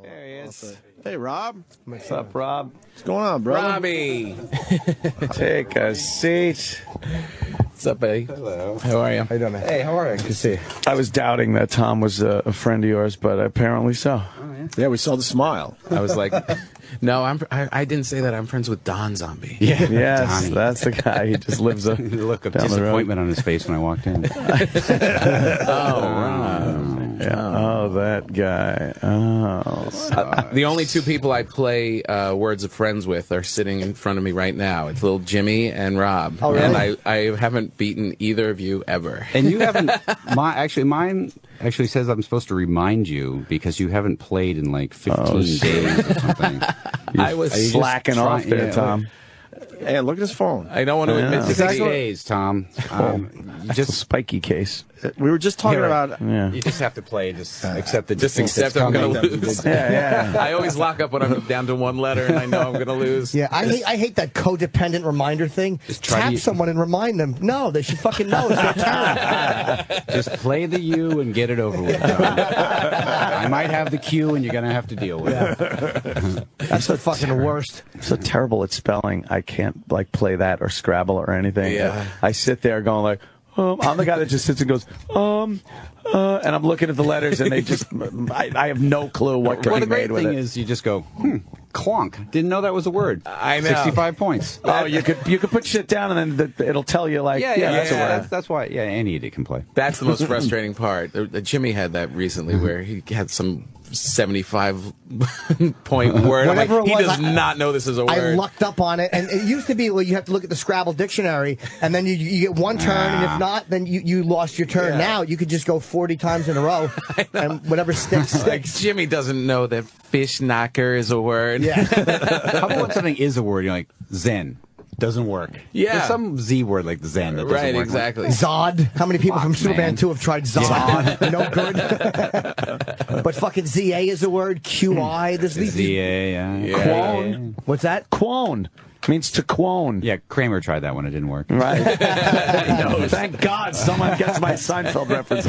There he is. Hey, Rob. What's up, Rob? What's going on, brother? Robbie. Take a seat. What's up, buddy? Hello. How are you? How you doing, man? Hey, how are you? Good to see you. I was doubting that Tom was a friend of yours, but apparently so. Oh, yeah. Yeah, we saw the smile. I was like, no, I didn't say that. I'm friends with Don Zombie. Yeah. Yes, Donnie. that's the guy. He just lives The look of down the road. disappointment on his face when I walked in. Oh, that guy. Oh. The only two people I play Words of Friends with are sitting in front of me right now. It's little Jimmy and Rob. Oh, really? And I haven't beaten either of you ever. And you haven't. Mine actually says I'm supposed to remind you because you haven't played in like 15 days or something. I was Are you just slacking off trying- there, yeah, Tom. Hey, look at his phone. I don't want to admit to 6 that. days, Tom. You Just spiky case. We were just talking Here, about... Yeah. You just have to play. Just accept it. Just accept I'm going to lose. Yeah. I always lock up when I'm down to one letter and I know I'm going to lose. Yeah, I hate that codependent reminder thing. Just try Tap to- someone and remind them. No, they should fucking know. It's their turn. Just play the U and get it over with. Tom. I might have the Q, and you're gonna have to deal with it. That's the fucking worst. I'm so terrible at spelling. I can't like play that or Scrabble or anything. Yeah. I sit there going like, I'm the guy that just sits and goes, and I'm looking at the letters and they just, I have no clue what can Well, be the great made with thing it. is, you just go, clonk. Didn't know that was a word. I know. 65 points. Oh, you could put shit down and then it'll tell you like, that's a word. That's why. Yeah, any idiot can play. That's the most frustrating part. Jimmy had that recently where he had some 75-point word. I'm like, Whatever it he was, does not know this is a I word. lucked up on it, and it used to be, well, you have to look at the Scrabble dictionary, and then you get one turn, and if not, then you lost your turn. Yeah. Now you could just go 40 times in a row, and whatever sticks. Like, Jimmy doesn't know that fish knocker is a word. Yeah. How about when something is a word? You're like, Zen. Doesn't work. Yeah. There's some Z word like Zen that doesn't Right, work. exactly. Zod. How many people from Fuck, Superman man. 2 have tried Zod? No good. But fucking ZA is a word. QI. This ZA, yeah. Quone. What's that? Quone means to quone. Yeah, Kramer tried that one. It didn't work. Right. Thank God someone gets my Seinfeld reference.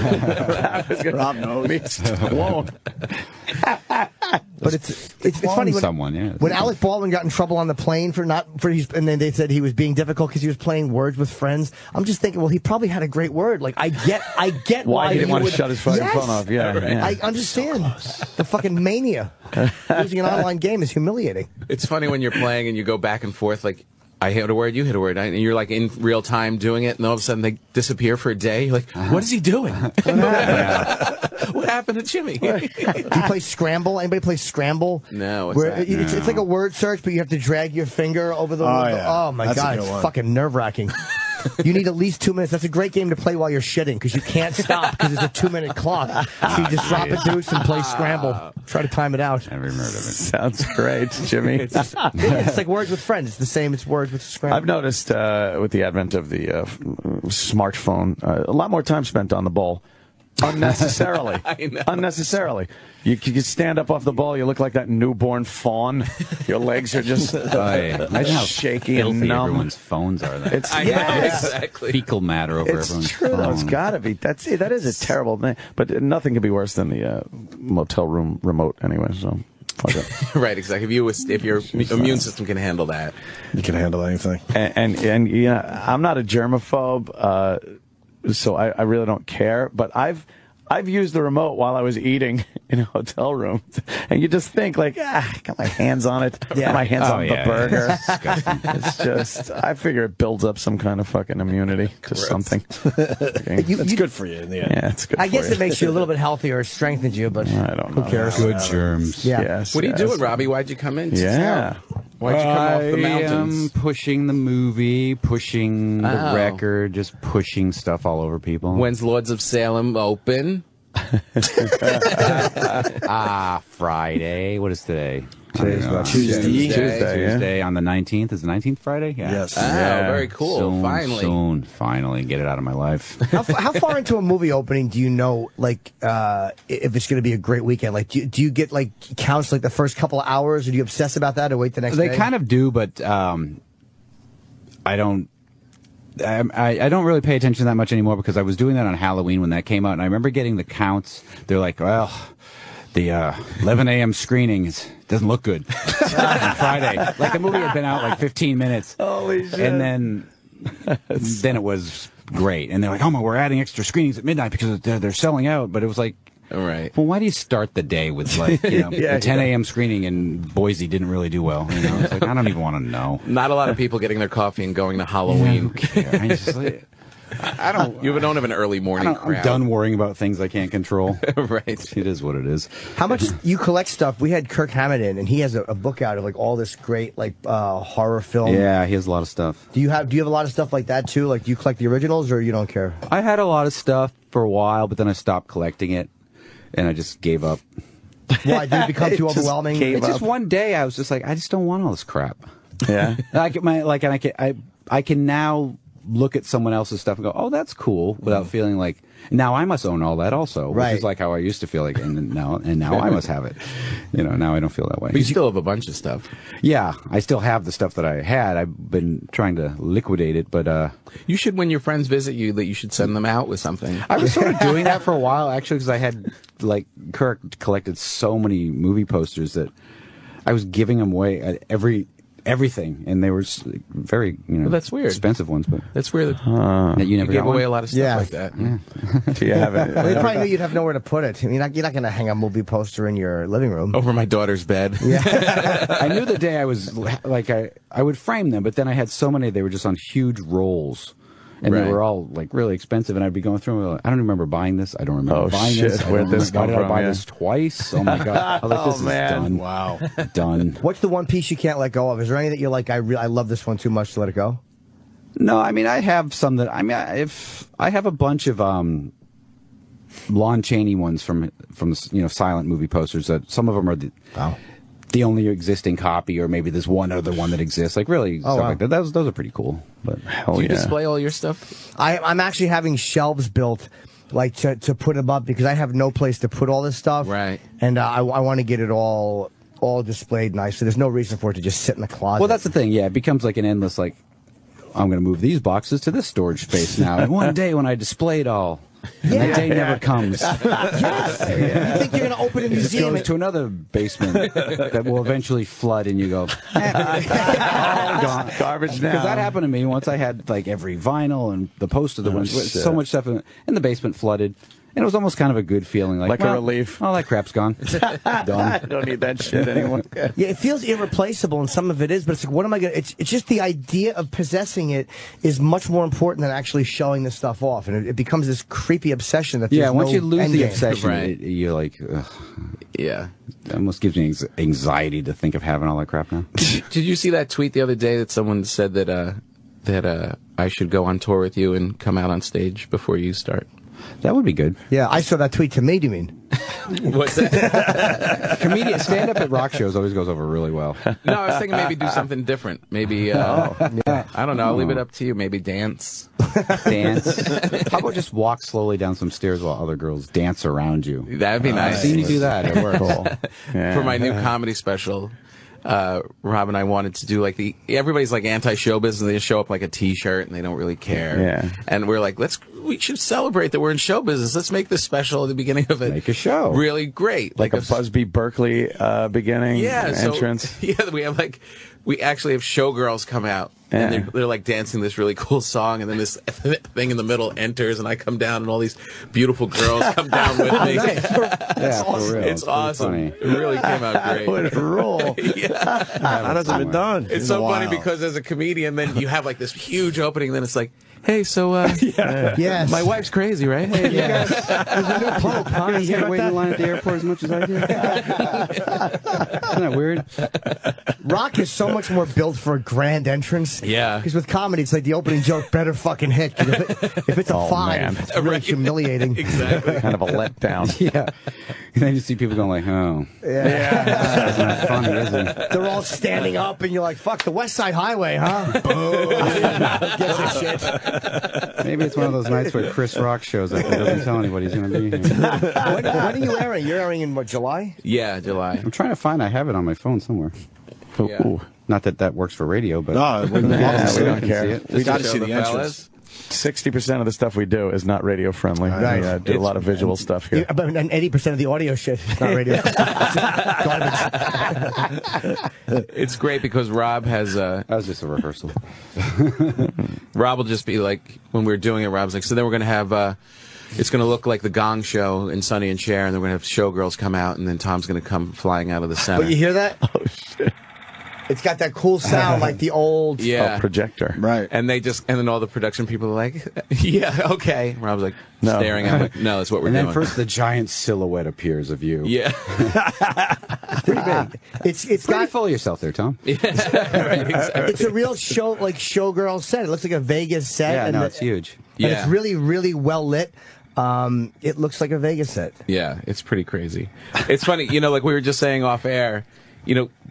Rob knows. Means to quone. But it's funny when, Someone, yeah. when Alec Baldwin got in trouble on the plane and then they said he was being difficult because he was playing Words with Friends. I'm just thinking, well, he probably had a great word. Like I get Why he didn't want to would, shut his fucking Yes! phone off. Yeah. Yeah. I understand the fucking mania. Losing an online game is humiliating. It's funny when you're playing and you go back and forth, like, I hit a word, you hit a word, and you're like in real time doing it, and all of a sudden they disappear for a day. You're like, what is he doing? What happened to Jimmy? Do you play Scramble? Anybody play Scramble? No, what's Where that? It's like a word search, but you have to drag your finger over the. yeah. Oh my That's a god, good it's one. fucking nerve wracking. You need at least 2 minutes. That's a great game to play while you're shitting because you can't stop because it's a 2-minute clock. So you just drop a deuce and play Scramble. Try to time it out. Never heard of it. Sounds great, Jimmy. It's like Words with Friends. It's the same. It's Words with Scramble. I've noticed with the advent of the smartphone, a lot more time spent on the ball. Unnecessarily. I know. Unnecessarily. You can stand up off the ball, you look like that newborn fawn. Your legs are just Imagine how shaky and filthy numb. everyone's phones are. Then. It's, I know, yes. exactly. fecal matter over It's everyone's true, though. phone. It's got to be. That is a terrible thing. But nothing could be worse than the motel room remote anyway, so fuck it. Right, exactly. If your immune system can handle that. You can handle anything. And yeah, I'm not a germaphobe, so I really don't care. But I've used the remote while I was eating in a hotel room, and you just think like, got my hands on it, got my hands on the burger. It's disgusting. It's just, I figure it builds up some kind of fucking immunity to something. Okay. It's good for you in the end. Yeah, it's good. I for guess you. it makes you a little bit healthier, strengthens you, but I don't know. who cares? Good germs. Yeah. Yes. What are you yes. doing, Robbie? Why'd you come in? Yeah. Why'd you come off the I mountains? am pushing the movie, pushing the Oh. record, just pushing stuff all over people. When's Lords of Salem open? Friday. What is today? Today's I don't know. Tuesday. Tuesday, yeah. Tuesday on the 19th. Is the 19th Friday? Yeah. Yes. Oh, very cool. Soon, finally, get it out of my life. How far into a movie opening do you know, like, if it's going to be a great weekend? Like, do you get, like, counts, like, the first couple of hours, or do you obsess about that, or wait the next day? They kind of do, but I don't. I don't really pay attention that much anymore because I was doing that on Halloween when that came out, and I remember getting the counts. They're like, well, the 11 a.m. screening doesn't look good on Friday. Like the movie had been out like 15 minutes. Holy shit. And then it was great. And they're like, oh my, we're adding extra screenings at midnight because they're selling out. But it was like, Right. well, why do you start the day with like, you know, the 10 a.m. screening in Boise didn't really do well? You know, it's like, I don't even want to know. Not a lot of people getting their coffee and going to Halloween. I just, like, I don't. You don't have an early morning crowd. I'm done worrying about things I can't control. Right. It is what it is. How much you collect stuff? We had Kirk Hammett in, and he has a book out of like all this great like horror film. Yeah, he has a lot of stuff. Do you have a lot of stuff like that too? Like, do you collect the originals, or you don't care? I had a lot of stuff for a while, but then I stopped collecting it, and I just gave up. Why did it become too overwhelming? It's just one day I was just like, I just don't want all this crap. Yeah. I can now look at someone else's stuff and go, oh, that's cool, without feeling like now I must own all that also, Right. which is like how I used to feel like, and now I must have it. You know, now I don't feel that way. But you still have a bunch of stuff. Yeah, I still have the stuff that I had. I've been trying to liquidate it, but You should, when your friends visit you, that you should send them out with something. I was sort of doing that for a while, actually, because I had, like, Kirk collected so many movie posters that I was giving them away at everything, and they were very, Well, that's weird. expensive ones, but That's weird. that you You never gave got away one? a lot of stuff Yeah. like that. Do you have it? Well, they probably knew you'd have nowhere to put it. I mean, you're not going to hang a movie poster in your living room. Over my daughter's bed. I knew the day I was like I would frame them, but then I had so many they were just on huge rolls, and Right. they were all like really expensive. And I'd be going through them, like, I don't remember buying this. I don't remember Oh, buying shit. this. I Where'd don't this remember- come Why did from? I buy Yeah. this twice? Oh my god! I was like, this is done. Wow. Done. What's the one piece you can't let go of? Is there any that you're like, I love this one too much to let it go? No, I mean I have some that if I have a bunch of Lon Chaney ones from silent movie posters that some of them are the only existing copy, or maybe there's one other one that exists. Like really stuff wow. like that. Those are pretty cool. But Hell Do you yeah. display all your stuff? I'm actually having shelves built, like to put them up because I have no place to put all this stuff. Right. And I want to get it all displayed nice. So there's no reason for it to just sit in the closet. Well, that's the thing. Yeah, it becomes like an endless like. I'm going to move these boxes to this storage space now. And one day when I display it all, and that day never comes. Yes. You think you're going to open a It just museum? goes to another basement that will eventually flood, and you go, all gone. Garbage now. Because that happened to me once. I had like every vinyl and the poster that was shit. so much stuff in the basement flooded, and it was almost kind of a good feeling, like a well, relief. All that crap's gone, I done. don't need that shit anymore. Yeah, it feels irreplaceable, and some of it is, but it's like, what am I going to... It's just the idea of possessing it is much more important than actually showing this stuff off, and it becomes this creepy obsession that there's Yeah, once no you lose end the game. obsession, Right. you're like, ugh. Yeah. It almost gives me anxiety to think of having all that crap now. Did you see that tweet the other day that someone said that I should go on tour with you and come out on stage before you start? That would be good. Yeah, I saw that tweet to me, do you mean? What's that? Comedian stand up at rock shows always goes over really well. No, I was thinking maybe do something different. Maybe, I don't know. I'll leave it up to you. Maybe dance. Dance. How about just walk slowly down some stairs while other girls dance around you? That'd be nice. I've seen you do that. It works. For my new comedy special, Rob and I wanted to do like everybody's like anti-show business. They just show up like a T-shirt and they don't really care. Yeah. And we're like, we should celebrate that we're in show business. Let's make this special at the beginning of it. Make a show. Really great. Like a Busby Berkeley beginning entrance. So, yeah, we actually have showgirls come out. And Yeah. they're like dancing this really cool song, and then this thing in the middle enters, and I come down, and all these beautiful girls come down with me. Yeah, for real. It's pretty awesome. funny. It really came out great. Would roll. Yeah. That hasn't been done. It's so funny because as a comedian, then you have like this huge opening, then it's like, hey, so Yes. my wife's crazy, right? Hey, Yes. There's a new pope, huh? You guys You hear gotta about wait in that? line at the airport as much as I do. Isn't that weird? Rock is so much more built for a grand entrance. Yeah. Because with comedy, it's like the opening joke better fucking hit. 'Cause if it's a Oh, five, man. it's really Right. humiliating. Exactly. Kind of a letdown. Yeah. And then you see people going like, oh, Yeah. that's not funny, is it? They're all standing up, and you're like, fuck, the West Side Highway, huh? Boo. Gives a shit. Maybe it's one of those nights where Chris Rock shows up and doesn't tell anybody he's going to be here. When are you airing? You're airing in, what, July? Yeah, July. I'm trying to find, I have it on my phone somewhere. Yeah. Ooh. Not that that works for radio, but No, we Yeah, love to we see don't it. care. See it. We got to Show see the entrance. fellas. 60% of the stuff we do is not radio friendly. Right. We do a lot of visual stuff here. Yeah, but and 80% of the audio shit is not radio. Garbage. It's great because Rob has That was just a rehearsal. Rob will just be like, when we're doing it, Rob's like, so then we're going to have, it's going to look like the Gong Show in Sonny and Cher, and then we're going to have showgirls come out, and then Tom's going to come flying out of the center. But you hear that? Oh, shit. It's got that cool sound like the old projector. Right. And then all the production people are like, yeah, okay. And Rob's like, No. staring at me, like, no, that's what we're And doing. then first the giant silhouette appears of you. Yeah. pretty big. It's Pretty got full of yourself there, Tom. Right, exactly. it's a real show like showgirl set. It looks like a Vegas set. Yeah, and no, it's huge. And Yeah. it's really, really well lit. It looks like a Vegas set. Yeah, it's pretty crazy. It's funny, like we were just saying off air,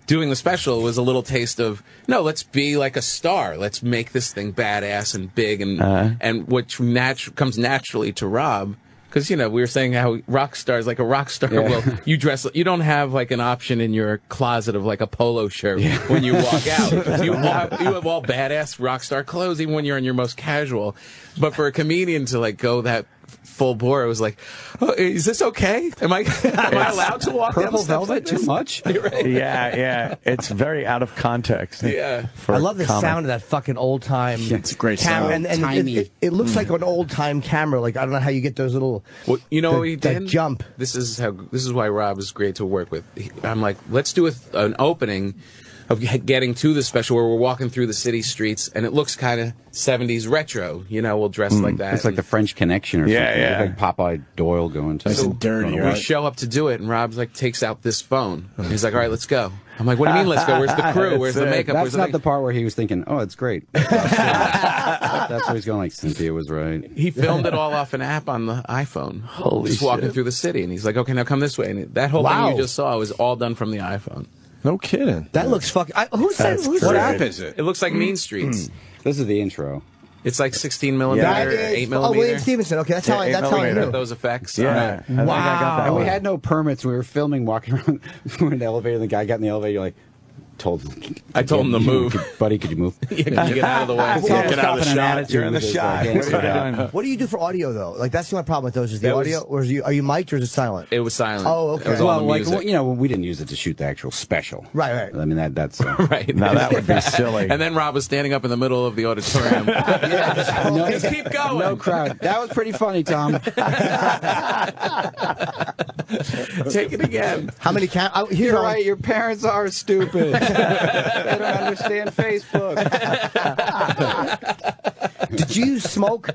doing the special was a little taste of, no, let's be like a star. Let's make this thing badass and big and which comes naturally to Rob. Because, we were saying how rock stars, like a rock star, well, you don't have like an option in your closet of like a polo shirt when you walk out. You have all badass rock star clothes even when you're in your most casual. But for a comedian to like go that full bore, it was like, oh, is this okay? Am I allowed to walk down Purple steps velvet, like this? too much? Right. Yeah. It's very out of context. Yeah. for I love the comic. sound of that fucking old time. It's a great camera, sound. and Tiny. it looks like an old time camera. Like I don't know how you get those little. Well, you know what he that did? jump. This is why Rob is great to work with. I'm like, let's do an opening of getting to the special where we're walking through the city streets and it looks kind of 70s retro. We'll dress like that. It's like the French Connection or Yeah, something. yeah. Like Popeye Doyle going to. Nice and dirty, we right? show up to do it, and Rob's like takes out this phone. He's like, "All right, let's go." I'm like, "What do you mean, let's go? Where's the crew? Where's the That's it. makeup? That's Where's not the part where he was thinking, oh, it's great. That's where he's going like, Cynthia was right. He filmed it all off an app on the iPhone. Holy just walking shit. through the city, and he's like, "Okay, now come this way." And that whole Wow. thing you just saw was all done from the iPhone. No kidding. That looks fucking. Who's That's who's What great. app is it? It looks like Mean Streets. This is the intro. It's like 16 millimeter, That 8 is, millimeter. William Stevenson. Okay, that's how I. Yeah, That's how I 8 knew. millimeter. Those effects. Yeah. Right. I think I got that And we one. had no permits. We were filming, walking around. We were in the elevator. And the guy got in the elevator. You're like, I told him to move. Buddy, could you move? Yeah, can you get out of the way? It's Yeah. almost Get out of the stopping an shot. attitude You're in the with his, shot. like, What are you yeah. doing? What do you do for audio though? Like that's the only problem with those is the That was- audio, or are you mic'd or is it silent? It was silent. Oh, okay. It was all Well, the like, music. we didn't use it to shoot the actual special. Right. I mean, that's. Right. Now that would be silly. And then Rob was standing up in the middle of the auditorium. Just keep going. No crowd. That was pretty funny, Tom. Take it again. How many You're right. Your parents are stupid. They don't understand Facebook. Did you use smoke?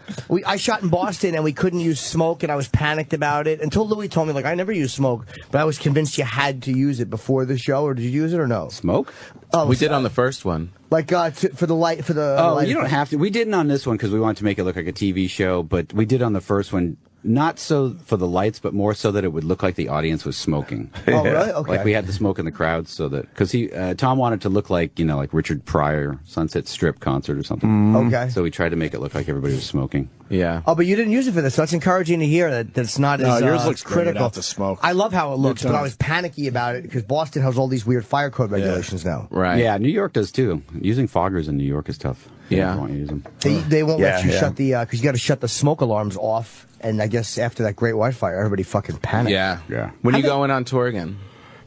I shot in Boston and we couldn't use smoke, and I was panicked about it until Louis told me, like, I never use smoke, but I was convinced you had to use it before the show. Or did you use it or no? Smoke? Oh, We did on the first one. like for the light for the. Oh, light you don't effect. have to. We didn't on this one because we wanted to make it look like a TV show, but we did on the first one. Not so for the lights, but more so that it would look like the audience was smoking. Oh, really? Okay. Like we had the smoke in the crowd, so that because Tom wanted to look like like Richard Pryor Sunset Strip concert or something. Okay. So we tried to make it look like everybody was smoking. Yeah. Oh, but you didn't use it for this. So that's encouraging to hear that it's not No, as yours looks great critical. without the smoke. I love how it looks, Good but I time. was panicky about it because Boston has all these weird fire code regulations now. Right. Yeah, New York does too. Using foggers in New York is tough. Yeah. They won't use them. They won't let Yeah, you yeah. shut the because you got to shut the smoke alarms off. And I guess after that Great White Fire, everybody fucking panicked. Yeah. Yeah. When are you going on tour again?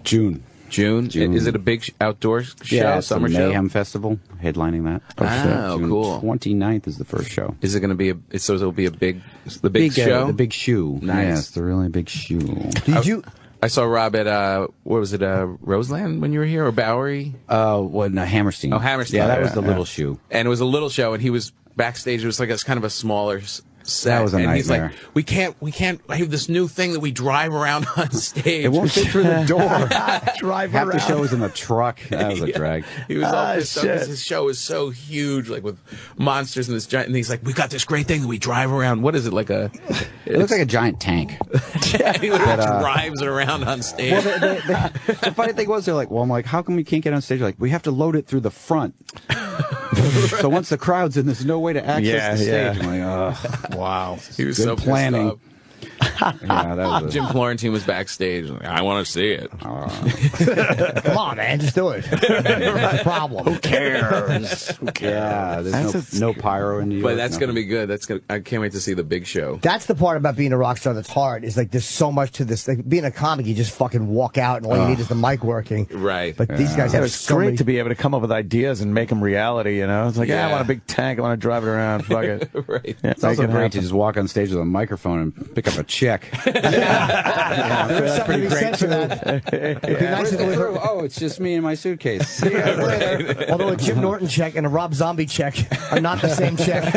June. June? June. Is it a big outdoor show? Yeah, it's the Summer show? Mayhem Festival, headlining that. Oh, June cool. 29th is the first show. Is it going to be it'll be the big show? The big shoe. Nice. Yes, the really big shoe. Did you? I saw Rob at what was it, Roseland when you were here, or Bowery? Hammerstein. Oh, Hammerstein. Yeah, that Yeah, was the yeah. little shoe. And it was a little show, and he was backstage. It was like kind of a smaller set. That was a and he's nightmare. like, we can't. I have this new thing that we drive around on stage. It won't fit through the door. Drive Half the around. show was in the truck. That was a Yeah. drag. He was all pissed off shit. 'cause his show is so huge, like with monsters and this giant. And he's like, "We got this great thing that we drive around. What is it like a?" It looks like a giant tank. Yeah, he literally drives it around on stage. Well, the funny thing was, they're like, well, I'm like, how come we can't get on stage? They're like, we have to load it through the front. So once the crowd's in, there's no way to access Yeah, the stage. yeah. I'm like, oh, Wow. he was good so planning. pissed off. Yeah, that was Jim Florentine was backstage. Like, I want to see it. Come on, man, just do it. What's the problem? Who cares? Who cares? Yeah, there's no pyro in New York. But that's going to be good. I can't wait to see the big show. That's the part about being a rock star that's hard. Is like there's so much to this. Like being a comic, you just fucking walk out and all you need is the mic working. Right. But these guys have It's so great many... to be able to come up with ideas and make them reality, you know? It's like, I want a big tank. I want to drive it around. Fuck it. Right. Yeah, It's also make it great happen. to just walk on stage with a microphone and pick up a check. There's something to be said for that. It'd be nice if it was Oh, it's just me and my suitcase. See you guys later. Although a Jim Norton check and a Rob Zombie check are not the same check.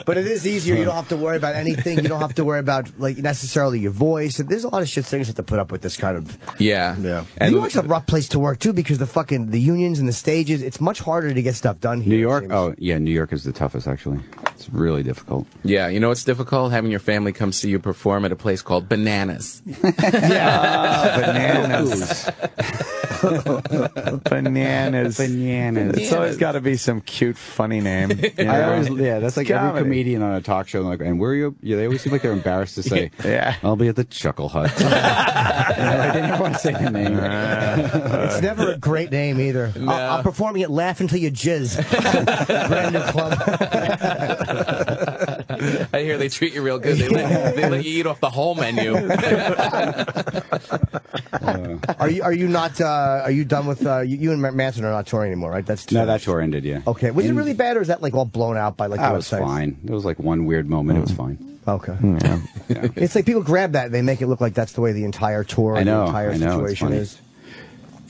But it is easier. You don't have to worry about anything. You don't have to worry about like necessarily your voice. There's a lot of shit things you have to put up with this kind of. Yeah. And New York's a rough place to work too because the unions and the stages. It's much harder to get stuff done here. New York? Oh, yeah, New York is the toughest, actually. It's really difficult. Yeah, you know what's difficult? Having your family come see you perform at a place called Bananas. Bananas. Bananas. Bananas. It's always got to be some cute, funny name. You know? That's like Comedy. every comedian on a talk show. Like, and where are you? Yeah, they always seem like they're embarrassed to say, Yeah. I'll be at the Chuckle Hut. I didn't want to say the name. It's never a great name either. No. I'm performing at Laugh Until You Jizz. Brand new club. I hear they treat you real good. They let you eat off the whole menu. Are you not? Are you done with? You and Manson are not touring anymore, right? That's No, that tour ended, yeah. Okay. Was it really bad, or is that like all blown out by like the That was websites? fine. It was like one weird moment. It was fine. Okay. Yeah. It's like people grab that and they make it look like that's the way the entire tour, I know, the entire I know, it's situation funny. is.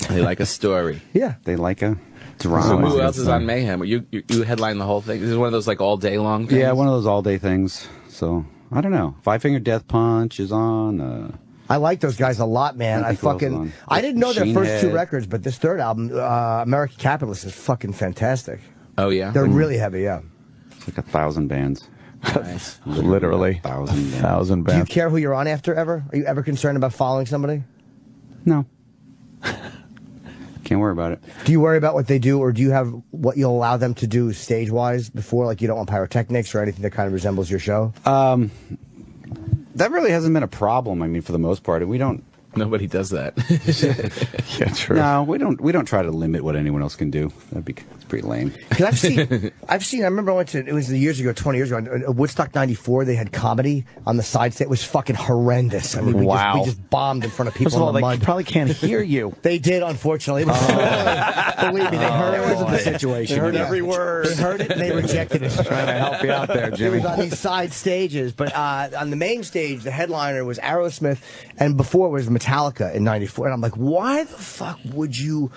They like a story. Yeah. They like a drama. So who else is on Mayhem? You headline the whole thing? This is one of those like all day long things? Yeah, one of those all-day things. So, I don't know. Five Finger Death Punch is on. I like those guys a lot, man. I think who else is on? fucking. I didn't know their Machine first two Head. records, but this third album, American Capitalist, is fucking fantastic. Oh, yeah? They're really heavy, yeah. It's like 1,000 bands. Nice. Literally. 1,000 Do you bands. care who you're on after ever? Are you ever concerned about following somebody? No. Can't worry about it. Do you worry about what they do, or do you have what you'll allow them to do stage-wise before? Like, you don't want pyrotechnics or anything that kind of resembles your show? That really hasn't been a problem. I mean, for the most part, we don't. Nobody does that. Yeah, true. No, we don't try to limit what anyone else can do. It's pretty lame. Because I've seen. I remember I went to. It was years ago, 20 years ago. At Woodstock '94, they had comedy on the side stage. It was fucking horrendous. I mean, we just bombed in front of people First of all, in the they mud. probably can't hear you. They did, unfortunately. It was believe me, they heard it. was a big situation. They heard Yeah. every word. They heard it and they rejected it. Trying to help you out there, It Jimmy. was on these side stages, but on the main stage, the headliner was Aerosmith, and before it was Metallica in '94. And I'm like, why the fuck would you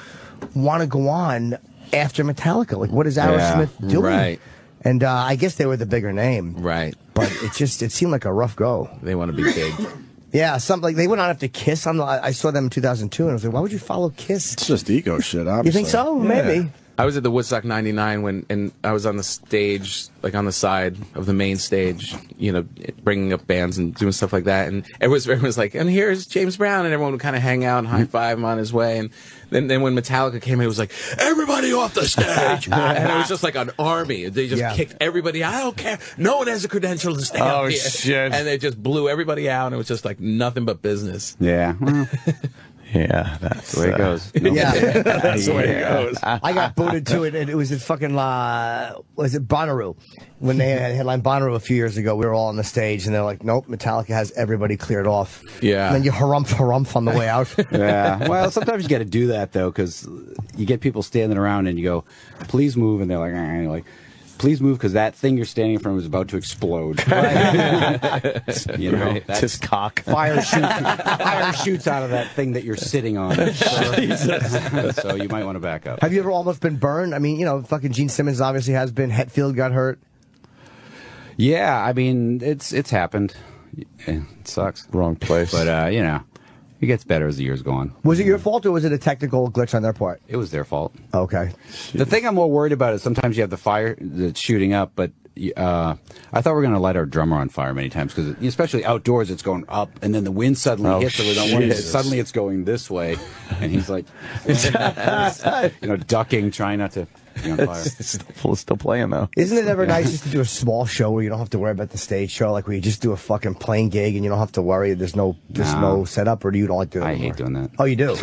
want to go on after Metallica? Like, what is Aerosmith doing? Right. And I guess they were the bigger name, Right. but it seemed like a rough go. They want to be big. Yeah, like they went on after Kiss. I saw them in 2002, and I was like, why would you follow Kiss? It's just ego shit, obviously. You think so? Yeah. Maybe. I was at the Woodstock '99 and I was on the stage, like on the side of the main stage, you know, bringing up bands and doing stuff like that. And everyone was like, and here's James Brown, and everyone would kind of hang out and high five him on his way. And then when Metallica came in, it was like, everybody off the stage. And it was just like an army. They just kicked everybody out. I don't care. No one has a credential to stay up here. Shit. And they just blew everybody out, and it was just like nothing but business. Yeah. Well, Yeah, that's the way it goes. Yeah. That's the way it goes. I got booted to it, and it was at fucking was it Bonnaroo? When they had headline Bonnaroo a few years ago, we were all on the stage, and they're like, "Nope, Metallica has everybody cleared off." Yeah. And then you harumph on the way out. Yeah. Well, sometimes you got to do that though, because you get people standing around and you go, "Please move," and they're like, and you're like, "Please move," because that thing you're standing in front of is about to explode. You know, that's Just cock. fire shoots out of that thing that you're sitting on. So you might want to back up. Have you ever almost been burned? I mean, you know, fucking Gene Simmons obviously has been. Hetfield got hurt. Yeah, I mean, it's happened. It sucks, Wrong place. but you know, it gets better as the years go on. Was it your fault, or was it a technical glitch on their part? It was their fault. Okay. The thing I'm more worried about is sometimes you have the fire that's shooting up, but I thought we were going to light our drummer on fire many times because, especially outdoors, it's going up, and then the wind suddenly hits, so we don't want it. Jesus. Suddenly it's going this way, and he's like, ducking, trying not to. be on fire. It's still playing though. Isn't it ever nice just to do a small show where you don't have to worry about the stage show, like where you just do a fucking plain gig and you don't have to worry there's no setup, or do you don't like doing that? I hate doing that. Oh, you do?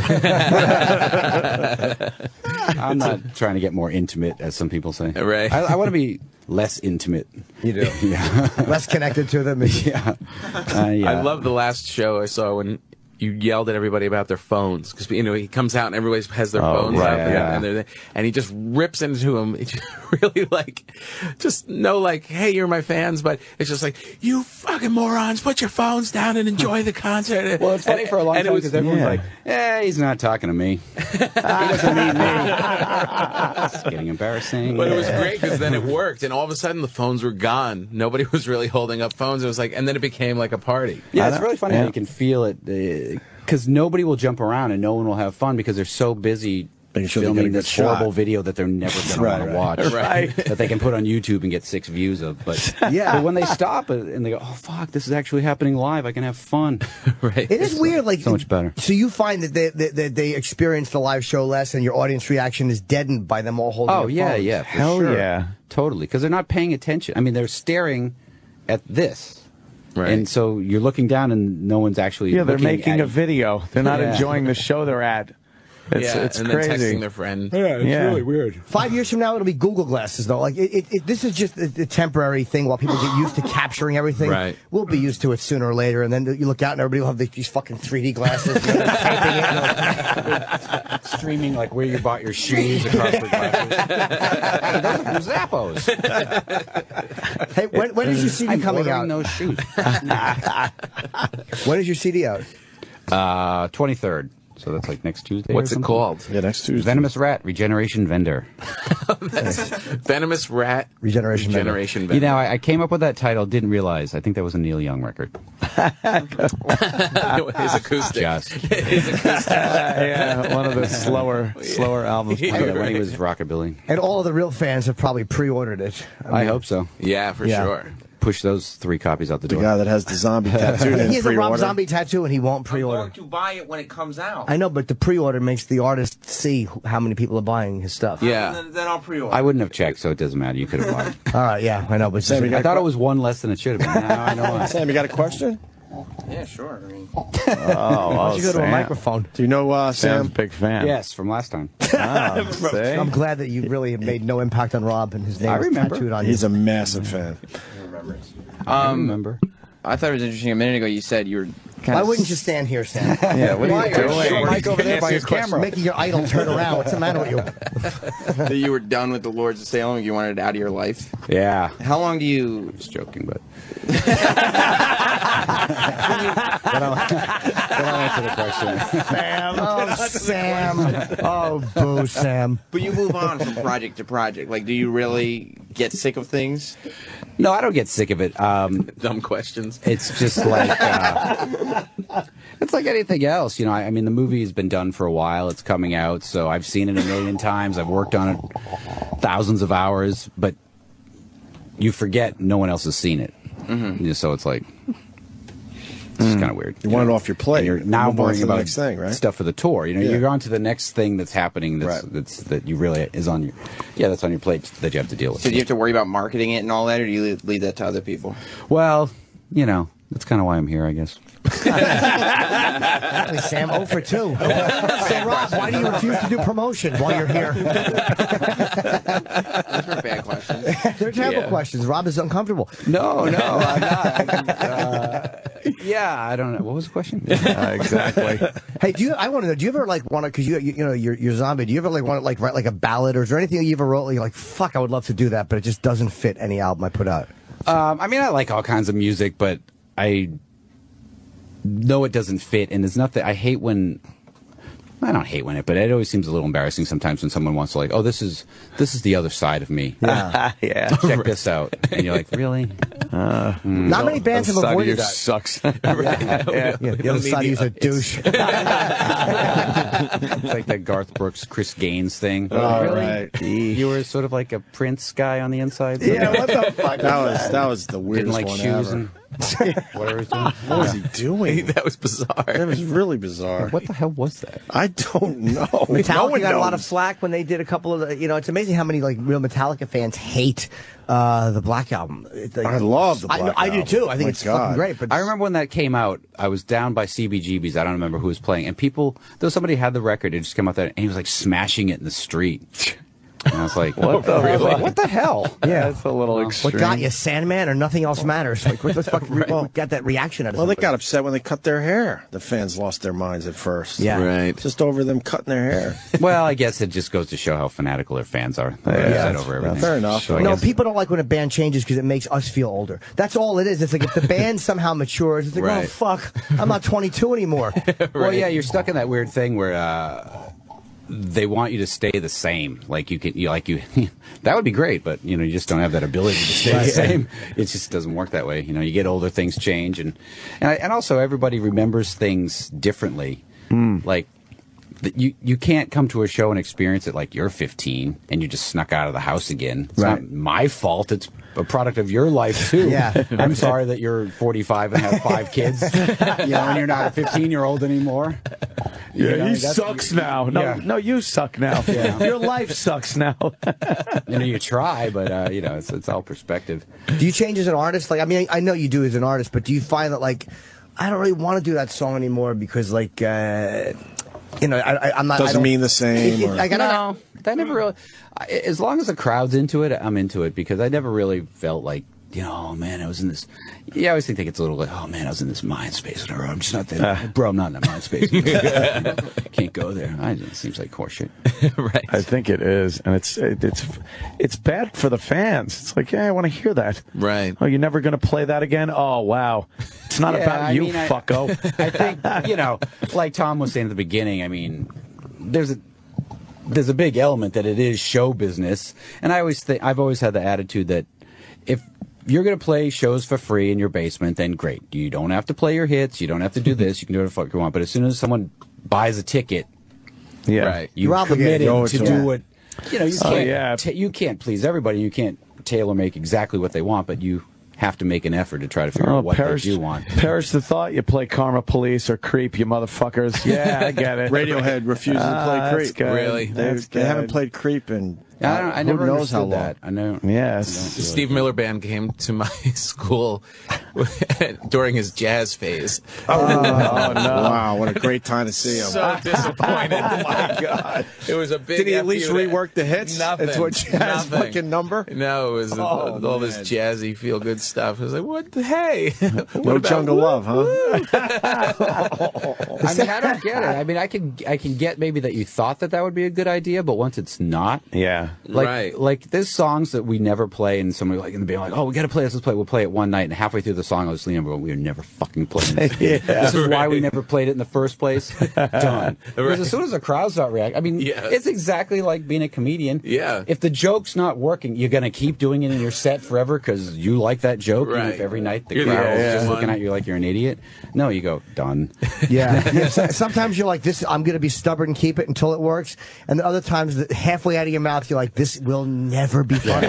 I'm not trying to get more intimate, as some people say. Right. I want to be less intimate. You do? Yeah. Less connected to them? Yeah. Yeah. I love the last show I saw when you yelled at everybody about their phones, because he comes out and everybody has their phones right, out, yeah. and he just rips into them. It's really hey, you're my fans, but it's just like, you fucking morons, put your phones down and enjoy the concert. Well, it's funny for a long time because everyone's like, he's not talking to me. He doesn't need me. It's getting embarrassing. But it was great because then it worked, and all of a sudden the phones were gone. Nobody was really holding up phones. It was like, and then it became like a party. Yeah, it's really funny how you can feel it, because nobody will jump around and no one will have fun because they're so busy filming this horrible video that they're never going to want to watch, Right. that they can put on YouTube and get 6 views of. But but when they stop and they go, oh fuck, this is actually happening live, I can have fun. Right. It is weird, like so much better. So you find that they experience the live show less, and your audience reaction is deadened by them all holding. Oh their yeah, phones. yeah, for Hell sure. yeah. Totally, because they're not paying attention. I mean, they're staring at this. Right. And so you're looking down and no one's actually Yeah, they're looking making at a video. They're not Yeah. enjoying the show they're at. It's and crazy. then texting their friend. Yeah, it's really weird. 5 years from now, it'll be Google glasses, though. Like this is just a temporary thing while people get used to capturing everything. Right. We'll be used to it sooner or later, and then you look out and everybody will have these fucking 3D glasses. Taping it. Streaming like where you bought your shoes across the glasses. Those are from Zappos. Hey, when is your CD I'm coming ordering out? those shoes. When is your CD out? 23rd. So that's like next Tuesday. What's or it something? called? Yeah, next Tuesday. Venomous Rat Regeneration Vendor. Venomous Rat Regeneration Vendor. Vendor. You know, I came up with that title, didn't realize. I think that was a Neil Young record. His acoustic. Just. His acoustic. Yeah, one of the slower albums. When he was rockabilly. And all of the real fans have probably pre-ordered it. I hope so. Yeah, for Yeah. sure. Push those 3 copies out the The door. guy that has the zombie tattooed in He has a Rob pre-order. Zombie tattoo, and he won't I'm pre-order. going to buy it when it comes out. I know, but the pre-order makes the artist see how many people are buying his stuff. Yeah. Then I'll pre-order. I wouldn't have checked, so it doesn't matter. You could have bought it. All right, yeah, I know, but Sam, you I thought it was 1 less than it should have been. Now I know why. Sam, you got a question? Yeah, sure. I mean, why don't you go to a Sam. microphone? Do you know Sam's Sam? a big fan. Yes, from last time. Oh, see? I'm glad that you really have made no impact on Rob, and his name I is remember. tattooed on He's you. a massive fan. I remember. I thought it was interesting a minute ago. You said you were kind Why of. wouldn't you stand here, Sam? Yeah, what are you doing? Mike over there by Answer his your question. camera. Making your idol turn around. What's the matter with you? that you were done with the Lords of Salem? You wanted it out of your life. Yeah. How long do you? Just joking, but. Then I'll answer the question. Sam. Oh, Sam. Oh, boo, Sam. But you move on from project to project. Like, do you really get sick of things? No, I don't get sick of it. Dumb questions. It's just like it's like anything else, you know. I mean, the movie has been done for a while. It's coming out, so I've seen it a million times. I've worked on it thousands of hours, but you forget no one else has seen it. You know, so it's like it's just kind of weird. You want it off your plate. And you're now Move on to worrying the about next thing, right? stuff for the tour. You know, Yeah. you're on to the next thing that's happening. That's, Right. that you really is on your that's on your plate that you have to deal with. So do you have to worry about marketing it and all that, or do you leave that to other people? Well, you know, that's kind of why I'm here, I guess. Exactly, Sam. 0 for 2. So, Rob, why do you refuse to do promotion while you're here? Those were bad questions. They're terrible questions. Rob is uncomfortable. No, I'm not. Yeah, I don't know. What was the question? Exactly. Hey, I want to know, do you ever like want to, because you know you're zombie, do you ever like want to like write like a ballad, or is there anything you ever wrote like you're like, fuck, I would love to do that, but it just doesn't fit any album I put out? I mean, I like all kinds of music, but I know it doesn't fit, and there's nothing. I don't hate when but it always seems a little embarrassing sometimes when someone wants to like, oh, this is the other side of me. Yeah. Yeah. Check this out, and you're like, really? Not many bands have Side of avoided you that. sucks. Yeah, the other side of you's a douche. It's like that Garth Brooks, Chris Gaines thing. Oh, Really? right. You were sort of like a Prince guy on the inside. So Yeah, what the fuck? That was the didn't weirdest like one shoes ever. and Whatever he's doing. What was he doing? That was bizarre. That was really bizarre. What the hell was that? I don't know. Metallica No one got a lot of knows. flack when they did a couple of the, it's amazing how many like real Metallica fans hate the Black Album. I love the Black I do Album. too. I think My it's fucking God. great. But I remember when that came out, I was down by CBGB's. I don't remember who was playing. And somebody had the record, it just came out there, and he was like smashing it in the street. And I was like, what the hell? Yeah. That's a little extreme. what got you, Sandman, or nothing else matters? Like, what the fuck? Got that reaction out of Well, they somebody. got upset when they cut their hair. The fans lost their minds at first. Yeah. Right. Just over them cutting their hair. Well, I guess it just goes to show how fanatical their fans are. They're upset over everything. Fair enough. So I No, guess- people don't like when a band changes because it makes us feel older. That's all it is. It's like if the band somehow matures, it's like, Right. oh fuck, I'm not 22 anymore. Well, yeah, you're stuck in that weird thing where they want you to stay the same. Like you that would be great, but you just don't have that ability to stay the same. It just doesn't work that way. You get older, things change, and also everybody remembers things differently. Like you can't come to a show and experience it like you're 15 and you just snuck out of the house again. It's Right. not my fault. It's a product of your life too. Yeah. I'm sorry that you're 45 and have 5 kids. And you're not a 15-year-old anymore. Yeah, he that's- sucks now. No, Yeah. no, you suck now. Yeah. Your life sucks now. You try, but it's all perspective. Do you change as an artist? Like, I mean, I know you do as an artist, but do you find that like, I don't really want to do that song anymore because like, I'm not. Doesn't mean the same. Or... No, that never really. As long as the crowd's into it, I'm into it because I never really felt like, oh man, I was in this. Yeah, I always think that gets a little like, oh man, I was in this mind space. Or I'm just not there, bro. I'm not in that mind space. Can't go there. It seems like horseshit. Right. I think it is, and it's bad for the fans. It's like, yeah, I want to hear that. Right. Oh, you're never going to play that again? Oh, wow. It's not about you, fucko. I think like Tom was saying at the beginning. I mean, there's a big element that it is show business, and I've always had the attitude that if you're going to play shows for free in your basement, then great. You don't have to play your hits. You don't have to do this. You can do whatever the fuck you want. But as soon as someone buys a ticket, Yeah. Right. you're obligated committed to to do what you can't. yeah. You can't please everybody. You can't tailor make exactly what they want, but you have to make an effort to try to figure out what they do want. Perish the thought you play Karma Police or Creep, you motherfuckers. Yeah, I get it. Radiohead refuses to play That's Creep. good. Really? That's They haven't good. played Creep in I never who knows how understood long. that. I know. Yes. Steve Miller Band came to my school during his jazz phase. Oh, no. Wow, what a great time to see him. So disappointed. Oh my God! It was a big. Did he at F least you to- rework the hits? Nothing. That's what jazz Nothing. fucking number. No, it was all this man. jazzy, feel good stuff. I was like, what the hey? What No about Jungle woo? Love, huh? I mean, I don't get it. I mean, I can get maybe that you thought that would be a good idea, but once it's not, Yeah. like there's songs that we never play, and somebody like in the band like, oh, we got to play this. Let's play. We'll play it one night, and halfway through the song, I was leaning over, we are never fucking playing this. This is why we never played it in the first place. Done. Because as soon as the crowd start reacting, I mean, Yeah. it's exactly like being a comedian. Yeah. If the joke's not working, you're gonna keep doing it in your set forever because you like that joke. Even Right. if every night the You're the crowd only is just one. looking at you like you're an idiot. No, you go done. Yeah. Sometimes you're like, this, I'm going to be stubborn and keep it until it works. And the other times, halfway out of your mouth, you're like, this will never be funny.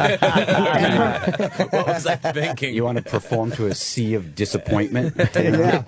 What was I thinking? You want to perform to a sea of disappointment. Yeah.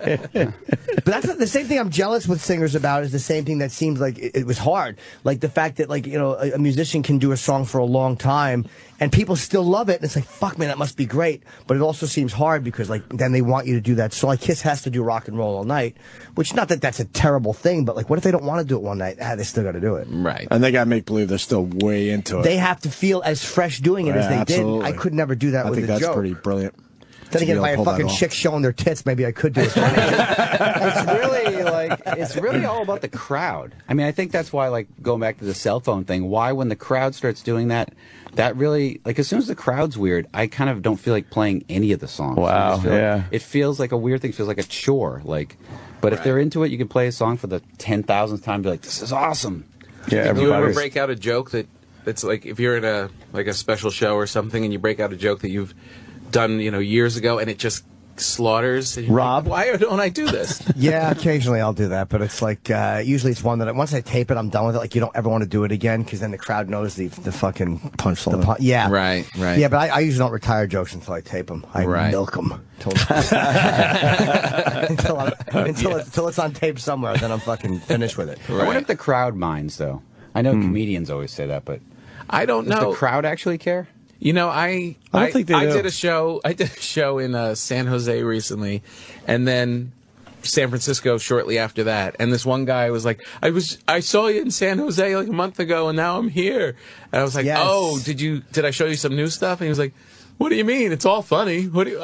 But that's the same thing I'm jealous with singers about is the same thing that seems like it was hard. Like the fact that like, a musician can do a song for a long time and people still love it. And it's like, fuck man, that must be great. But it also seems hard because like then they want you to do that. So like Kiss has to do rock and roll all night, which not that that's a terrible thing, but like what if they don't want to do it one night? They still got to do it. Right. And they got to make believe they're still way into it. They have to feel as fresh doing it as they absolutely. did. I could never do that I with think a that's joke. pretty brilliant. Then to again, be if I able had to pull fucking that off. chicks showing their tits, maybe I could do it. It's really all about the crowd. I mean, I think that's why, like, going back to the cell phone thing, why when the crowd starts doing that, that really, like, as soon as the crowd's weird, I kind of don't feel like playing any of the songs. Wow, I just feel like yeah. it feels like a weird thing, feels like a chore. Like, but if they're into it, you can play a song for the 10,000th time and be like, this is awesome. Yeah, Do you ever everybody's. break out a joke that's like if you're in a special show or something and you break out a joke that you've done years ago and it just slaughters. And you're Rob? like, why don't I do this? Yeah, occasionally I'll do that, but it's like usually it's one that once I tape it, I'm done with it. Like you don't ever want to do it again because then the crowd knows the fucking punchline. Yeah, Right. Yeah, but I usually don't retire jokes until I tape them. I milk them until it's on tape somewhere. Then I'm fucking finished with it. I wonder if the crowd minds, though. I know comedians always say that, but I don't does know. the crowd actually care? You know, I don't think they I do. did a show in San Jose recently, and then San Francisco shortly after that. And this one guy was like, I saw you in San Jose like a month ago, and now I'm here. And I was like, Yes. oh, did I show you some new stuff? And he was like, what do you mean? It's all funny. What do you,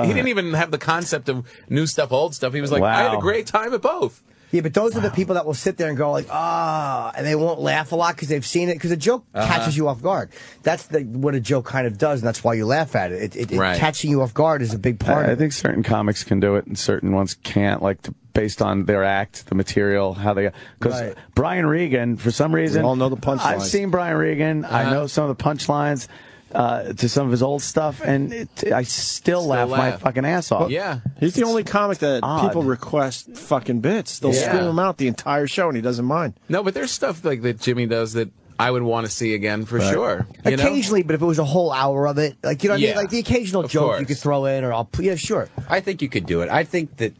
he didn't even have the concept of new stuff, old stuff. He was like, I had a great time at both. Yeah, but those are the people that will sit there and go like, and they won't laugh a lot because they've seen it. Because a joke catches you off guard. That's what a joke kind of does, and that's why you laugh at it. It catching you off guard is a big part. I of it. think certain comics can do it, and certain ones can't. Like based on their act, the material, how they. Because Brian Regan, for some reason, We all know the punchlines. I've seen Brian Regan. I know some of the punchlines. To some of his old stuff, and I still laugh my fucking ass off. Yeah. He's the only comic that odd. people request fucking bits. They'll Yeah. scream them out the entire show, and he doesn't mind. No, but there's stuff like that Jimmy does that I would want to see again for sure. You know? Occasionally, but if it was a whole hour of it, like you know what I mean, like the occasional Of joke course. you could throw in, or sure. I think you could do it. I think that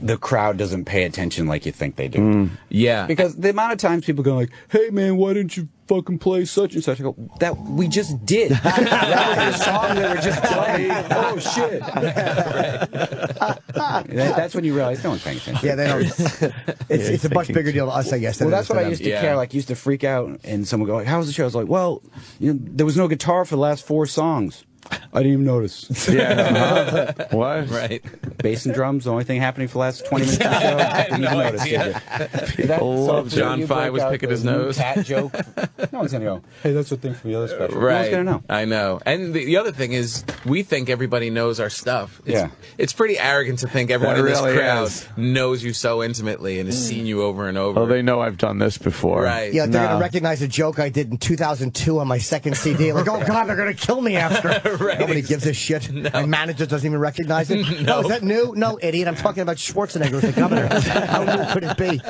the crowd doesn't pay attention like you think they do. Yeah. Because the amount of times people go like, hey, man, why didn't you fucking play such and such? I go, that we just did. That was the song that we just played. Oh, shit. That's when you realize no one's paying attention. Yeah, they don't. It's a much bigger deal to us, I guess. Than Well, it that's is to what I them. used to Yeah. care. Like, used to freak out, and someone would go like, "How was the show?" I was like, "Well, there was no guitar for the last 4 songs. I didn't even notice. What? Right. Bass and drums, the only thing happening for the last 20 minutes of the show. Didn't even notice. Did you? love So John you Fye break was out picking the his new nose. Cat joke. No one's gonna go, "Hey, that's the thing from the other special." Right. No one's gonna know. I know. And the other thing is, we think everybody knows our stuff. It's, Yeah. It's pretty arrogant to think everyone That in this really crowd is. knows you so intimately and has seen you over and over. Oh, they know I've done this before. Right. Yeah, they're No. gonna recognize a joke I did in 2002 on my second CD. Like, oh god, they're gonna kill me after. Nobody gives a shit. My manager doesn't even recognize it. Oh, is that new? No, idiot. I'm talking about Schwarzenegger as the governor. How new could it be?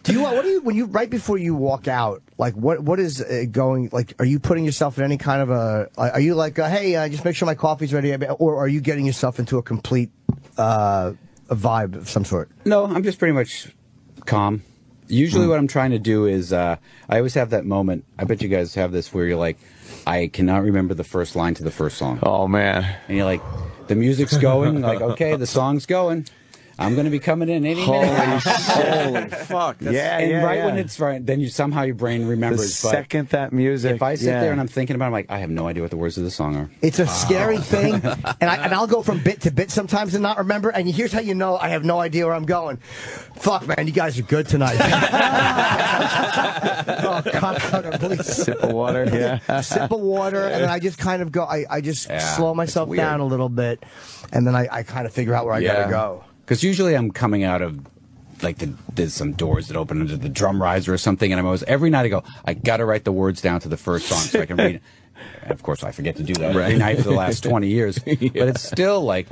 Do you? What do you? When you right before you walk out, like what is going? Like, are you putting yourself in any kind of a? Are you like, hey, just make sure my coffee's ready, or are you getting yourself into a complete a vibe of some sort? No, I'm just pretty much calm. Usually what I'm trying to do is, I always have that moment, I bet you guys have this, where you're like, I cannot remember the first line to the first song. Oh man. And you're like, the music's going, like, okay, the song's going. I'm going to be coming in any minute. Holy fuck. And when it's right, then somehow your brain The remembers. But second that music. if I sit there and I'm thinking about it, I'm like, I have no idea what the words of the song are. It's a scary thing, and I'll go from bit to bit sometimes and not remember. And here's how you know I have no idea where I'm going. Fuck, man, you guys are good tonight. Oh, cocksucker, please. Sip of water. Yeah. Sip of water, and then I just kind of go. I just slow myself weird. down a little bit, and then I kind of figure out where I gotta go. Because usually I'm coming out of, like, there's some doors that open into the drum riser or something, and I'm always, every night I go, I got to write the words down to the first song so I can read it. And of course, I forget to do that every night for the last 20 years. But it's still, like,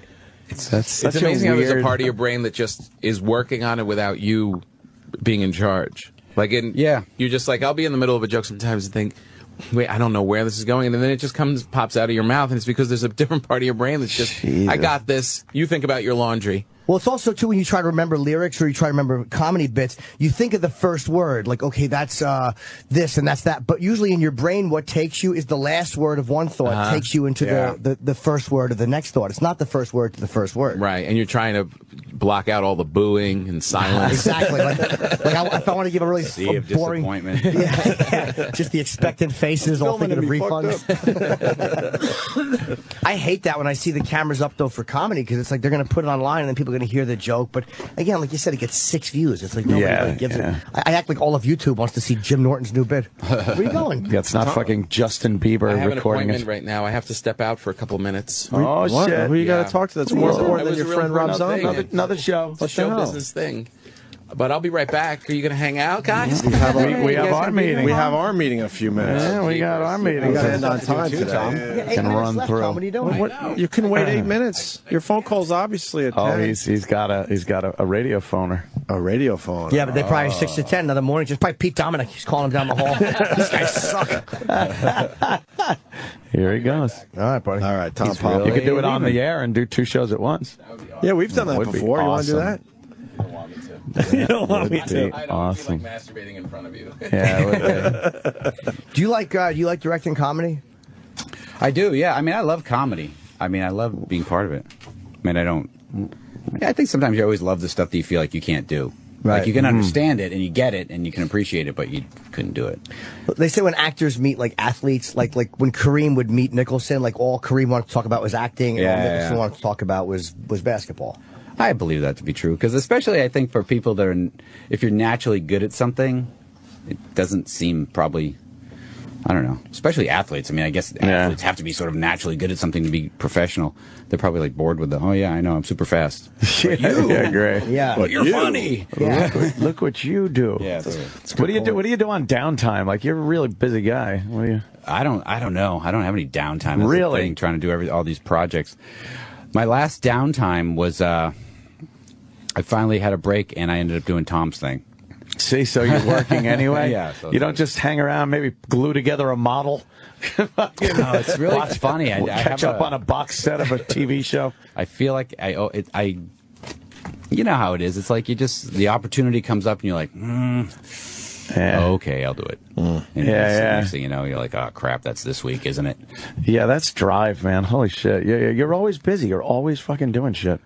That's It's such amazing a how there's a weird. part of your brain that just is working on it without you being in charge. Like, Yeah. you're just like, I'll be in the middle of a joke sometimes and think, wait, I don't know where this is going. And then it just pops out of your mouth. And it's because there's a different part of your brain that's just, I got this. You think about your laundry. Well, it's also, too, when you try to remember lyrics or you try to remember comedy bits, you think of the first word, like, okay, that's this and that's that. But usually in your brain, what takes you is the last word of one thought takes you into the first word of the next thought. It's not the first word to the first word. Right. And you're trying to block out all the booing and silence. Exactly. If I want to give a really sea of boring... disappointment. Yeah, just the expectant faces, all thinking of refunds. I hate that when I see the cameras up, though, for comedy, because it's like they're going to put it online and then people are going to hear the joke. But again, like you said, it gets 6 views. It's like nobody really gives it. I act like all of YouTube wants to see Jim Norton's new bit. Where are you going? Yeah, it's not fucking Justin Bieber I have an recording appointment it. right now. I have to step out for a couple minutes. Oh What? shit! Who you got Yeah. to talk to? That's more It was a- important it than was your a real friend Rob important Zombie. thing. Another show. It's a What the show hell? business thing. but I'll be right back. Are you going to hang out, guys? We have our meeting. We have our meeting in a few minutes. Yeah, we got our meeting. We got to end on time today. Yeah, 8 Can minutes run left, through. Tom. What are you doing? You can wait 8 minutes. Your phone call's obviously at 10. Oh, he's got a radio phoner. A radio phone. Yeah, but they're probably 6 to 10 another morning. Just probably Pete Dominic. He's calling him down the hall. These guys suck. Here he goes. All right, buddy. All right, Tom You Pop. could do it on the air and do 2 shows at once. Yeah, we've done that Would be before. You want to do awesome. that? You don't want me to. I don't Awesome. feel like masturbating in front of you. Yeah, it would be. Do you like directing comedy? I do, yeah. I mean, I love comedy. I mean, I love being part of it. I mean, I think sometimes you always love the stuff that you feel like you can't do. Right. Like you can understand it and you get it and you can appreciate it, but you couldn't do it. They say when actors meet like athletes, like when Kareem would meet Nicholson, like all Kareem wanted to talk about was acting, and all Nicholson wanted to talk about was basketball. I believe that to be true because especially I think for people that are, if you're naturally good at something, it doesn't seem probably, I don't know, especially athletes. I mean, I guess athletes have to be sort of naturally good at something to be professional. They're probably like bored with the, oh yeah, I know, I'm super fast. Yeah, great. Yeah, But you're funny. yeah. Look what you do. Yeah. What do you do? What do you do on downtime? Like you're a really busy guy. What do you? I don't know. I don't have any downtime. That's Really? the thing, trying to do all these projects. My last downtime was I finally had a break and I ended up doing Tom's thing. See, so you're working anyway. Yeah, so you don't just hang around, maybe glue together a model. No, it's really funny. I Catch have up on a box set of a TV show. I feel like I you know how it is. It's like the opportunity comes up and you're like, okay, I'll do it. And next thing you know, you're like, oh crap, that's this week, isn't it? Yeah, that's drive, man. Holy shit. Yeah, you're always busy. You're always fucking doing shit.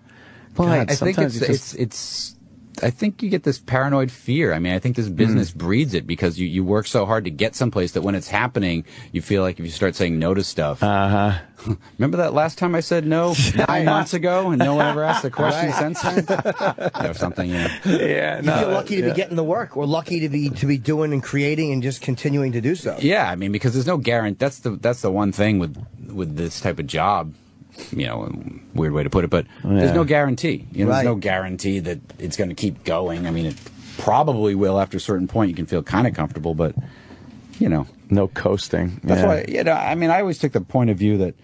Well, God, I think sometimes it's I think you get this paranoid fear. I mean, I think this business breeds it because you work so hard to get someplace that when it's happening, you feel like if you start saying no to stuff. Remember that last time I said no 9 months ago and no one ever asked a question since then? Or something, yeah. Yeah, You feel lucky to be getting the work, or lucky to be doing and creating and just continuing to do so. Yeah, I mean, because there's no guarantee. That's the one thing with this type of job. You know, weird way to put it, but there's no guarantee. You know, there's no guarantee that it's going to keep going. I mean, it probably will after a certain point. You can feel kind of comfortable, but you know, no coasting. That's why. You know, I mean, I always took the point of view that,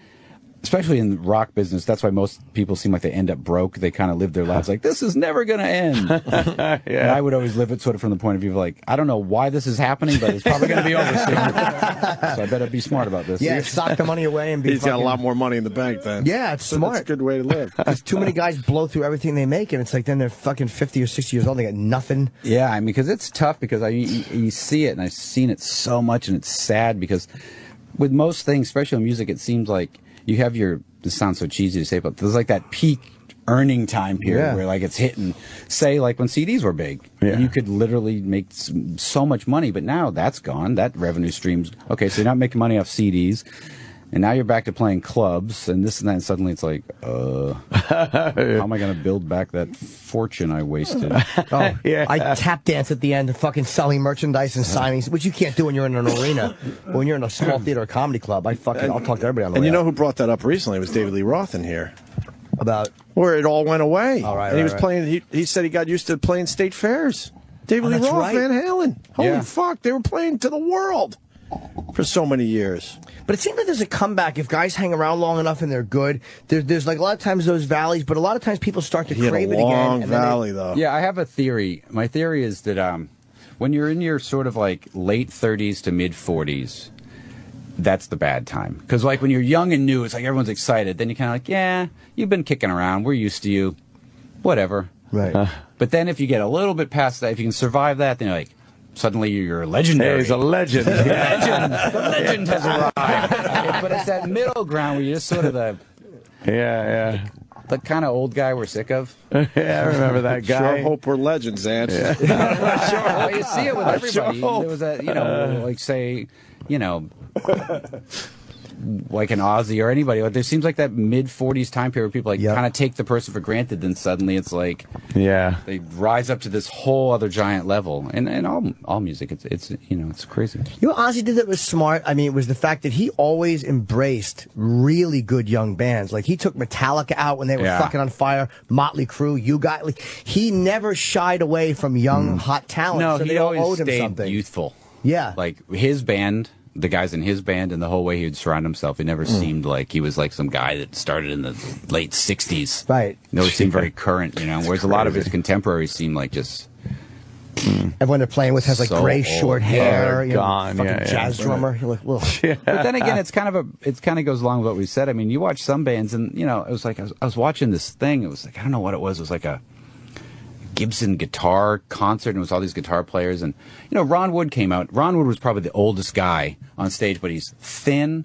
especially in the rock business, that's why most people seem like they end up broke. They kind of live their lives like, this is never going to end. And I would always live it sort of from the point of view of like, I don't know why this is happening, but it's probably going to be over soon. So I better be smart about this. Yeah, sock the money away and be He's got a lot more money in the bank then. Yeah, it's smart. That's a good way to live. Because too many guys blow through everything they make, and it's like then they're fucking 50 or 60 years old, they got nothing. Yeah, I mean, because it's tough because you see it, and I've seen it so much, and it's sad because with most things, especially in music, it seems like you have this sounds so cheesy to say, but there's like that peak earning time period where like it's hitting, say like when CDs were big, you could literally make so much money, but now that's gone. That revenue stream's okay. So you're not making money off CDs, and now you're back to playing clubs and this and that. And suddenly it's like, how am I going to build back that fortune I wasted? I tap dance at the end of fucking selling merchandise and signings, which you can't do when you're in an arena. But when you're in a small theater or comedy club, I'll talk to everybody on the way. And you know out. who brought that up recently? It was David Lee Roth in here. About where it all went away. All right, and he was right. playing. He said he got used to playing state fairs. David Lee that's Roth, right. Van Halen. Holy Yeah. fuck! They were playing to the world for so many years. But it seems like there's a comeback if guys hang around long enough and they're good. There's like a lot of times those valleys, but a lot of times people start to He had crave a it again. long and then valley though. Yeah, I have a theory. My theory is that when you're in your sort of like late 30s to mid 40s, that's the bad time. Because like when you're young and new, it's like everyone's excited. Then you're kind of like, yeah, you've been kicking around. We're used to you. Whatever. Right. But then if you get a little bit past that, if you can survive that, then you're like, suddenly you're legendary. He's a legend. The legend has arrived. But it's that middle ground where you're just sort of the kind of old guy we're sick of. Yeah, I remember that guy. Sure hope we're legends, Ant. Well, you see it with everybody. There was a, like say, like an Ozzy or anybody. Like, there seems like that mid-40s time period where people like Yep. kind of take the person for granted, then suddenly it's like Yeah. they rise up to this whole other giant level. And all music, it's you know, it's crazy. You know what Ozzy did that was smart? I mean, it was the fact that he always embraced really good young bands. Like, he took Metallica out when they were Yeah. fucking on fire, Motley Crue, you got, like, he never shied away from young, hot talent. No, so he they all always owed him stayed something. youthful. Yeah. Like, his band, the guys in his band, and the whole way he would surround himself, it never seemed like he was like some guy that started in the late 60s. Right. No, it seemed very current, you know, whereas a lot of his contemporaries seem like just... Everyone they're playing with has, like, So gray, old. short Yeah, hair. they're You know, gone. fucking Yeah, jazz yeah. drummer. You're like, well, But then again, it kind of goes along with what we said. I mean, you watch some bands, and you know, it was like I was watching this thing. It was like, I don't know what it was. It was like a Gibson guitar concert, and it was all these guitar players. And you know, Ron Wood came out. Ron Wood was probably the oldest guy on stage, but he's thin.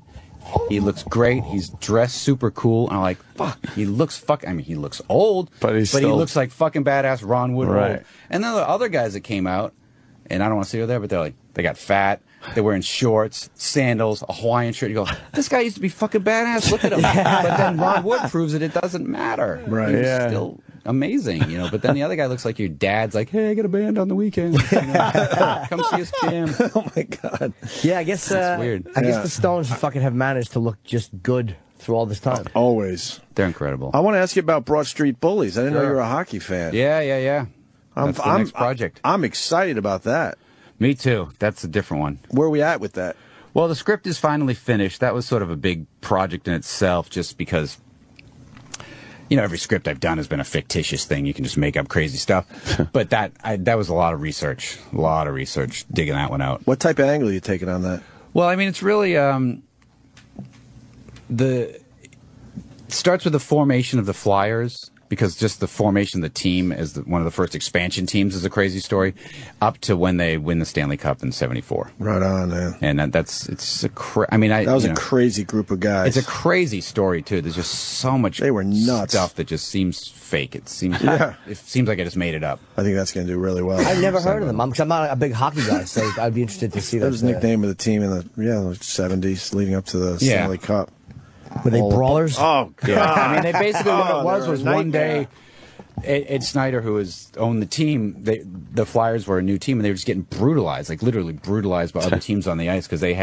He looks great. He's dressed super cool. And I'm like, fuck. He looks I mean, he looks old, But he he looks like fucking badass Ron Wood. Right. Old. And then the other guys that came out, and I don't want to say they're there, but they're like, they got fat. They're wearing shorts, sandals, a Hawaiian shirt. You go, this guy used to be fucking badass. Look at him. But then Ron Wood proves that it doesn't matter. Right. He's Yeah. still amazing, you know. But then the other guy looks like your dad's like, hey, I got a band on the weekend. You know, come see us jam. Oh my God. yeah, I guess, weird. I guess Yeah. the Stones fucking have managed to look just good through all this time. Always. They're incredible. I want to ask you about Broad Street Bullies. I didn't know Sure. you were a hockey fan. Yeah. That's the next project. I'm excited about that. Me too. That's a different one. Where are we at with that? Well, the script is finally finished. That was sort of a big project in itself, just because, you know, every script I've done has been a fictitious thing. You can just make up crazy stuff. But that was a lot of research, digging that one out. What type of angle are you taking on that? Well, I mean, it's really it starts with the formation of the Flyers, because just the formation of the team as one of the first expansion teams is a crazy story, up to when they win the Stanley Cup in '74. Right on, man. And that was a crazy group of guys. It's a crazy story too. There's just so much They were nuts. stuff that just seems fake. It seems Yeah. it seems like I just made it up. I think that's going to do really well. I've never heard of them. I'm not a big hockey guy, so I'd be interested to see That that. was the nickname of the team in the 70s, leading up to the Stanley Cup. Were they brawlers? Oh, God. Yeah, I mean, they basically what Oh, it was they were a one nightmare. day. Ed Snyder, who owned the team, the Flyers were a new team, and they were just getting brutalized, like literally brutalized by other teams on the ice, because they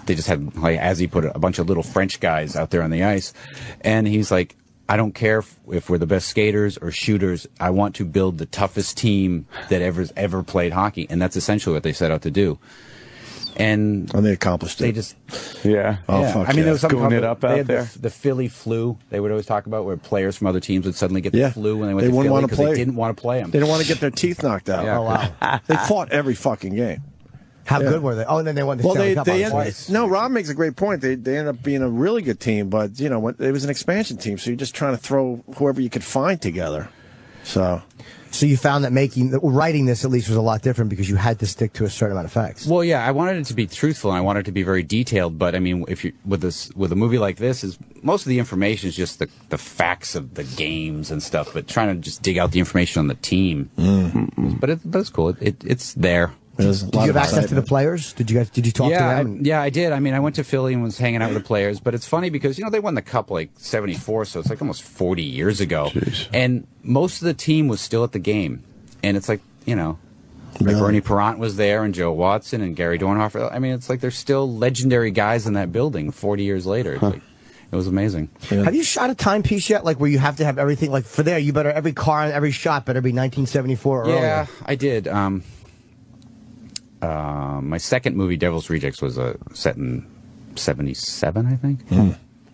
just had, like, as he put it, a bunch of little French guys out there on the ice. And he's like, I don't care if we're the best skaters or shooters. I want to build the toughest team that ever played hockey. And that's essentially what they set out to do. And they accomplished it. they just... Yeah. Oh, yeah. fuck I mean, yeah. there was something Goon called it up they out had there. the Philly flu. They would always talk about where players from other teams would suddenly get Yeah. the flu when they went They to wouldn't Philly wanna because play. they didn't want to play them. They didn't want to get their teeth knocked out. Yeah. Oh, wow. They fought every fucking game. How Yeah. good were they? Oh, and then they won the Well, Stanley they Cup. obviously. no. Rob makes a great point. They ended up being a really good team, but you know, it was an expansion team, so you're just trying to throw whoever you could find together. So you found that writing this at least was a lot different because you had to stick to a certain amount of facts. Well, yeah, I wanted it to be truthful and I wanted it to be very detailed. But I mean, if you with a movie like this, is most of the information is just the facts of the games and stuff. But trying to just dig out the information on the team, but it's cool. It's there. there's a Did lot you of have access to the excitement. players? Did you talk to them? Yeah, I did. I mean, I went to Philly and was hanging out with the players. But it's funny because, you know, they won the Cup like 74, so it's like almost 40 years ago. Jeez. And most of the team was still at the game. And it's like, you know, like Really? Bernie Perrant was there and Joe Watson and Gary Dornhofer. I mean, it's like there's still legendary guys in that building 40 years later. It's like, it was amazing. Have you shot a timepiece yet? Like where you have to have everything? Like for there, you better every car and every shot better be 1974 or Yeah, earlier. I did. My second movie, Devil's Rejects, was set in 77, I think.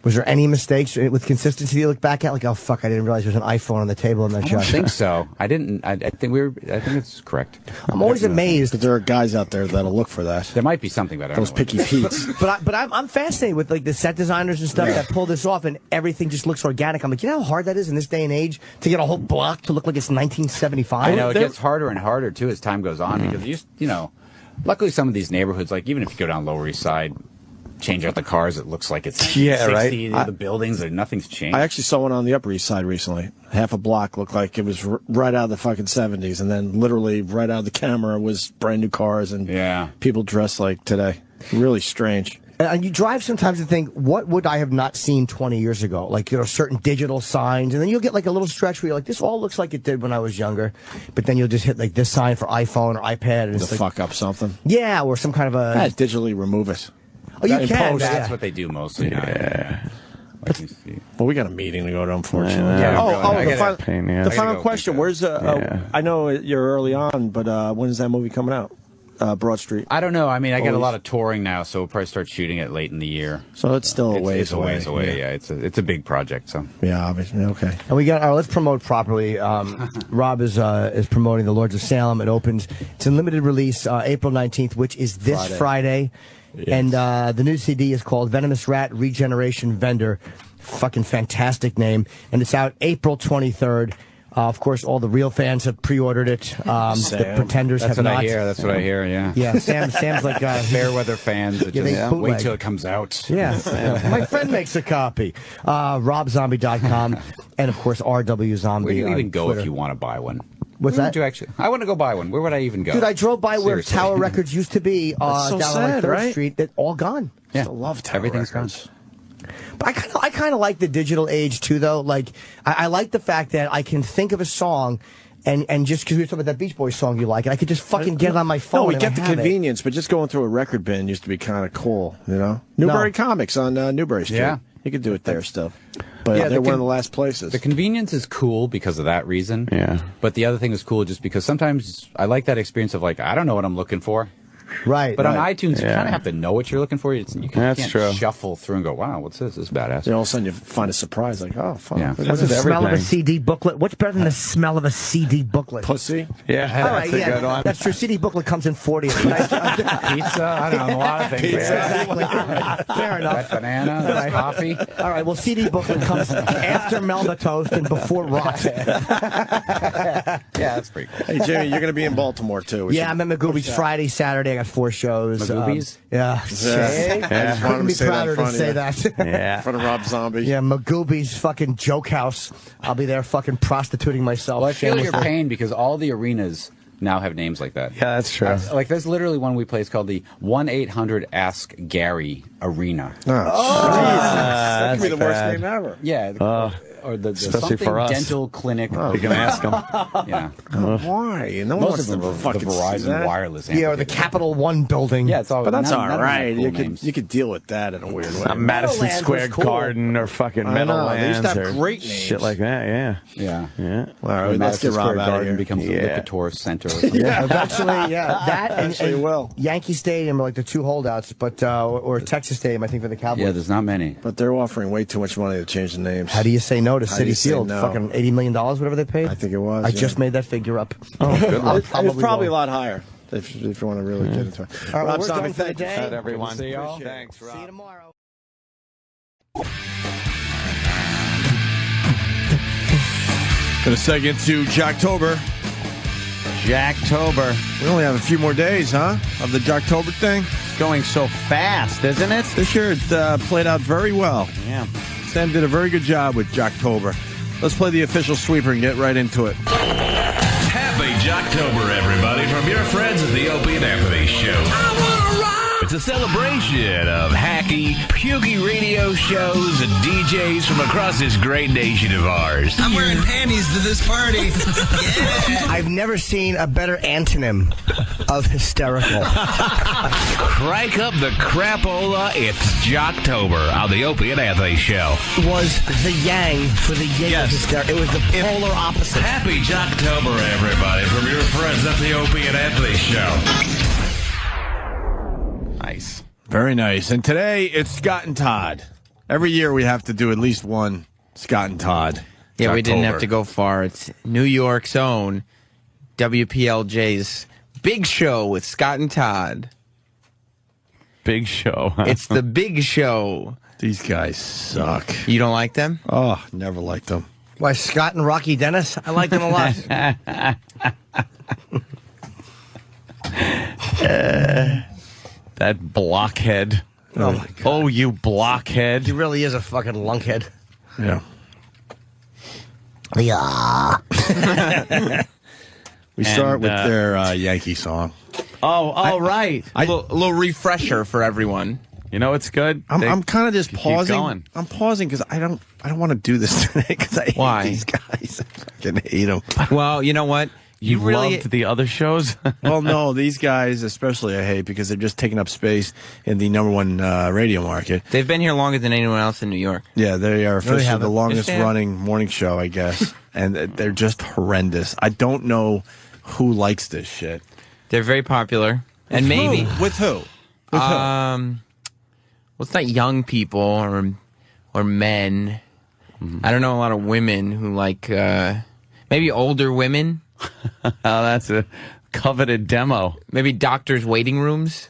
Was there any mistakes with consistency you look back at? Like, oh fuck, I didn't realize there was an iPhone on the table in that I don't shot. think so. I didn't. I think it's correct. I'm always amazed. But there are guys out there that'll look for that. There might be something, but I don't Those know. picky Pete's. But I'm fascinated with like the set designers and stuff that pull this off, and everything just looks organic. I'm like, you know how hard that is in this day and age to get a whole block to look like it's 1975. I know it gets harder and harder too as time goes on because you know, luckily some of these neighborhoods, like even if you go down Lower East Side, change out the cars, it looks like it's Yeah, 60, right. The buildings, nothing's changed. I actually saw one on the Upper East Side recently. Half a block looked like it was right out of the fucking 70s, and then literally right out of the camera was brand new cars and Yeah. people dressed like today. Really strange. And you drive sometimes and think, what would I have not seen 20 years ago? Like, certain digital signs. And then you'll get like a little stretch where you're like, this all looks like it did when I was younger. But then you'll just hit like this sign for iPhone or iPad. And it's To like, fuck up something. yeah, or some kind of a... digitally remove it. Oh, you can. That's what they do mostly. Yeah. Well, we got a meeting to go to, unfortunately. Yeah. The final question. Where's I know you're early on, but when is that movie coming out? Broad Street. I don't know. I mean, I get a lot of touring now, so we'll probably start shooting it late in the year. So it's still a ways away. It's a ways away. Yeah, it's a big project. So yeah, obviously. Okay. And we got let's promote properly. Rob is promoting The Lords of Salem. It opens. It's in limited release April 19th, which is this Friday. Yes. And the new CD is called Venomous Rat Regeneration Vendor. Fucking fantastic name. And it's out April 23rd. Of course, all the real fans have pre-ordered it. The Pretenders have not. That's what I hear. Yeah. Yeah. Sam's like fair-weather fans. That just wait till it comes out. Yeah. My friend makes a copy. RobZombie.com and of course RW Zombie. Where do you even go Twitter. if you want to buy one? What's that? I want to go buy one. Where would I even go? Dude, I drove by where Tower Records used to be so down sad, on like 3rd right? Street. They're all gone. Yeah. I love Tower Everything's Records. gone. But I kind of like the digital age too, though. Like I like the fact that I can think of a song, and just because we were talking about that Beach Boys song you like, and I could just fucking get it on my phone. No, we and get I the have convenience, but just going through a record bin used to be kind of cool, you know? Newbury Comics on Newbury Street. Yeah. You could do it there still. But Yeah, they're one of the last places. The convenience is cool because of that reason. Yeah. But the other thing is cool just because sometimes I like that experience of like, I don't know what I'm looking for. Right. But right. on iTunes, you kind of have to know what you're looking for. You can't true. shuffle through and go, wow, what's this? This is badass. Then all of a sudden you find a surprise, like, oh, fuck. Yeah. Look at What's the this. smell of a everything. CD booklet? What's better than the smell of a CD booklet? Pussy. Yeah, All right, that's a good one. that's true. CD booklet comes in 40. Pizza, I don't know, a lot of things. Exactly. Fair enough. That banana, that coffee. All right, well, CD booklet comes after Melba Toast and before Rock. Yeah, that's pretty cool. Hey, Jimmy, you're going to be in Baltimore, too. Yeah, I'm at Magoobies Friday, Saturday. I got 4 shows. Magoobies? Yeah. I just wanted Couldn't to be say that in prouder to front of say you. that. In Yeah. front of Rob Zombie. Yeah, Magoobies fucking joke house. I'll be there fucking prostituting myself. Well, I feel your shamelessly. pain because all the arenas now have names like that. Yeah, that's true. Like, there's literally one we play. It's called the 1-800-ASK-GARY Arena. That could be the worst bad. name ever. Yeah. Or the especially something for us. dental clinic. You can ask them. Yeah. Why? No one Most wants of them to are the fucking see Verizon that. wireless. Yeah, or the amphitheater. Capital One building. Yeah, it's all. But that's none all of them have right. cool You names. could deal with that in a weird way. Madison Meadowlands Square was cool. Garden or fucking I know, they used to Meadowlands have or great names. shit like that. Yeah. Yeah. Yeah. All right, When let's Madison get Rob Square out of Garden here. becomes Yeah. the Lipitor Center. Or something. Yeah, eventually, yeah. That and, Actually will. Yankee Stadium are like the 2 holdouts, but or Texas Stadium, I think, for the Cowboys. Yeah, there's not many. But they're offering way too much money to change the names. How do you say no to How do City you say Field? no? Fucking $80 million, whatever they paid? I think it was. I yeah. just made that figure up. Oh, good one. It's probably a lot higher if you want to really get into it. All right, Rob we're Zombie, done for the thank you. day. Good, everyone. See y'all. Thanks, Rob. See you tomorrow. Gonna seg into Jocktober. Jacktober. We only have a few more days, huh? Of the Jocktober thing. It's going so fast, isn't it? This year it played out very well. Yeah. Sam did a very good job with Jocktober. Let's play the official sweeper and get right into it. Happy Jocktober, everybody, from your friends at the Opie Anthony Show. I wanna rock! It's a celebration of hacky, pukey radio shows and DJs from across this great nation of ours. I'm wearing panties to this party. Yeah. I've never seen a better antonym of hysterical. Crank up the crapola, it's Jocktober on the Opie and Anthony Show. Was the yang for the yang Yes. of hysterical. It was the polar opposite. Happy Jocktober, everybody, from your friends at the Opie and Anthony Show. Nice. Very nice. And today it's Scott and Todd. Every year we have to do at least one Scott and Todd. Yeah, we didn't Jocktober. have to go far. It's New York's own WPLJ's Big Show with Scott and Todd. Big show. Huh? It's the Big Show. These guys suck. You don't like them? Oh, never liked them. Why, Scott and Rocky Dennis? I like them a lot. That blockhead. Oh, my God. Oh, you blockhead. He really is a fucking lunkhead. Yeah. Yeah. We start with And, their Yankee song. Oh, right. A little refresher for everyone. You know what's good? I'm kind of just keep pausing. going. I'm pausing because I don't want to do this today because I Why? hate these guys. I fucking hate them. Well, you know what? You really loved the other shows? Well, no, these guys especially I hate because they're just taking up space in the #1 radio market. They've been here longer than anyone else in New York. Yeah, they are officially the haven't. longest Yes, they have. running morning show, I guess. And they're just horrendous. I don't know who likes this shit. They're very popular, and maybe With who? well, it's not young people or men. I don't know a lot of women who like maybe older women. Oh, that's a coveted demo. Maybe doctors' waiting rooms.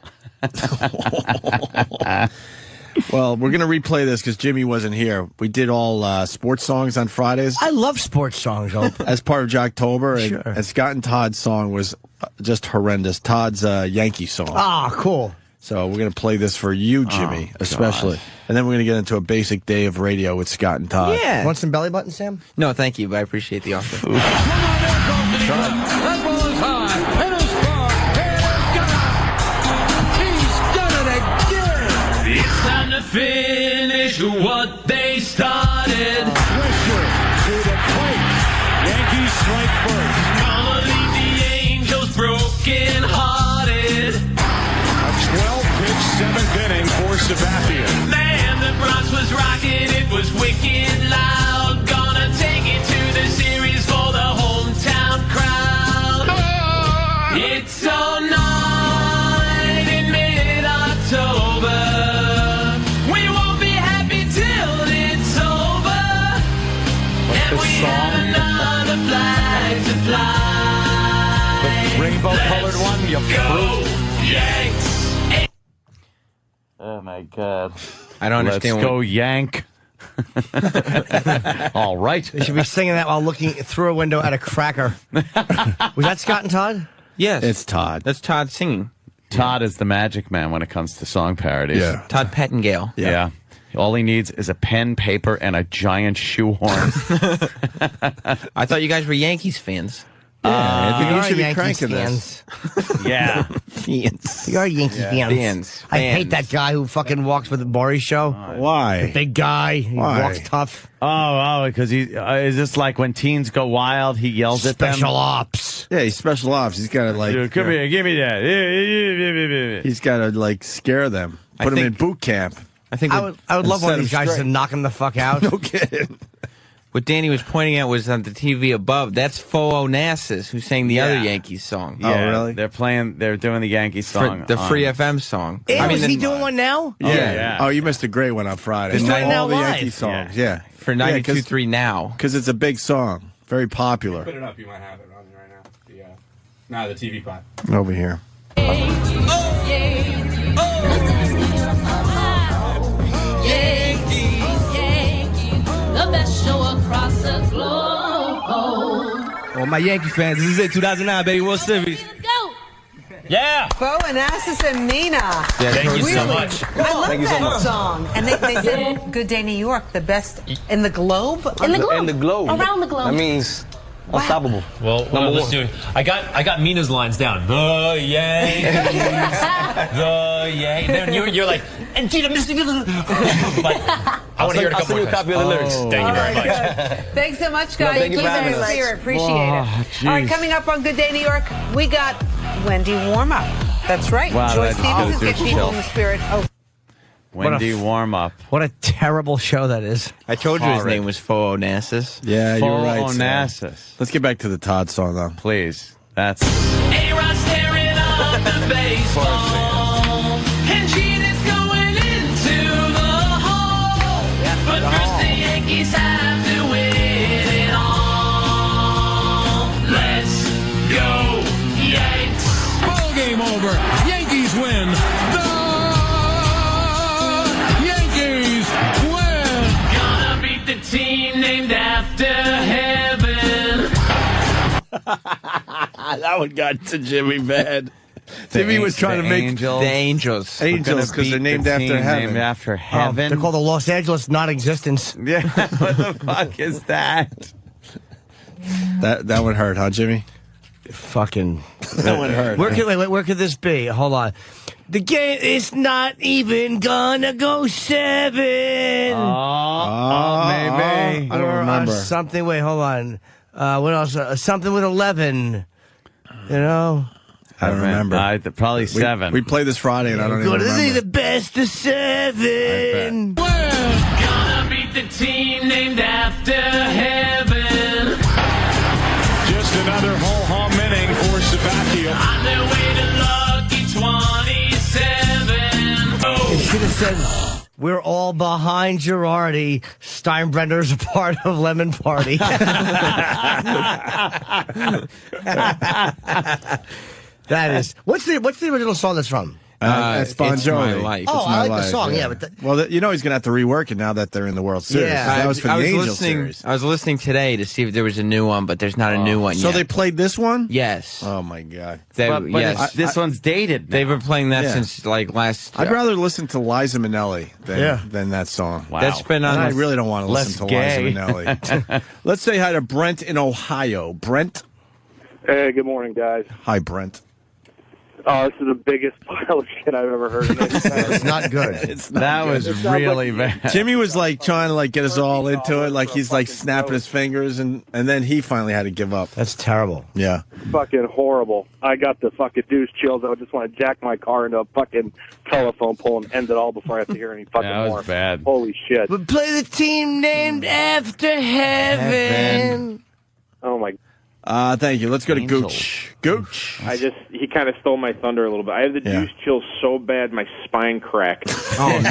Well, we're going to replay this because Jimmy wasn't here. We did all sports songs on Fridays I love sports songs, Hope. as part of Jocktober. Sure. And Scott and Todd's song was just horrendous. Todd's Yankee song. Ah, cool. So we're going to play this for you, Jimmy, especially. And then we're going to get into a basic day of radio with Scott and Todd. Yeah. Want some belly button, Sam? No, thank you, but I appreciate the offer. That ball is high. It is far. He's done it again. It's time to finish what they started. Swisher to the plate. Yankees strike first. Gonna leave the Angels broken hearted. A 12-pitch seventh inning for Sabathia. Man, the Bronx was rocking, it was wicked loud. Gonna take it to the series for the hometown crowd. It's all night in mid-October. We won't be happy till it's over. And we have another flag to fly. The rainbow-colored one, you Go, Yanks! Oh, my God. I don't Let's understand. go, Yank. All right. They should be singing that while looking through a window at a cracker. Was that Scott and Todd? Yes, It's Todd. That's Todd singing. Todd is the magic man when it comes to song parodies. Yeah. Todd Pettingale. Yeah. All he needs is a pen, paper, and a giant shoehorn. I thought you guys were Yankees fans. I think You you are should be Yankees cranking this. fans. Yeah. You are Yankees fans. I hate that guy who fucking walks with the Maury show. Why? Big guy. He Why? walks tough. Because he is this like when teens go wild, he yells at them? Special ops. Yeah, he's special ops. He's got to like. Come here, give me that. He's got to like scare them. Put them in boot camp. I think I would love one of these guys straight. to knock him the fuck out. No kidding. what Danny was pointing out was on the TV above. That's Fo Onassis who sang the other Yankees song. Oh, really? They're doing the Yankee song. The on- Free FM song. Is he doing one now? yeah. Oh, you missed a great one on Friday. He's doing it now all the live. Yankee songs. Yeah. For 92.3 now. Because it's a big song. Very popular. Put it up. You might have it on right now. The TV pot. Over here. The best show across the globe. Oh, my Yankee fans, this is it, 2009, baby, World Series. Go! Yeah! Fo Onassis and Mina. Thank you so much. I love Thank you so that much. song. And they said, Good Day New York, the best in the globe? In the globe. In the globe. Around the globe. That means unstoppable. Well, let's do it. I got Mina's lines down. The Yankees, the Yankees. Then you're like, and Gina, Mr. But I want to hear it a couple more times. I'll send you a copy of the lyrics. Thank you very much. Thanks so much, No, guys. thank you for Keep having it in us. spirit. Appreciate Oh, it. All right, jeez. coming up on Good Day New York, we got Wendy Warm-Up. That's right. Wow, Joy that's Stevens is good. getting people in the spirit. Oh, Wendy warm up. What a terrible show that is. I told you his Horrid. name was Fo Onassis. Yeah, you're right. Sam. Onassis. Let's get back to the Todd song, though. Please. That's. A-Rod staring up the baseball. And Gina's going into the hall. But first the Yankees have to win it all. Let's go, Yanks. Ball game over. Yankees win. The Yankees win. Gonna beat the team named after heaven. That one got to Jimmy bad. Jimmy was trying to make Angels. The Angels. Angels because they're named after heaven. Named after Oh, heaven. they're called the Los Angeles non-existence. Yeah. What the fuck is that? That one hurt, huh, Jimmy? Fucking. That one hurt. Where could this be? Hold on. The game is not even gonna go 7. Maybe. I don't remember. Something. Wait, hold on. What else? Something with 11. You know. I don't remember. Probably 7. We played this Friday, and I don't even remember. Gonna be the best of 7. Gonna beat the team named after heaven. Just another ho-hum inning for Sabathia. On their way to lucky 27. It should have said, we're all behind Girardi. Steinbrenner's a part of Lemon Party. That is. What's the original song that's from? That's Bon It's Jovi. My Life. Oh, It's My I like Life, the song, yeah. But well, you know he's going to have to rework it now that they're in the World Series. Yeah. That was for the Angels listening. series. I was listening today to see if there was a new one, but there's not a new one So yet. they played this one? Yes. Oh, my God. But yes. this one's dated. They've been playing that Yeah. since like last. I'd rather listen to Liza Minnelli than that song. Wow. That's been on. And I the- really don't want to listen to Less gay. Liza Minnelli. Let's say hi to Brent in Ohio. Brent? Hey, good morning, guys. Hi, Brent. Oh, this is the biggest pile of shit I've ever heard. it's not good. That was really bad. Jimmy was like trying to like get us all into it, like he's like snapping his fingers, and then he finally had to give up. That's terrible. Yeah. Fucking horrible. I got the fucking douche chills. I just want to jack my car into a fucking telephone pole and end it all before I have to hear any fucking That was more. bad. Holy shit. But play the team named after heaven. Oh, my. Thank you. Let's go to Angels. Gooch. He kind of stole my thunder a little bit. I have the douche chills so bad my spine cracked. Oh no!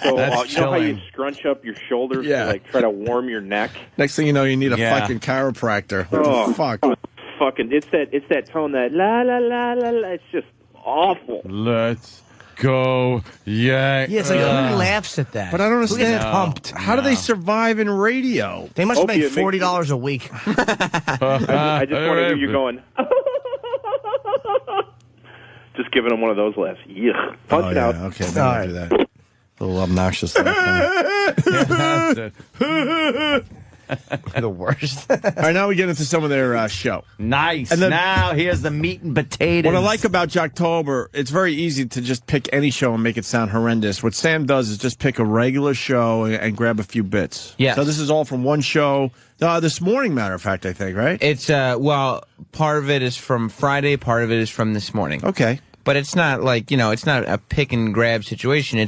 So That's you know how you chilling. scrunch up your shoulders Yeah. to like try to warm your neck? Next thing you know, you need a Yeah. fucking chiropractor. What Oh. the fuck? Fucking it's that tone that la la la la la. It's just awful. Let's go, yeah. Yeah, it's like, who laughs at that? But I don't Who gets understand. pumped? How do they survive in radio? They must Opie, make it makes $40 a week. I just want to hear you going. Just giving them one of those laughs. Yuck. Punch it out. Okay, then I'll do that. A little obnoxious. That's it. The worst. All right, now we get into some of their show. Nice. And then- now here's the meat and potatoes. What I like about Jocktober, it's very easy to just pick any show and make it sound horrendous. What Sam does is just pick a regular show and grab a few bits. Yes. So this is all from one show. This morning, matter of fact, I think, right? It's well, part of it is from Friday, part of it is from this morning. Okay. But it's not like, it's not a pick and grab situation.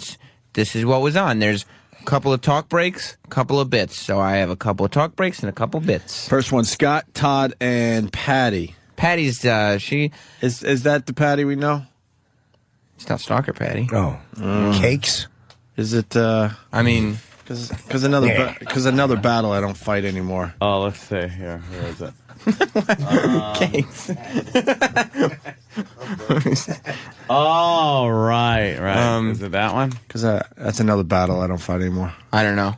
This is what was on. There's a couple of talk breaks, a couple of bits. So I have a couple of talk breaks and a couple bits. First one, Scott, Todd, and Patty. Patty's, she... Is that the Patty we know? It's not Stalker Patty. Oh. Cakes? Is it, I mean... Because another battle I don't fight anymore. Oh, let's see. Here. Where is it? Cakes. Oh, right. Is it that one? Because that's another battle I don't fight anymore. I don't know.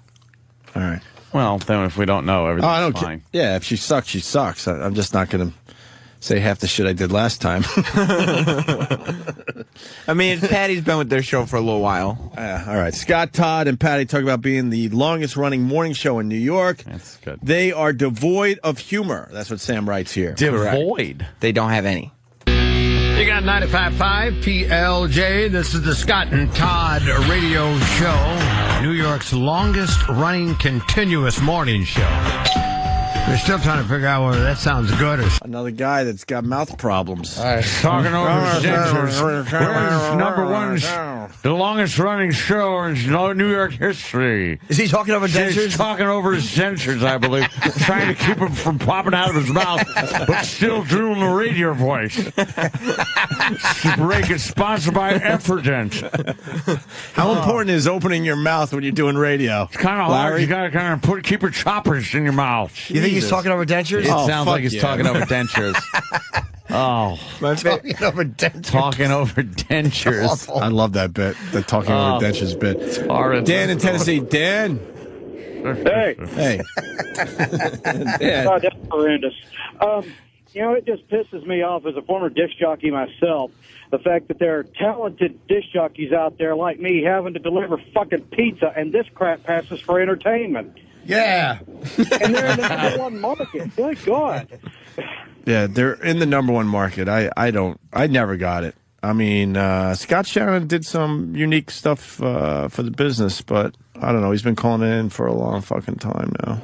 All right. Well, then if we don't know, everything's I don't fine. care. Yeah, if she sucks, she sucks. I'm just not going to say half the shit I did last time. I mean, Patty's been with their show for a little while. All right. Scott, Todd, and Patty talk about being the longest-running morning show in New York. That's good. They are devoid of humor. That's what Sam writes here. Devoid. They don't have any. You got 95.5 PLJ. This is the Scott and Todd radio show, New York's longest-running continuous morning show. We're still trying to figure out whether that sounds good or... Another guy that's got mouth problems. Talking over dentures. Where's number one, the longest running show in New York history? Is he talking over dentures? He's talking over his dentures, I believe. Trying to keep him from popping out of his mouth, but still doing the radio voice. This break is sponsored by Effordent. How important is opening your mouth when you're doing radio? It's kind of hard. Larry? You got to kind of keep your choppers in your mouth. You think he's talking over dentures? It sounds like he's talking over dentures. Oh. Talking over dentures. Talking over dentures. I love that bit, the talking over dentures bit. Horrid. Dan in Tennessee. Dan. Hey. Hey. Dan. Oh, that's horrendous. It just pisses me off as a former disc jockey myself, the fact that there are talented disc jockeys out there like me having to deliver fucking pizza, and this crap passes for entertainment. Yeah. And they're in the number one market. Good God. Yeah, they're in the number one market. I never got it. I mean, Scott Shannon did some unique stuff for the business, but I don't know. He's been calling in for a long fucking time now.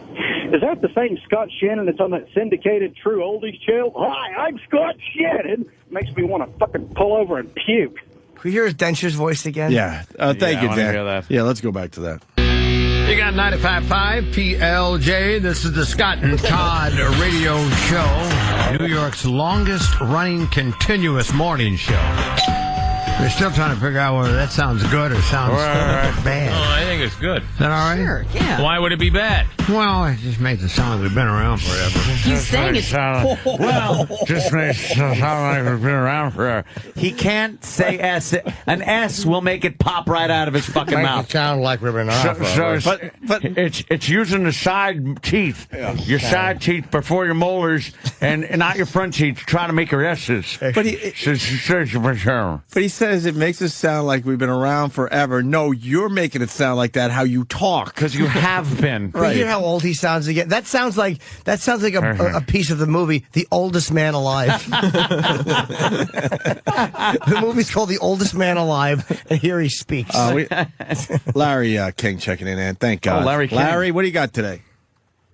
Is that the same Scott Shannon that's on that syndicated True Oldies channel? Hi, I'm Scott Shannon. Makes me want to fucking pull over and puke. Can we hear his Denture's voice again? Yeah. Thank you, Dan. Hear that. Yeah, let's go back to that. You got 95.5 PLJ. This is the Scott and Todd radio show, New York's longest running continuous morning show. We're still trying to figure out whether that sounds good or sounds bad. Oh, I think it's good. Is that all right? Sure, yeah. Why would it be bad? Well, it just makes it sound like we've been around forever. He's saying it's... Well, just makes it sound like we've been around forever. He can't say S. An S will make it pop right out of his fucking Make mouth. it sound like we've been around forever. But it's using the side teeth, your side teeth before your molars, and not your front teeth, trying to make your S's. But he says it makes us sound like we've been around forever. No, you're making it sound like that how you talk. Because you have been. Right. You hear how old he sounds again? That sounds like a piece of the movie The Oldest Man Alive. The movie's called The Oldest Man Alive, and here he speaks. Larry King checking in, and thank God. Oh, Larry King. Larry, what do you got today?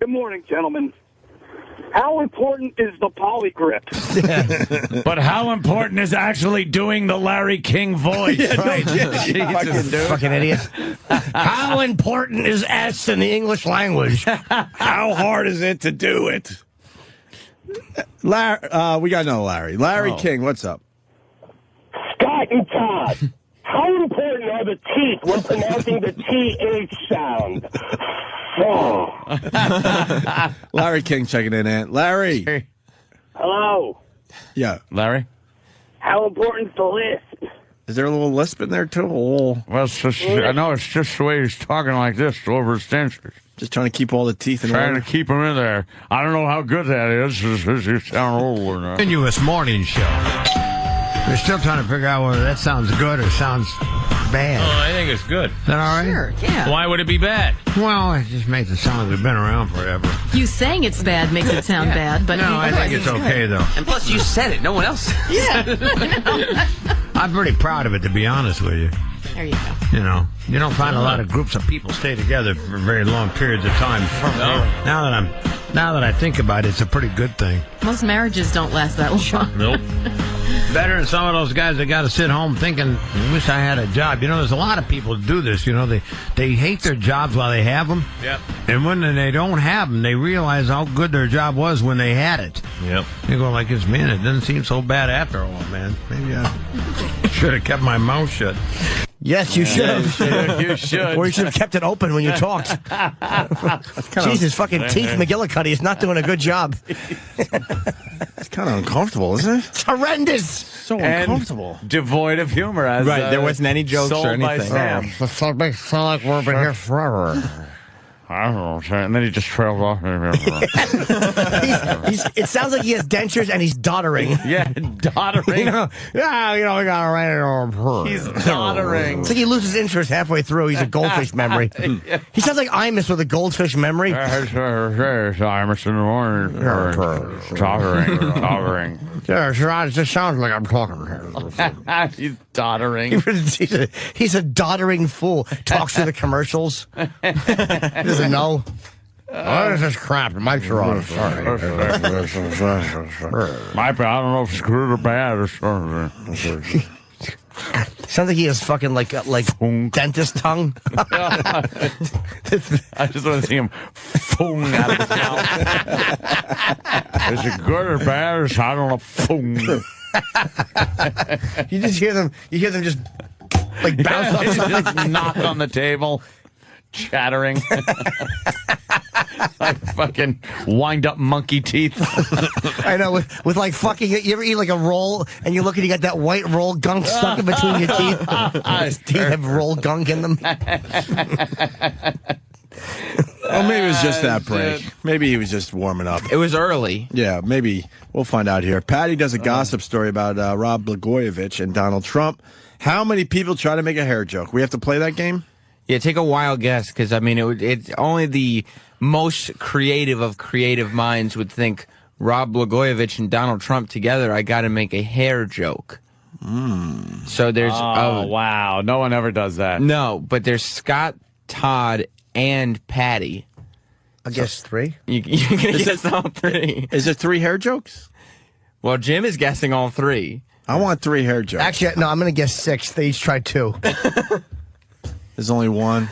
Good morning, gentlemen. How important is the polygrip? But how important is actually doing the Larry King voice? Fucking idiot. How important is S in the English language? How hard is it to do it? We got another Larry. Larry King, what's up? Scott and Todd, how important are the teeth when pronouncing the TH sound? Oh. Larry King checking in, Ant. Larry. Hello. Yeah. Larry? How important is the lisp? Is there a little lisp in there, too? Well, it's just, I know it's just the way he's talking like this over his dentures. Just trying to keep all the teeth in Trying order. to keep them in there. I don't know how good that is. You sound old or not. Continuous morning show. We're still trying to figure out whether that sounds good or sounds bad. Oh, I think it's good. Is that all right? Sure, yeah. Why would it be bad? Well, it just makes it sound like we've been around forever. You saying it's bad makes it sound bad, but... No, I think it's okay, though. And plus, you said it. No one else. Yeah. I'm pretty proud of it, to be honest with you. There you go. You know, you don't find a lot of groups of people stay together for very long periods of time. No. Now that I think about it, it's a pretty good thing. Most marriages don't last that long. Nope. Better than some of those guys that got to sit home thinking, I wish I had a job. You know, there's a lot of people that do this. You know, they hate their jobs while they have them. Yep. And when they don't have them, they realize how good their job was when they had it. Yep. You go like this, man, it doesn't seem so bad after all, man. Maybe I should have kept my mouth shut. Yes, you should. You should. Or you should have kept it open when you talked. Jesus, fucking Teeth McGillicuddy is not doing a good job. It's kind of uncomfortable, isn't it? It's horrendous. So uncomfortable. Devoid of humor. As, Right, there wasn't any jokes sold or anything. by Sam. It makes it sound like we've been here forever. I don't know. And then he just trails off. It sounds like he has dentures and he's doddering. Yeah, doddering. We got to write it on. He's doddering. It's like he loses interest halfway through. He's a goldfish memory. He sounds like Imus with a goldfish memory. Imus in the morning. Doddering. Yeah, it just sounds like I'm talking. He's doddering. He's a doddering fool. Talks through the commercials. Doesn't know. What is this crap? The mics are on. Sorry. I don't know if it's good or bad or something. Sounds like he has fucking like dentist tongue. I just want to see him foong out of his mouth. Is it good or bad? Or I don't know. Foong. You just hear them. You hear them just like bounce off something. Just knock on the table, chattering. Like fucking wind up monkey teeth. I know, with like fucking, you ever eat like a roll and you look and you got that white roll gunk stuck in between your teeth? His teeth have roll gunk in them. Well, maybe it was just that break. Maybe he was just warming up. It was early. Yeah, maybe. We'll find out here. Patty does a gossip story about Rob Blagojevich and Donald Trump. How many people try to make a hair joke? We have to play that game? Yeah, take a wild guess, because, I mean, it's only the most creative of creative minds would think Rob Blagojevich and Donald Trump together, I got to make a hair joke. So there's wow, no one ever does that. No, but there's Scott, Todd, and Patty. I guess 3. You're gonna guess all 3. Is there 3 hair jokes? Well, Jim is guessing all 3. I want 3 hair jokes. Actually, no, I'm going to guess 6. They each try 2. There's only 1.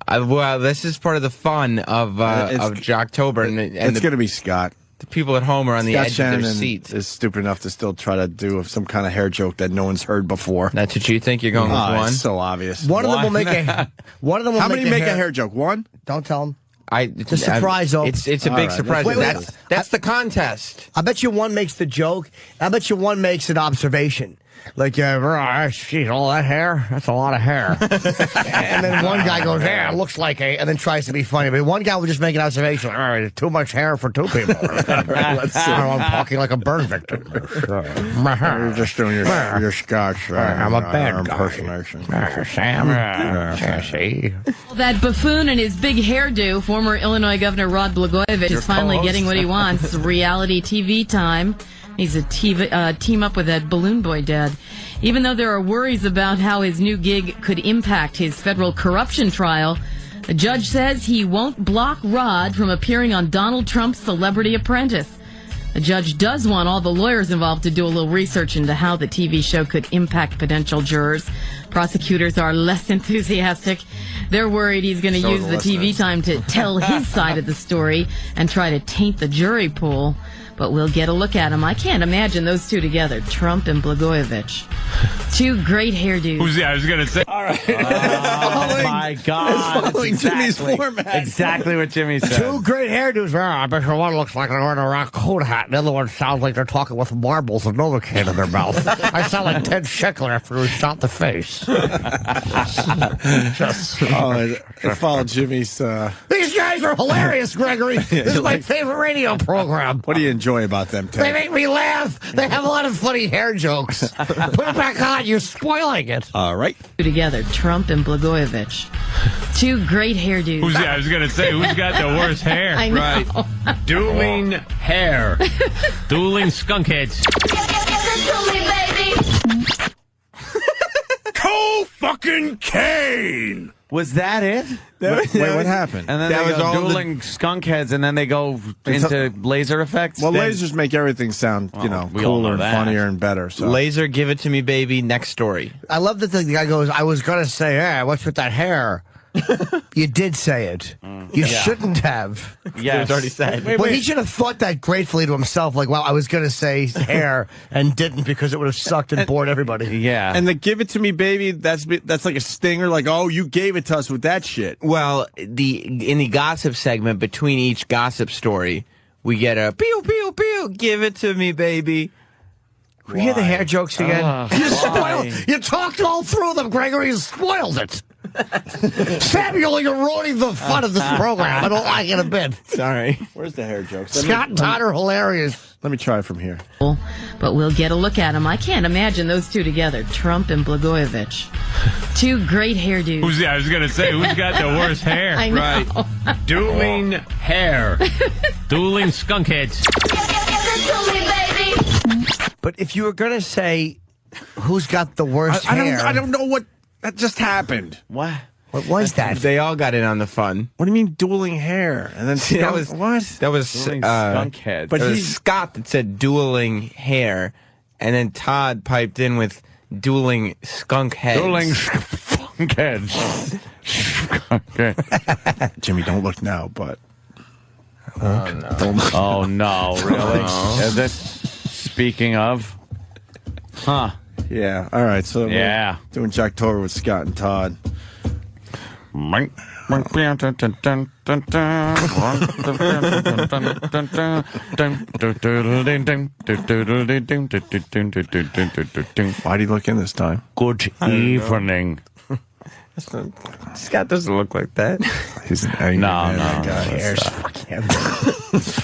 Well, this is part of the fun of Jocktober, and it's going to be Scott. The people at home are on the edge of their seats. Is stupid enough to still try to do some kind of hair joke that no one's heard before. That's what you think? You're going with 1? It's so obvious. One of them will make a. One of them will How many make a hair joke? 1? Don't tell them. It's a surprise, though. It's a big surprise. Wait, That's the contest. I bet you one makes the joke. I bet you one makes an observation. Like, geez, all that hair? That's a lot of hair. And then one guy goes, yeah, it looks like and then tries to be funny. But one guy will just make an observation. All right, too much hair for 2 people. Let's see. I'm talking like a burn victim. You're just doing your Scotch. I'm a bad impersonation. Sam. See? That buffoon and his big hairdo, former Illinois Governor Rod Blagojevich, is finally getting what he wants, reality TV time. He's a team up with that Balloon Boy dad. Even though there are worries about how his new gig could impact his federal corruption trial, the judge says he won't block Rod from appearing on Donald Trump's Celebrity Apprentice. The judge does want all the lawyers involved to do a little research into how the TV show could impact potential jurors. Prosecutors are less enthusiastic. They're worried he's going to use the TV time to tell his side of the story and try to taint the jury pool. But we'll get a look at him. I can't imagine those two together, Trump and Blagojevich. 2 great hairdos. I was going to say. All right. Oh, my God. It's following Jimmy's format. Exactly what Jimmy said. 2 great hairdos. I bet your one looks like they're wearing a raccoon hat, and the other one sounds like they're talking with marbles and Novocaine in their mouth. I sound like Ted Scheckler after he shot the face. It followed Jimmy's. These guys are hilarious, Gregory. This is my favorite radio program. What do you enjoy about them, Ted? They make me laugh. They have a lot of funny hair jokes. Put it back on. You're spoiling it. All right. Together, Trump and Blagojevich. 2 great hairdos. I was going to say, who's got the worst hair? I know. Right. Dueling hair. Dueling skunk heads. Co-fucking Kane! Was that it? Wait, what happened? And then that they was go all dueling skunk heads, and then they go into laser effects? Well, lasers make everything sound, cooler and funnier and better. So. Laser, give it to me, baby. Next story. I love that the guy goes, I was going to say, hey, what's with that hair? You did say it. You shouldn't have. Yeah, it was already said. Well, he should have thought that gratefully to himself, like, well, I was going to say hair and didn't because it would have sucked and bored everybody. Yeah. And the give it to me, baby, that's like a stinger, like, oh, you gave it to us with that shit. Well, in the gossip segment, between each gossip story, we get a pew, pew, pew, give it to me, baby. We hear the hair jokes again. You talked all through them, Gregory. You spoiled it. Samuel, you're ruining the fun of this program. I don't like it a bit. Sorry. Where's the hair jokes? Scott and Todd are hilarious. Let me try it from here. But we'll get a look at him. I can't imagine those 2 together, Trump and Blagojevich. 2 great hairdos. I was going to say, who's got the worst hair? I know. Right. Dueling hair. Dueling skunk heads. But if you were going to say who's got the worst hair... I don't know what... That just happened. What? What was that? They all got in on the fun. What do you mean dueling hair? And then that was what? That was skunk head. But he's Scott that said dueling hair, and then Todd piped in with dueling skunk heads. Dueling skunk heads. Okay. Jimmy, don't look now, but. Oh no! Oh no! Really? Is it? Speaking of, huh? Yeah. All right. So yeah, doing Jocktober with Scott and Todd. Why'd he look in this time? Good evening. Scott doesn't look like that. He's an angry man. No. There's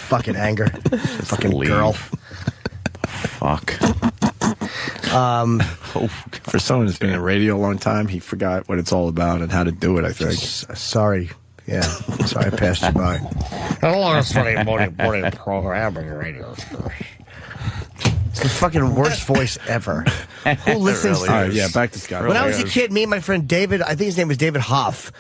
fucking anger. Fucking girl. Fuck. For someone who's been in radio a long time, he forgot what it's all about and how to do it, I think. Sorry. Yeah. Sorry I passed you by. The longest funny morning program on your radio. It's the fucking worst voice ever. Who listens All to right, this? yeah, back to Scott. When I was a kid, me and my friend David, I think his name was David Hoff,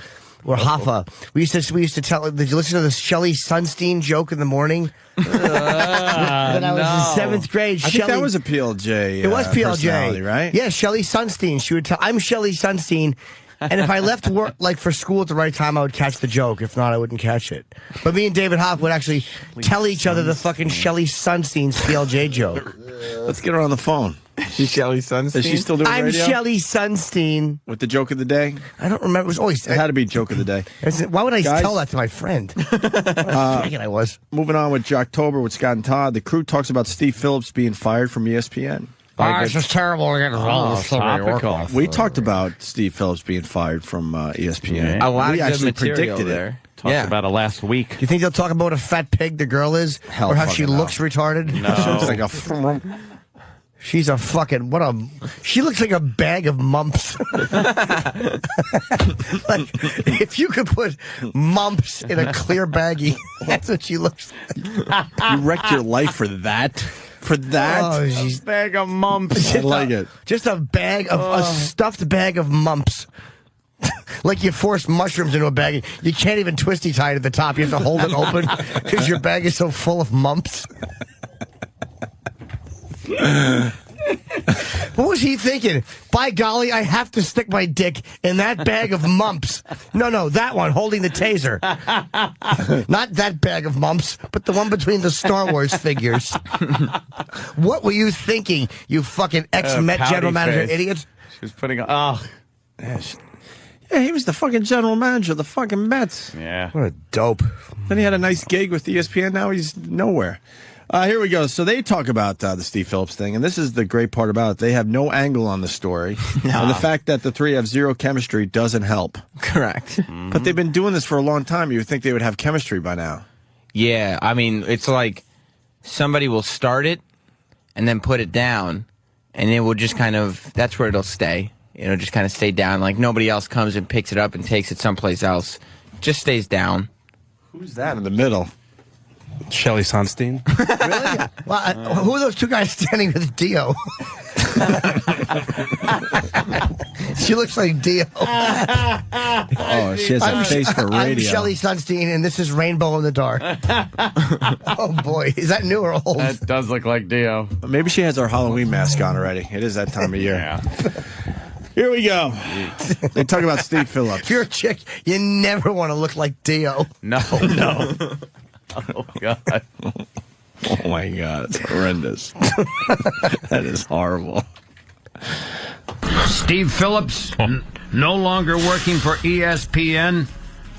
or Hoffa. We used to tell. Did you listen to the Shelley Sunstein joke in the morning? When I was in 7th grade, I think that was a PLJ. It was personality, PLJ, right? Yeah, Shelley Sunstein. She would tell, "I'm Shelley Sunstein," and if I left work like for school at the right time, I would catch the joke. If not, I wouldn't catch it. But me and David Hoff would actually tell each other the fucking Shelley Sunstein's PLJ joke. Let's get her on the phone. She's Shelley Sunstein. Is she still doing I'm radio? Shelley Sunstein. With the joke of the day? I don't remember. It was always. It had to be joke of the day. Why would I Guys? tell that to my friend? What a faggot I was. Moving on with Jocktober with Scott and Todd. The crew talks about Steve Phillips being fired from ESPN. It's just terrible to get involved with somebody you work with. We talked about Steve Phillips being fired from ESPN. A lot we of good actually material predicted there. it. Talked about it last week. Do you think they'll talk about what a fat pig the girl is? Hell or how she fucking no. looks retarded? No. She looks like She's a fucking she looks like a bag of mumps. Like if you could put mumps in a clear baggie, that's what she looks like. You wrecked your life for that? For that? Oh, she's a bag of mumps. I like it. Just a bag of a stuffed bag of mumps. Like you force mushrooms into a bag. You can't even twisty tie it at the top. You have to hold it open because your bag is so full of mumps. What was he thinking? By golly, I have to stick my dick in that bag of mumps. No, that one, holding the taser. Not that bag of mumps, but the one between the Star Wars figures. What were you thinking, you fucking ex-Met general manager idiot? She was putting on... Yeah, he was the fucking general manager of the fucking Mets. Yeah. What a dope. Then he had a nice gig with ESPN. Now he's nowhere. Here we go. So they talk about the Steve Phillips thing, and this is the great part about it. They have no angle on the story. No. And the fact that the three have zero chemistry doesn't help. Correct. But they've been doing this for a long time. You would think they would have chemistry by now. Yeah, I mean, it's like somebody will start it and then put it down, and it will just kind of, that's where it'll stay. It'll just kind of stay down. Like nobody else comes and picks it up and takes it someplace else. Just stays down. Who's that in the middle? Shelley Sunstein. Really? Well, who are those two guys standing with Dio? She looks like Dio. Oh, she has a face for radio. I'm Shelley Sunstein, and this is Rainbow in the Dark. Oh, boy. Is that new or old? That does look like Dio. Maybe she has our Halloween mask on already. It is that time of year. Yeah. Here we go. They talk about Steve Phillips. If you're a chick, you never want to look like Dio. No. Oh, God. Oh, my God. It's horrendous. That is horrible. Steve Phillips, no longer working for ESPN.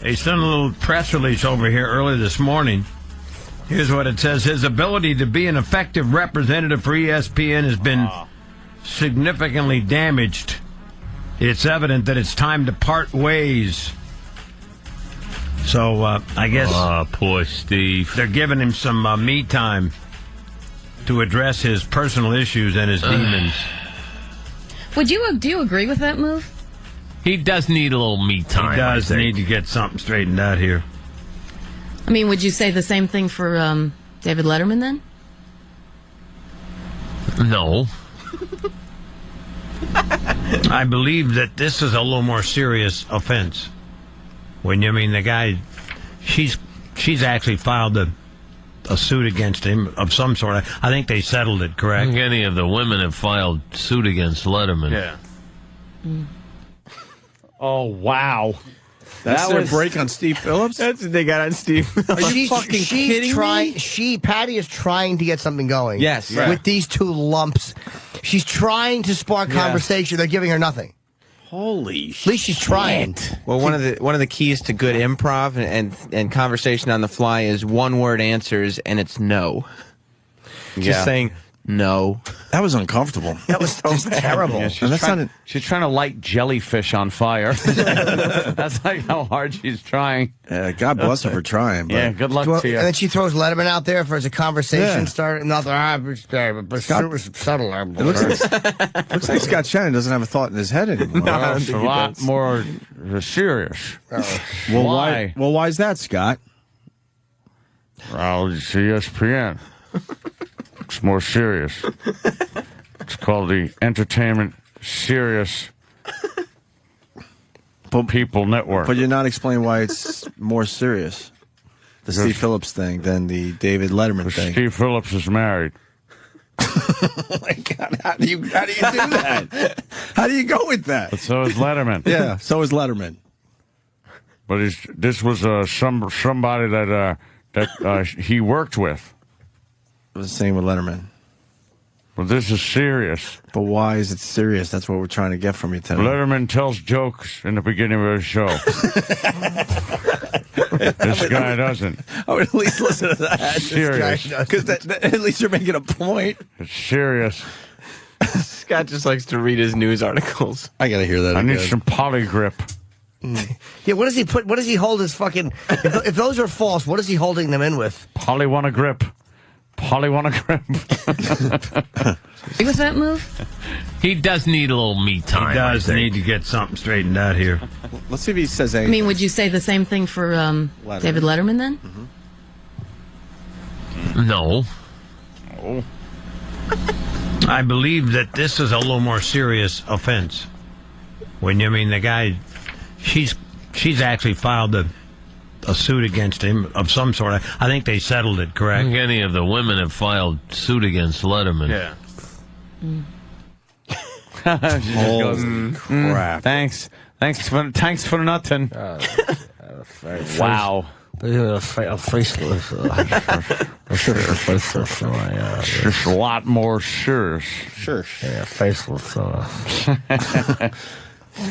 They sent a little press release over here early this morning. Here's what it says. His ability to be an effective representative for ESPN has been significantly damaged. It's evident that it's time to part ways. So, I guess... poor Steve. They're giving him some me time to address his personal issues and his demons. Do you agree with that move? He does need a little me time. He does need to get something straightened out here. I mean, would you say the same thing for David Letterman then? No. I believe that this is a little more serious offense. When you mean the guy, she's actually filed a suit against him of some sort. I think they settled it, correct? I think any of the women have filed suit against Letterman. Yeah. Oh, wow. That's their break on Steve Phillips? That's what they got on Steve. Are you fucking kidding me? Patty is trying to get something going. Yes. Right. With these two lumps. She's trying to spark conversation. They're giving her nothing. Holy shit. At least she's trying. Well, one of the keys to good improv and conversation on the fly is one-word answers, and it's no. Just saying no. That was uncomfortable. That was so terrible. Yeah, she's trying to light jellyfish on fire. That's like how hard she's trying. God bless her for trying. But yeah, good luck to you. And then she throws Letterman out there as a conversation starter. Nothing. But subtle. It looks like Scott Shannon doesn't have a thought in his head anymore. No, it's a lot more serious. Well, why? Well, why is that, Scott? Well, it's ESPN. looks more serious. It's called the Entertainment Serious People Network. But you're not explaining why it's more serious, the Steve Phillips thing, than the David Letterman thing. Steve Phillips is married. Oh my God! How do you do that? How do you go with that? But so is Letterman. Yeah, so is Letterman. But this was somebody that he worked with. It was the same with Letterman. Well, this is serious. But why is it serious? That's what we're trying to get from you today. Letterman tells jokes in the beginning of his show. This guy doesn't. I would at least listen to that. Serious. Because at least you're making a point. It's serious. Scott just likes to read his news articles. I gotta hear that I again. need some polygrip. Yeah, what does he put? What does he hold his fucking? If those are false, what is he holding them in with? Polly grip. With that move? He does need a little me time. He does need to get something straightened out here. Let's see if he says I anything. mean, would you say the same thing for David Letterman then? No. Oh. I believe that this is a little more serious offense. When you mean the guy, she's actually filed a suit against him of some sort. I think they settled it, correct? I think any of the women have filed suit against Letterman. Yeah. Crap. Thanks for nothing. Wow. Faceless. Just a lot more serious. Sure. Yeah, faceless.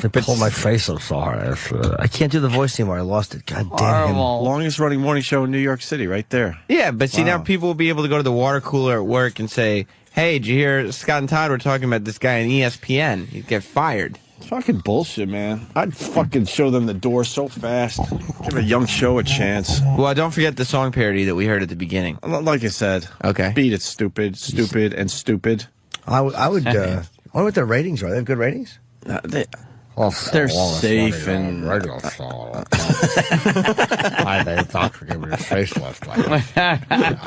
They pulled my face up so hard. I can't do the voice anymore. I lost it. God damn him. Longest running morning show in New York City, right there. Yeah, but see, now people will be able to go to the water cooler at work and say, hey, did you hear Scott and Todd were talking about this guy on ESPN? He'd get fired. Fucking bullshit, man. I'd fucking show them the door so fast. Give a young show a chance. Well, don't forget the song parody that we heard at the beginning. Like I said. Okay. Beat it, stupid, and stupid. I would. I wonder what their ratings are. They have good ratings. They're safe and radio show. I had a doctor give me a facelift. I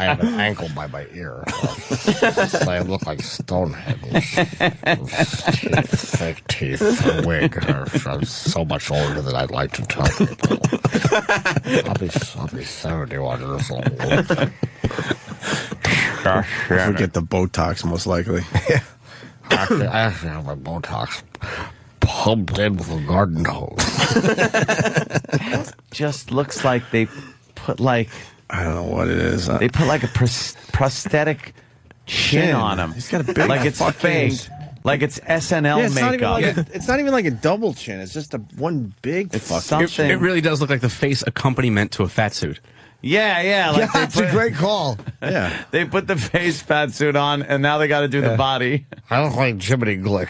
have an ankle by my ear. So I look like Stonehenge. Fake teeth, a wig. I'm so much older than I'd like to tell people. I'll be 71 years old. I forget the Botox, most likely. I actually have my Botox pumped in with a garden hose. That just looks like they put I don't know what it is. They put like a prosthetic chin on him. He's got a big like it's fake. Like it's SNL makeup. It's not even like a double chin. It's just one big fucking. It really does look like the face accompaniment to a fat suit. Yeah. Like That's a great call. Yeah. They put the face fat suit on, and now they got to do the body. I look like Jiminy Glick.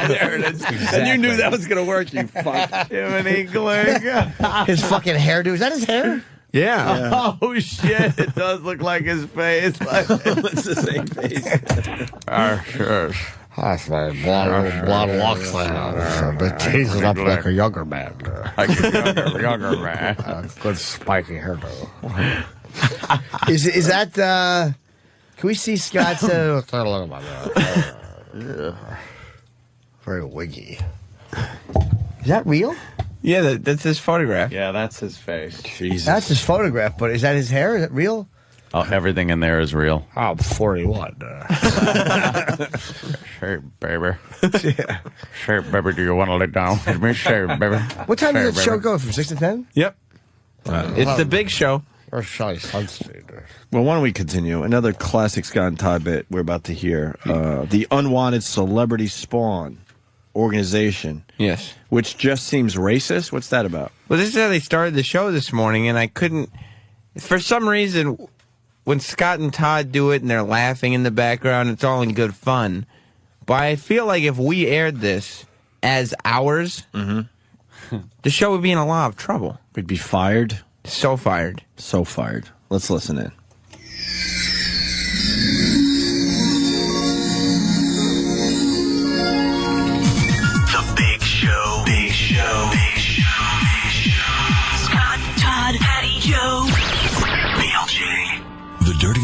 There it is. And you knew that was going to work, you fuck. Jiminy Glick. His fucking hairdo. Is that his hair? Yeah. Oh, shit. It does look like his face. It's the same face. Sure. That's my blonde locks I have. But teasing up like a younger man. Like a younger man. Good spiky hairdo. Is that? Can we see Scott's? Take a look at my man. Very wiggy. Is that real? Yeah, that's his photograph. Yeah, that's his face. Jesus. That's his photograph, but is that his hair? Is it real? Oh, everything in there is real. I'm 41. Sure, baby. Yeah. Sure, baby, do you want to lay down with me? Sure, baby. What time does the show baby. go? From 6 to 10? Yep. It's the big show. Or Shelley Sunstein. Well, why don't we continue? Another classic Scott and Todd bit we're about to hear. The Unwanted Celebrity Spawn organization. Yes. Which just seems racist. What's that about? Well, this is how they started the show this morning, and I couldn't... For some reason, when Scott and Todd do it and they're laughing in the background, it's all in good fun. But I feel like if we aired this as ours, the show would be in a lot of trouble. We'd be fired. So fired. So fired. Let's listen in. The Big Show. Big Show. Big Show. Big Show. Scott, Todd, Patty, Joe. BLJ. The Dirty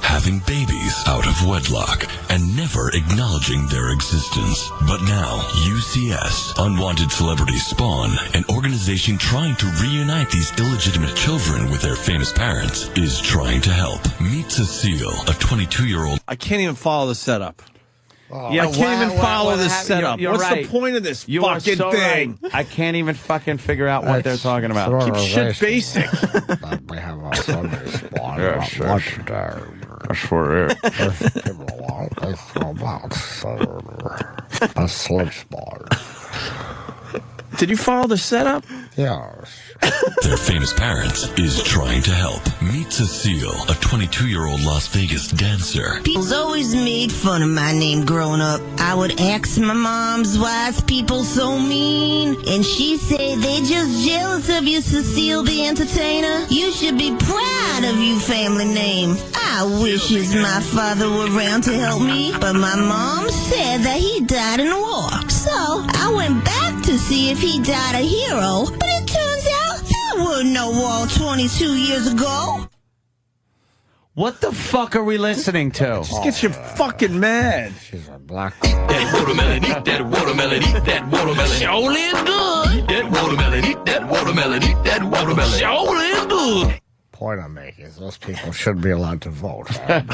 having babies out of wedlock and never acknowledging their existence. But now, UCS, Unwanted Celebrity Spawn, an organization trying to reunite these illegitimate children with their famous parents, is trying to help. Meet Cecile, a 22-year-old. I can't even follow the setup. Yeah, I can't even follow this setup. You're What's right. the point of this You fucking are so thing? Right. I can't even fucking figure out what they're talking about. Keep shit basic. We have our Sunday spawn. Yes, That's for it. A slip spawn. Did you follow the setup? Yes. Their famous parents is trying to help. Meet Cecile, a 22-year-old Las Vegas dancer. People's always made fun of my name growing up. I would ask my mom's, why's people so mean? And she said, they just jealous of you, Cecile the entertainer. You should be proud of you family name. I wishes my father were around to help me, but my mom said that he died in the war. So I went back to see if he died a hero, but it turns out there were no war 22 years ago. What the fuck are we listening to? Just get you fucking mad. She's a black That watermelon, eat that watermelon, eat that watermelon. Sure is good. Eat that watermelon, eat that watermelon, eat that watermelon. Sure is good. point I'm making is those people should be allowed to vote. Back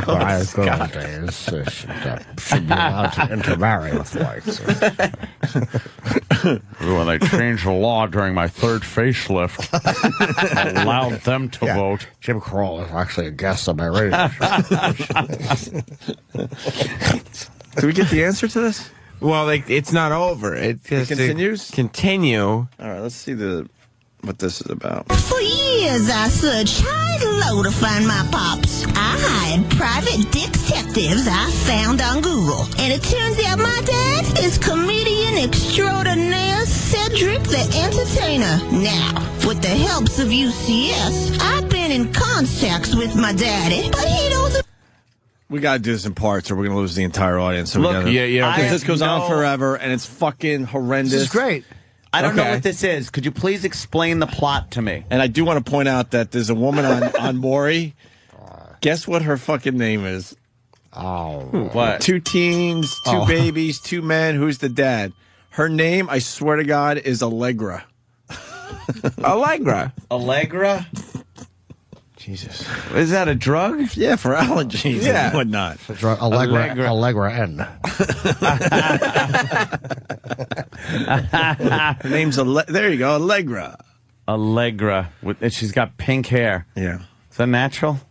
when I was good old days, should be allowed to intermarry with whites. When they changed the law during my third facelift, allowed them to vote. Jim Crow is actually a guest on my radio show. Do we get the answer to this? Well, it's not over. It just continues? Continue. All right, let's see what this is about. For years, I searched high and low to find my pops. I hired private detectives I found on Google. And it turns out my dad is comedian extraordinaire Cedric the Entertainer. Now, with the helps of UCS, I've been in contact with my daddy, but he doesn't. We gotta do this in parts, or we're gonna lose the entire audience. So Look, because this goes on forever, and it's fucking horrendous. This is great. I don't know what this is. Could you please explain the plot to me? And I do want to point out that there's a woman on Maury. Guess what her fucking name is? Oh, what? 2 teens, 2 babies, 2 men. Who's the dad? Her name, I swear to God, is Allegra. Allegra. Allegra? Jesus. Is that a drug? Yeah, for allergies and whatnot. Allegra N. Her name's there you go, Allegra. Allegra. And she's got pink hair. Yeah. Is that natural?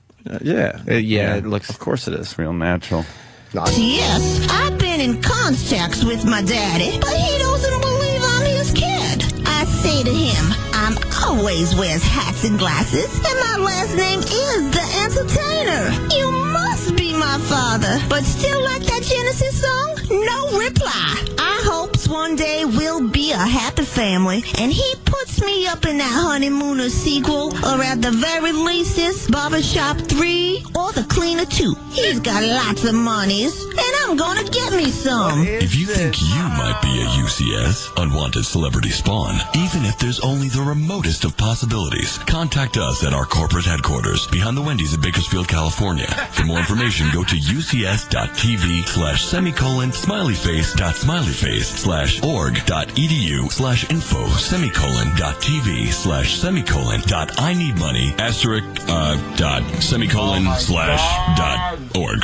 Yeah. It looks. Of course it is. Real natural. Yes, I've been in contact with my daddy, but he doesn't believe I'm his kid. I say to him, I'm always wears hats and glasses, and my last name is the Entertainer. You must be my father. But still like that Genesis song? No reply. I hopes one day we'll be a happy family, and he puts me up in that Honeymooner sequel, or at the very least this Barbershop 3 or The Cleaner 2. He's got lots of monies, and I'm gonna get me some. If you think you might be a UCS, Unwanted Celebrity Spawn, even if there's only the remotest of possibilities, contact us at our corporate headquarters behind the Wendy's in Bakersfield, California. For more information, go to ucs.tv/semicolon/org.edu/info/org.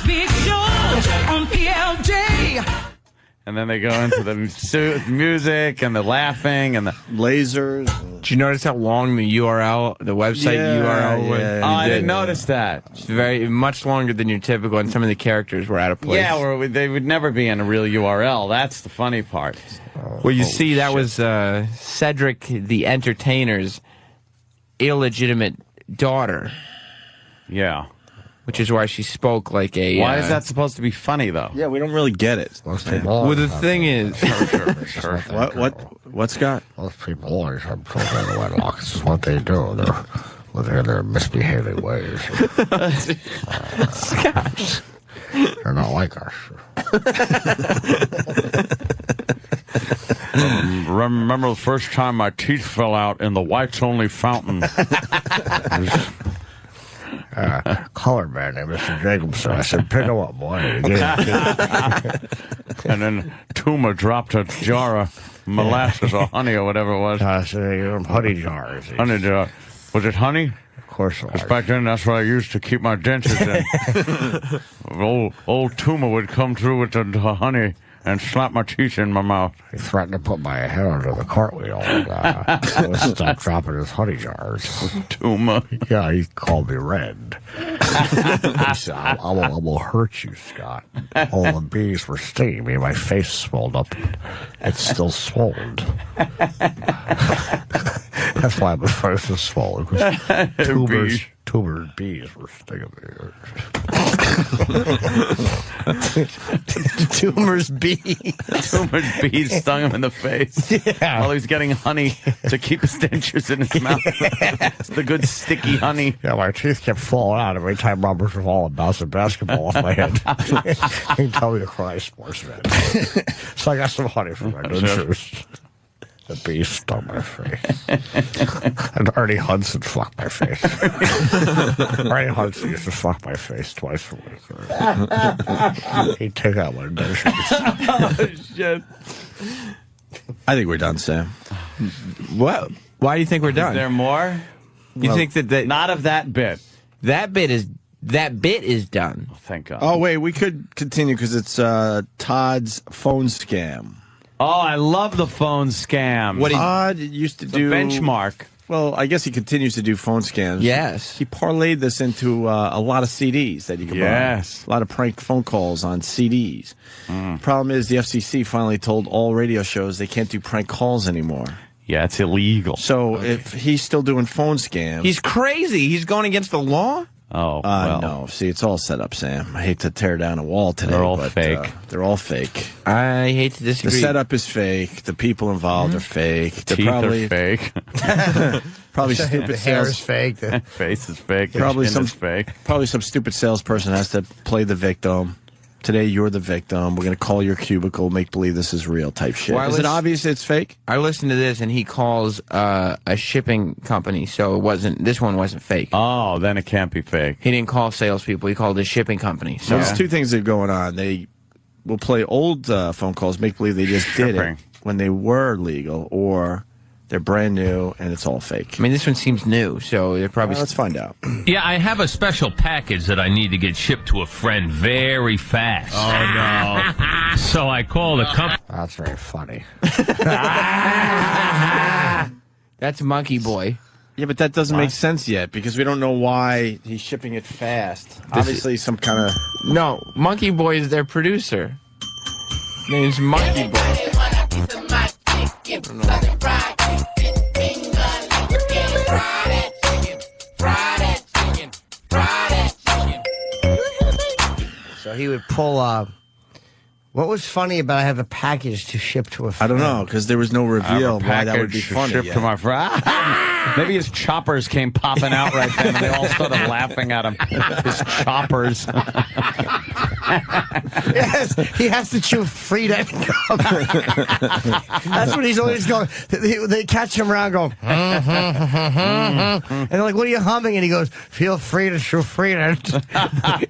Big Show on PLJ. And then they go into the music and the laughing and the lasers. Did you notice how long the URL, the website URL was? Oh, I didn't notice that. It's much longer than your typical, and some of the characters were out of place. Yeah, they would never be in a real URL. That's the funny part. Well, you see, that was Cedric the Entertainer's illegitimate daughter. Yeah. Which is why she spoke like a... Why is that supposed to be funny, though? Yeah, we don't really get it. Well, the thing is... What, Scott? Most people always have children in wedlock. It's what they do. They're within their misbehaving ways. Scott. They're not like us. Remember the first time my teeth fell out in the whites-only fountain? Color man named Mr. Jacobson. I said, pick him up, boy. And then Tuma dropped a jar of molasses or honey or whatever it was. I said, honey jars. Honey jar. Was it honey? Of course it was. Because back then, that's what I used to keep my dentures in. old Tuma would come through with the honey and slap my teeth in my mouth. He threatened to put my head under the cartwheel and stop dropping his honey jars. Tuma. Yeah, he called me red. He said, I will hurt you, Scott. All the bees were stinging me. My face swelled up. It's still swollen. That's why my face is swollen. Tumors, bees were stinging me. Tumors bees. Tumors bees stung him in the face. Yeah. While he's getting honey to keep his dentures in his mouth. It's the good sticky honey. Yeah, my teeth kept falling out every time Roberts was all bouncing basketball off my head. He can tell me to cry, sportsman. So I got some honey for my dentures. The bee stung my face. And Ernie Hudson fucked my face. Ernie Hudson used to fuck my face twice a week. He'd take out my dentures. Oh, shit. I think we're done, Sam. What? Why do you think we're done? Is there more? You think that not of that bit. That bit is done. Oh, thank God. Oh, wait, we could continue because it's Todd's phone scam. Oh, I love the phone scam. What Todd used to do benchmark. Well, I guess he continues to do phone scams. Yes. He parlayed this into a lot of CDs that you can buy. Yes. A lot of prank phone calls on CDs. Problem is the FCC finally told all radio shows they can't do prank calls anymore. Yeah, it's illegal. So if he's still doing phone scams... He's crazy. He's going against the law? Oh, well. No. See, it's all set up, Sam. I hate to tear down a wall today. They're all but, fake. They're all fake. I hate to disagree. The setup is fake. The people involved are fake. They're Teeth probably are fake. Probably stupid The hair sales. is fake. The Face is fake. Probably Chin some is fake. Probably some stupid salesperson has to play the victim. Today you're the victim. We're going to call your cubicle, make believe this is real type shit. Well, is it obvious it's fake? I listened to this, and he calls a shipping company, so this one wasn't fake. Oh, then it can't be fake. He didn't call salespeople. He called a shipping company. So There's two things that are going on. They will play old phone calls, make believe they just did it when they were legal, or they're brand new and it's all fake. I mean, this one seems new, so they're probably... let's find out. Yeah, I have a special package that I need to get shipped to a friend very fast. Oh, no. So I called a company. That's very funny. That's Monkey Boy. Yeah, but that doesn't make sense yet because we don't know why he's shipping it fast. Obviously, some kind of... No, Monkey Boy is their producer. His name's Monkey Boy. So he would pull what was funny about I have a package to ship to a I friend? don't know, because there was no reveal why that would be funny. Shipped to my friend. Maybe his choppers came popping out right then, and they all started laughing at him. His choppers. Yes, he has to chew Frida. That's what he's always going. They catch him around going, and they're like, "What are you humming?" And he goes, "Feel free to chew Frida."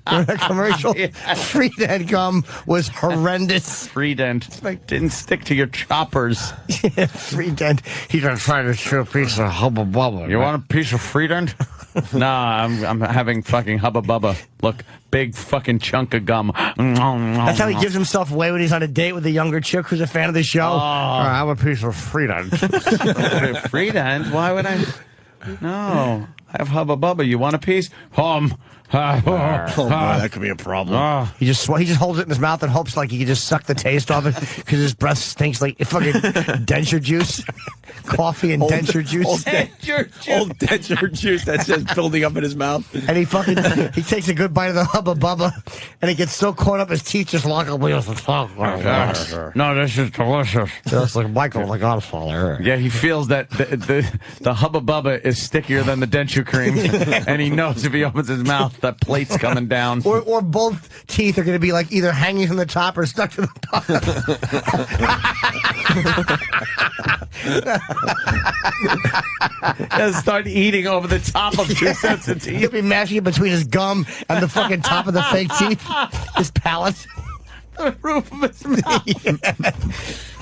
The commercial Frida gum was horrendous. Freedent. Didn't stick to your choppers. Yeah, Frida. He's been trying to chew a piece of Hubba Bubba. You want a piece of Freedent? Nah, I'm having fucking Hubba Bubba. Look, big fucking chunk of gum. That's how he gives himself away when he's on a date with a younger chick who's a fan of the show. I have a piece of Freedent. Freedent? Why would I? No, I have Hubba Bubba. You want a piece? Oh, boy, that could be a problem. He just holds it in his mouth and hopes like he can just suck the taste off it because his breath stinks like fucking denture juice, coffee and denture juice. Old denture juice that's just building up in his mouth. And he takes a good bite of the Hubba Bubba and he gets so caught up his teeth just lock up with the tongue. No, this is delicious. Just like Michael the Godfather. Yeah, he feels that the Hubba Bubba is stickier than the denture cream, and he knows if he opens his mouth, that plate's coming down. Or both teeth are going to be like either hanging from the top or stuck to the bottom. He'll start eating over the top of 2 sets of teeth. He'll be mashing it between his gum and the fucking top of the fake teeth. His palate. The roof of his mouth.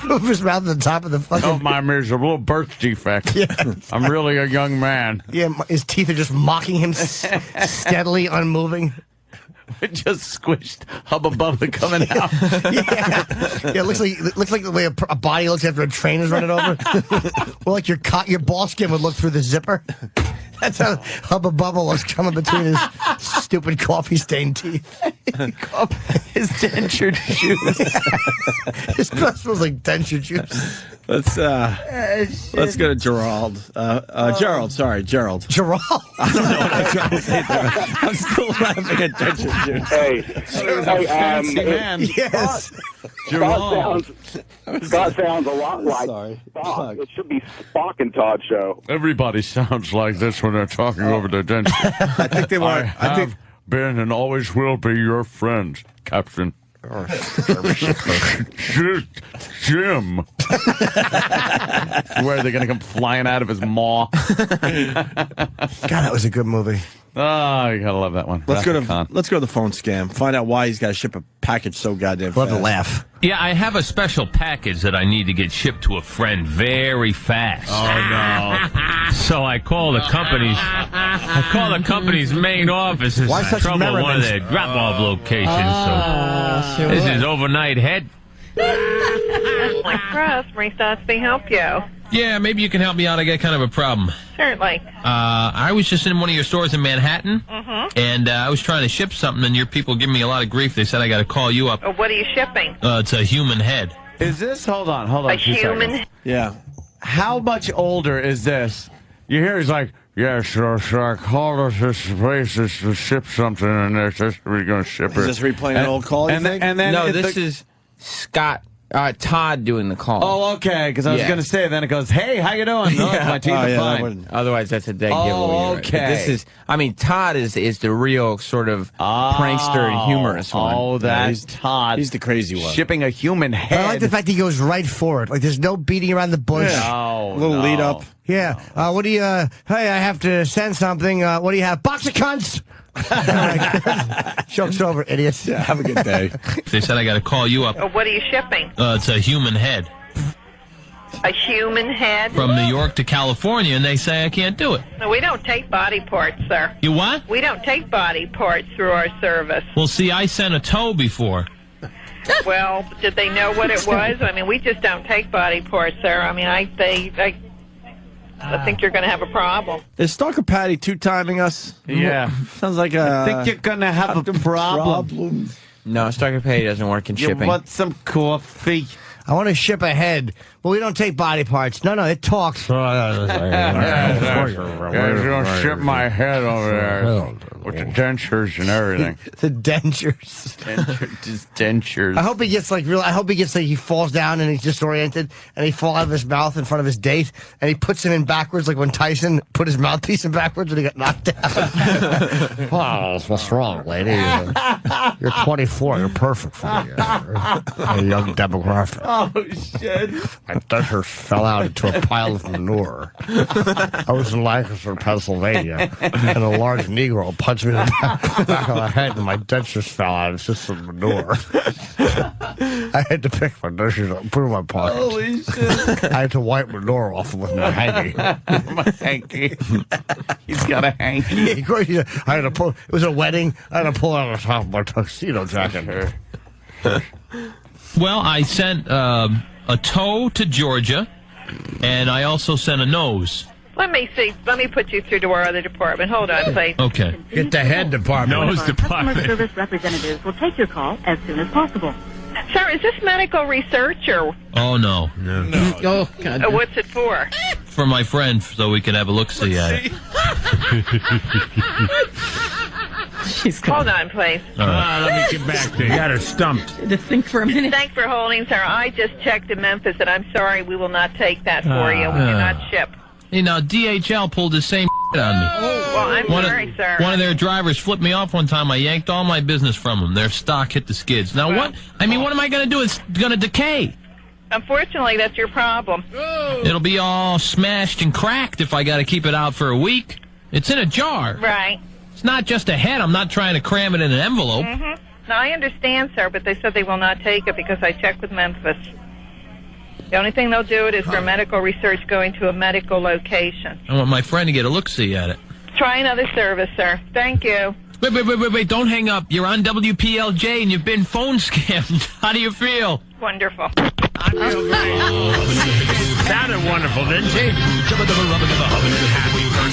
Roof of his mouth and the top of the fucking... Don't mind me, there's a little birth defect. Yeah. I'm really a young man. Yeah, his teeth are just mocking him, steadily unmoving. Just squished, hubba bubba coming out. Yeah, it looks like the way a body looks after a train is running over. Or like your ball skin would look through the zipper. That's how Hubba Bubba was coming between his stupid coffee-stained teeth. His dentured juice. His breath smells like dentured juice. Let's go to Gerald. Gerald. Gerald. I don't know what I'm trying to say there. I'm still laughing at dentured juice. Hey, fancy man. Yes. Scott sounds a lot like Spock. It should be Spock and Todd show. Everybody sounds like this when they're talking over their dentures. I think they want. I have been and always will be your friend, Captain. Jim. Where are they going to come flying out of his maw? God, that was a good movie. Oh, you gotta love that one. Let's go to the phone scam. Find out why he's got to ship a package so goddamn Love fast. to laugh. Yeah, I have a special package that I need to get shipped to a friend very fast. Oh no! So I call the company's main office. Is Why such trouble merriment? one of their drop-off locations. So this is overnight head. Like Press, Marie Stotsby, help you. Yeah, maybe you can help me out. I got kind of a problem. Certainly. I was just in one of your stores in Manhattan, and I was trying to ship something, and your people give me a lot of grief. They said I got to call you up. What are you shipping? It's a human head. Is this? Hold on. A 2 human? seconds. Yeah. How much older is this? You hear he's like, yeah, so I called us this place to ship something, and they're just we're going to ship it. Is this replaying an old call, you think? And then No, this is Todd doing the call. Oh, okay. Because I was going to say, then it goes, "Hey, how you doing?" No, my teeth are fine. Otherwise, that's a dead Oh, giveaway. Right? okay. But this is, Todd is the real sort of prankster and humorous one. Oh, that's Todd. He's the crazy one. Shipping a human head. I like the fact he goes right for it. Like there's no beating around the bush. No, a little lead up. Yeah. What do you? Hey, I have to send something. What do you have? Box of cunts. Joke's over, idiots. Yeah, have a good day. They said I got to call you up. What are you shipping? It's a human head. A human head? From New York to California, and they say I can't do it. No, we don't take body parts, sir. You what? We don't take body parts through our service. Well, see, I sent a toe before. Well, did they know what it was? We just don't take body parts, sir. I think you're going to have a problem. Is Stalker Patty two-timing us? Yeah. Sounds like a... I think you're going to have a problem. No, Stalker Pay doesn't work in shipping. You want some coffee? I want to ship a head. Well, we don't take body parts. No, it talks. You're going to ship my head over there with the dentures and everything. The dentures. Dentures. I hope he gets he falls down and he's disoriented and he falls out of his mouth in front of his date and he puts him in backwards like when Tyson put his mouthpiece in backwards when he got knocked down. Wow, what's wrong, lady? You're 24. You're perfect for me. A young demographic. Oh, shit. My dentures fell out into a pile of manure. I was in Lancaster, Pennsylvania, and a large Negro punched me in the back of the head, and my dentures fell out. It's just some manure. I had to pick my dentures up, put them in my pocket. Holy shit. I had to wipe manure off with my hanky. My hanky. He's got a hanky. I had to pull. It was a wedding. I had to pull out the top of my tuxedo jacket. Well, I sent a toe to Georgia, and I also sent a nose. Let me see. Let me put you through to our other department. Hold on, please. Okay. Get the head department. Nose department. Customer service representatives will take your call as soon as possible. Sir, is this medical research or? Oh, no. Oh, God. What's it for? For my friend, so we can have a look-see at it. Hold on, please. Let me get back to you. You got her stumped. To think for a minute. Thanks for holding, sir. I just checked in Memphis, and I'm sorry, we will not take that for you. We do not ship. Hey, now, DHL pulled the same on me. Well, I'm sorry, sir. One of their drivers flipped me off one time. I yanked all my business from them. Their stock hit the skids. Now, what am I going to do? It's going to decay. Unfortunately, that's your problem. It'll be all smashed and cracked if I got to keep it out for a week. It's in a jar. Right. It's not just a head. I'm not trying to cram it in an envelope. Mm-hmm. Now, I understand, sir, but they said they will not take it because I checked with Memphis. The only thing they'll do it is for medical research going to a medical location. I want my friend to get a look-see at it. Try another service, sir. Thank you. Wait, don't hang up. You're on WPLJ and you've been phone scammed. How do you feel? Wonderful. I feel great. Sounded wonderful, didn't she?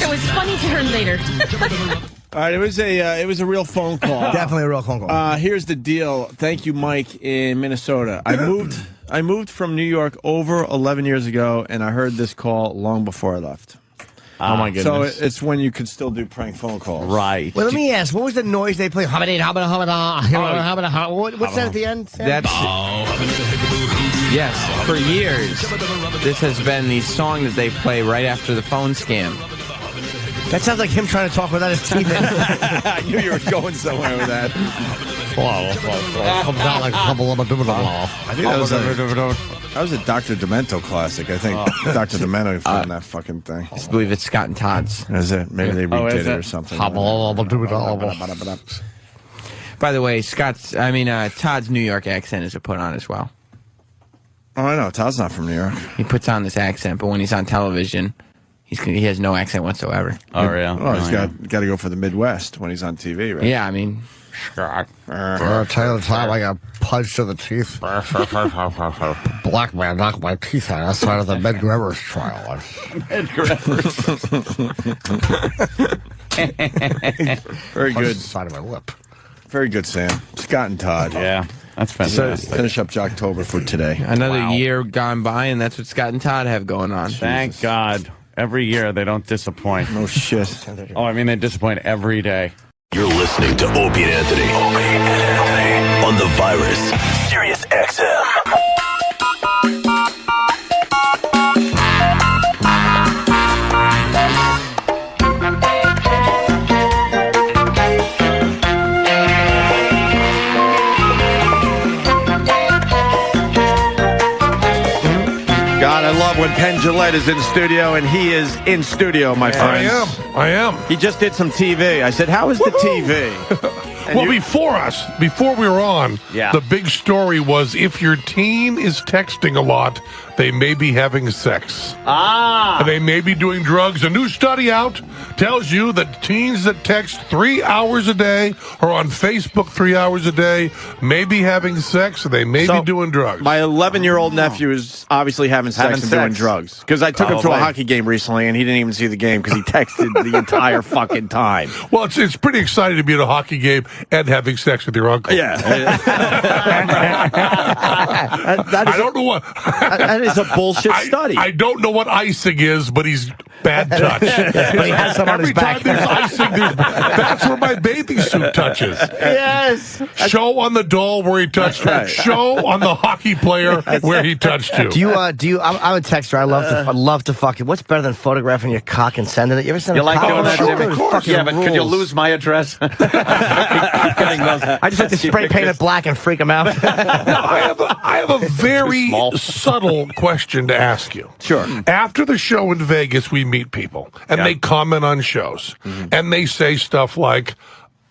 It was funny to her later. All right, it was a real phone call. Definitely a real phone call. Here's the deal. Thank you, Mike, in Minnesota. I moved from New York over 11 years ago, and I heard this call long before I left. Oh, my goodness. So it's when you could still do prank phone calls. Right. Well, let me ask, what was the noise they played? What's that at the end, Sam? That's yes. For years, this has been the song that they play right after the phone scam. That sounds like him trying to talk without his teeth in. I knew you were going somewhere with that. Comes out like a couple of I think that was a Dr. Demento classic. I think Dr. Demento found that fucking thing. I believe it's Scott and Todd's. Is it? Maybe they redid it or something. By the way, Todd's New York accent is a put on as well. Oh, I know. Todd's not from New York. He puts on this accent, but when he's on television, he has no accent whatsoever. Oh, yeah. Oh, he's got to go for the Midwest when he's on TV, right? Yeah, I mean, Scott. I'll tell you the time I got punched to the teeth. Black man knocked my teeth out outside of the Medgar Evers trial. Very good. Side of my lip. Very good, Sam. Scott and Todd. Yeah, that's fantastic. So finish up Jocktober for today. Another year gone by, and that's what Scott and Todd have going on. Thank God. Every year they don't disappoint. No shit. Oh, I mean, they disappoint every day. You're listening to Opie and Anthony. On the Virus, Sirius XM. God, I love when Penn Jillette is in studio, and he is in studio, my friends. I am. He just did some TV. I said, how is the TV? Well, before we were on, the big story was if your teen is texting a lot, they may be having sex. And they may be doing drugs. A new study out tells you that teens that text 3 hours a day or on Facebook 3 hours a day may be having sex, and they may be doing drugs. My 11-year-old nephew is obviously having sex and doing drugs. Because I took him to a hockey game recently, and he didn't even see the game because he texted the entire fucking time. Well, it's pretty exciting to be at a hockey game and having sex with your uncle. Yeah. I don't know what... That is a bullshit study. I don't know what icing is, but he's bad touch. But he has some on his back. Every time there's icing, that's where my bathing suit touches. Yes. Show on the doll where he touched you. Show on the hockey player where he touched you. Do you? I'm a texter. I love to fucking. What's better than photographing your cock and sending it? You ever send? You like doing that, Jimmy? Of course. Yeah, but could you lose my address? I just like to spray paint it black and freak them out. No, I have a very subtle question to ask you. Sure. After the show in Vegas, we meet people, and they comment on shows, and they say stuff like,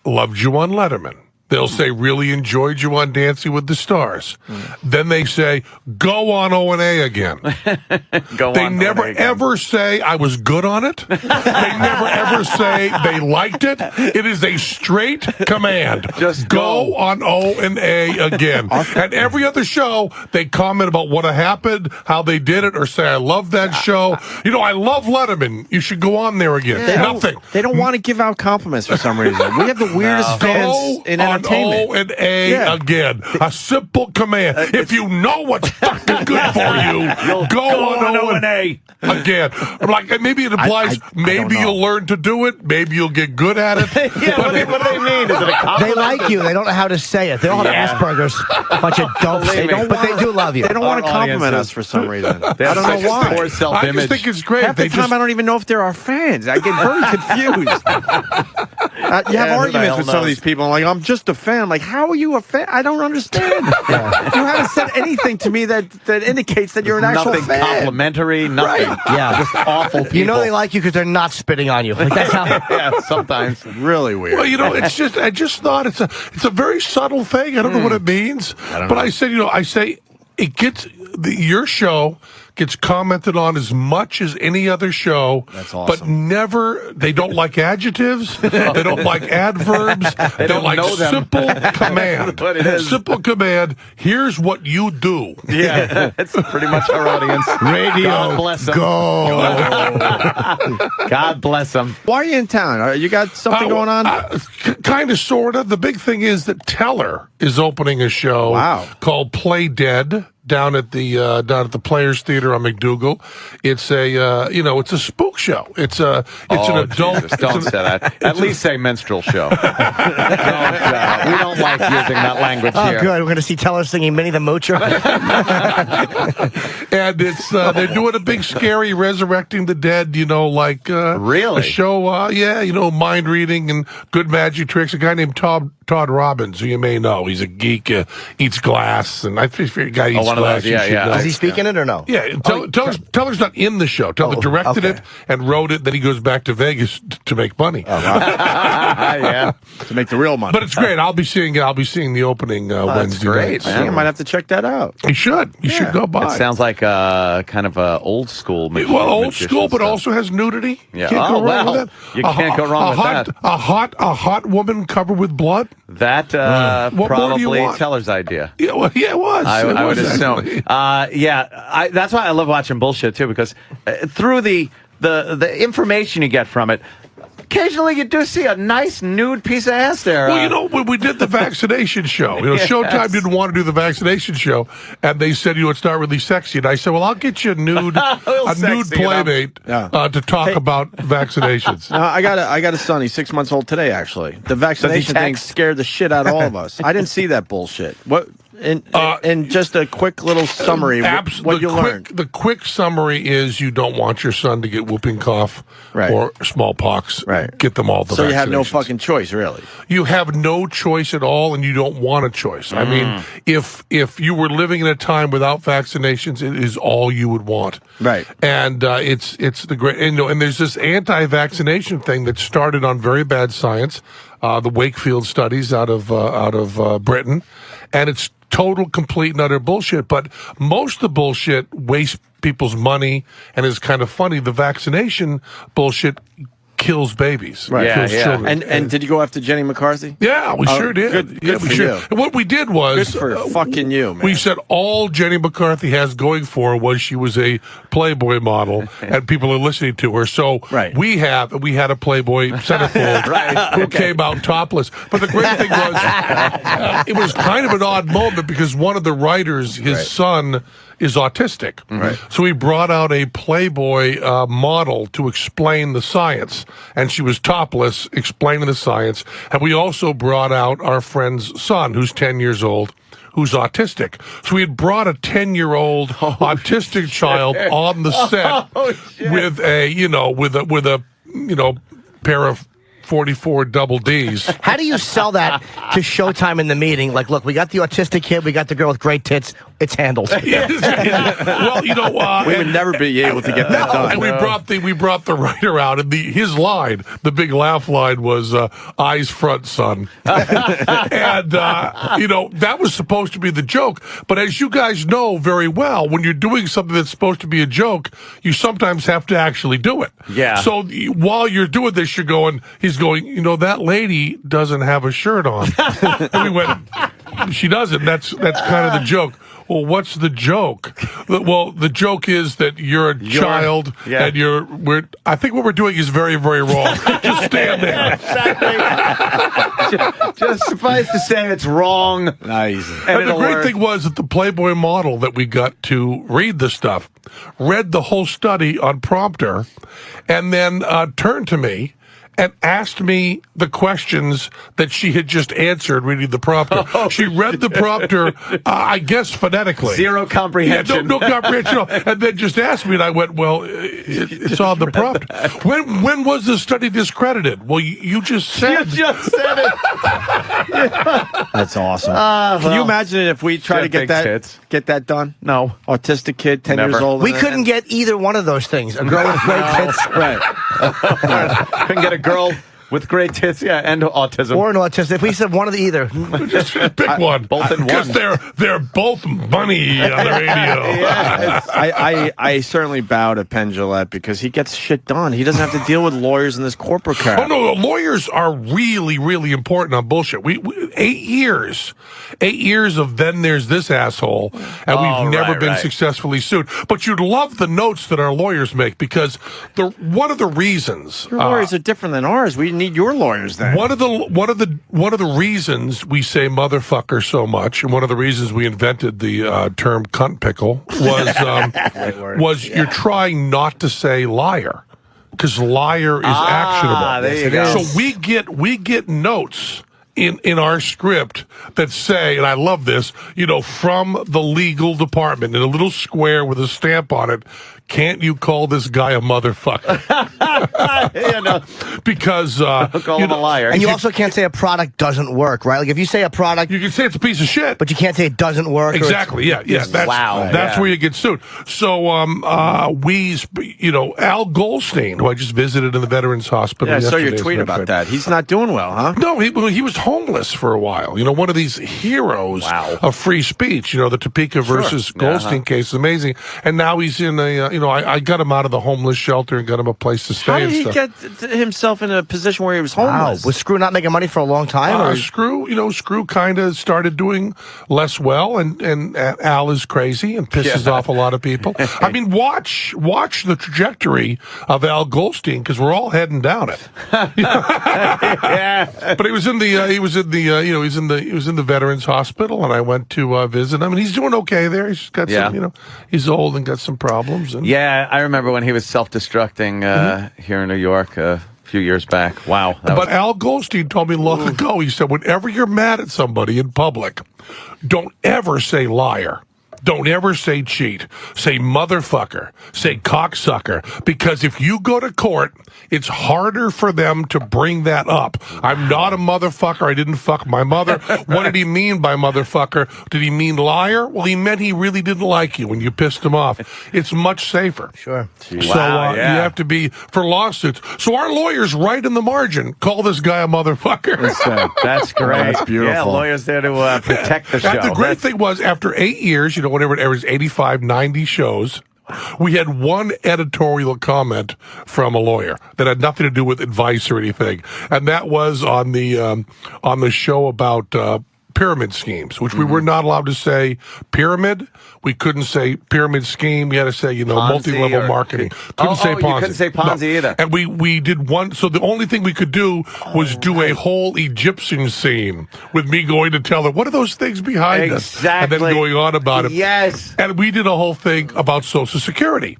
loved you on Letterman. They'll say, really enjoyed you on Dancing with the Stars. Then they say, go on O&A again. They never ever say, I was good on it. They never ever say they liked it. It is a straight command. Just go on O&A again. And every other show, they comment about what happened, how they did it, or say, I love that show. You know, I love Letterman. You should go on there again. Yeah. Nothing. They don't want to give out compliments for some reason. We have the weirdest fans in entertainment. O and A again. A simple command. If you know what's fucking good for you, go on O and A again. Like, maybe it implies maybe you'll learn to do it. Maybe you'll get good at it. What do they mean? Is it a compliment? They like you. They don't know how to say it. They all have Asperger's. Bunch of dumps. But they do love you. They don't want to compliment us for some reason. I don't know why. I just think it's great. Half the time, I don't even know if they're our fans. I get very confused. You have arguments with some of these people. I'm like, I'm just a fan. I'm like, how are you a fan? I don't understand. You haven't said anything to me that indicates that you're an actual nothing fan. Complimentary, nothing. Right. Yeah. Just awful people. You know they like you because they're not spitting on you. Like, that's how. Yeah, sometimes. Really weird. Well, it's just, I just thought it's a very subtle thing. I don't know what it means. But I said, I say it gets, your show gets commented on as much as any other show. That's awesome. But never, they don't like adjectives. They don't like adverbs. They don't like know them. simple command. What it is. Simple command. Here's what you do. Yeah, that's pretty much our audience. Radio, God bless them. go. God bless them. Why are you in town? You got something going on? Kind of, sort of. The big thing is that Teller is opening a show called Play Dead down at the Players Theater on McDougal. It's it's a spook show. It's an adult. Jesus, don't say that. At least say minstrel show. We don't like using that language here. Oh, good. We're going to see Teller singing Minnie the Moocher. And it's they're doing a big scary resurrecting the dead. Really a show. Mind reading and good magic tricks. A guy named Todd Robbins, who you may know. He's a geek. Eats glass, and I figure a guy eats glass. Does he speak in it or no? Yeah, Teller's not in the show. Teller directed it and wrote it. Then he goes back to Vegas to make money. Yeah, to make the real money. But it's great. I'll be seeing the opening Wednesday. Great, night. man. I might have to check that out. You should. You should go by. It sounds like kind of a old school. Old school, but also has nudity. Yeah. Can't go wrong with that. You can't go wrong with that. A hot woman covered with blood. That What more do you probably want? Teller's idea. Yeah, it was. I would assume. That's why I love watching bullshit too, because through the information you get from it, occasionally you do see a nice nude piece of ass there. Well, when we did the vaccination show, Showtime didn't want to do the vaccination show, and they said, it's not really sexy. And I said, well, I'll get you a nude playmate to talk about vaccinations. I got a son. He's 6 months old today, actually. The vaccination thing scared the shit out of all of us. I didn't see that bullshit. What? And just a quick little summary, what you learned. The quick summary is you don't want your son to get whooping cough or smallpox. Right. Get them all the So you have no vaccinations. fucking choice, really. You have no choice at all, and you don't want a choice. I mean, if you were living in a time without vaccinations, it is all you would want. Right. And it's the great, and there's this anti-vaccination thing that started on very bad science, the Wakefield studies out of Britain, and it's total, complete, and utter bullshit. But most of the bullshit wastes people's money and is kind of funny. The vaccination bullshit kills babies. Right. Kills children. And did you go after Jenny McCarthy? Yeah, we sure did. Good for you. And what we did was... Good for fucking you, man. We said all Jenny McCarthy has going for her was she was a Playboy model, and people are listening to her. So we had a Playboy centerfold who came out topless. But the great thing was, it was kind of an odd moment because one of the writers, his son, is autistic. Right. So we brought out a Playboy model to explain the science. And she was topless, explaining the science. And we also brought out our friend's son, who's 10 years old, who's autistic. So we had brought a 10-year-old autistic child on the set with a pair of 44 double Ds. How do you sell that to Showtime in the meeting? Like, look, we got the autistic kid, we got the girl with great tits. It's handled. Well, we would never be able to get that done. And we brought the writer out, and his line, the big laugh line, was "Eyes front, son," and that was supposed to be the joke. But as you guys know very well, when you're doing something that's supposed to be a joke, you sometimes have to actually do it. Yeah. So while you're doing this, he's going, that lady doesn't have a shirt on. And we went, she doesn't. That's kind of the joke. well, what's the joke? Well, the joke is that you're a child, and I think what we're doing is very, very wrong. Just stand there. Exactly. just suffice to say it's wrong. Nice. And the great thing was that the Playboy model that we got to read the stuff, read the whole study on prompter, and then turned to me and asked me the questions that she had just answered reading the prompter. She read the prompter, I guess, phonetically. Zero comprehension. Yeah, no comprehension. And then just asked me, and I went, well, it's on the prompter. When was the study discredited? Well, you just said. You just said it. That's awesome. Can you imagine it if we try to get that done? No. Autistic kid, 10 years old. We couldn't get either one of those things. A girl with great tits. Right. Couldn't get a girl with great tits, and autism. Or an autistic. If we said one of the either. Just pick one. Both in one. Because they're both money on the radio. I certainly bow to Penn Jillette because he gets shit done. He doesn't have to deal with lawyers in this corporate crap. Oh, no, the lawyers are really, really important on bullshit. We 8 years. 8 years of then there's this asshole, and we've never been successfully sued. But you'd love the notes that our lawyers make because one of the reasons your lawyers are different than ours. We need your lawyers then. One of the reasons we say motherfucker so much, and one of the reasons we invented the term cunt pickle was you're trying not to say liar because liar is actionable. There you go. So we get notes in our script that say, and I love this, from the legal department in a little square with a stamp on it, can't you call this guy a motherfucker? Because call him a liar. And you also can't say a product doesn't work, right? Like if you say a product, you can say it's a piece of shit, but you can't say it doesn't work. Exactly. Yeah. That's where you get sued. So Al Goldstein, who I just visited in the Veterans Hospital. Yeah, I saw your tweet about that. He's not doing well, huh? No, he was homeless for a while. One of these heroes of free speech. The Topeka versus Goldstein case is amazing. And now he's in I got him out of the homeless shelter and got him a place to stay. How did he get himself in a position where he was homeless? Was Screw not making money for a long time? Screw kind of started doing less well, and Al is crazy and pisses off a lot of people. I mean, watch the trajectory of Al Goldstein because we're all heading down it. But he was in the Veterans Hospital, and I went to visit him, and he's doing okay there. He's got some, he's old and got some problems. And yeah, I remember when he was self-destructing here in New York a few years back. Wow. But Al Goldstein told me long ago, he said, whenever you're mad at somebody in public, don't ever say liar. Don't ever say cheat. Say motherfucker. Say cocksucker. Because if you go to court, it's harder for them to bring that up. I'm not a motherfucker. I didn't fuck my mother. What did he mean by motherfucker? Did he mean liar? Well, he meant he really didn't like you when you pissed him off. It's much safer. Sure. So you have to be for lawsuits. So our lawyers write in the margin, call this guy a motherfucker. That's great. That's beautiful. Yeah, lawyers there to protect the show. And the great thing was, after 8 years, whenever it averages 85, 90 shows, we had one editorial comment from a lawyer that had nothing to do with advice or anything, and that was on the show about pyramid schemes, which we were not allowed to say pyramid. We couldn't say pyramid scheme. We had to say, multi-level marketing. Couldn't say Ponzi. You couldn't say Ponzi either. And we did one. So the only thing we could do was do a whole Egyptian scene with me going to tell her, what are those things behind us? And then going on about it. Yes. And we did a whole thing about Social Security.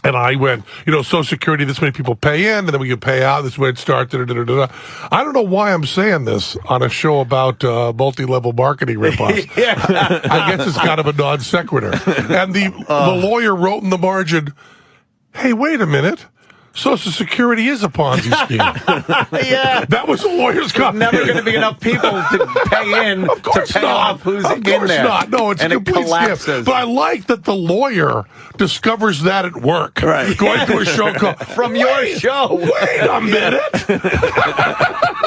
And I went, Social Security, this many people pay in, and then we can pay out, this is where it starts. I don't know why I'm saying this on a show about multi-level marketing ripoffs. I guess it's kind of a non sequitur. And the lawyer wrote in the margin, hey, wait a minute. Social Security is a Ponzi scheme. That was a lawyer's comment. There's never going to be enough people to pay in to pay off who's in there. Of course not. No, it's a complete scam. But I like that the lawyer discovers that at work. Right. Going to a show called... From your show. Wait a minute.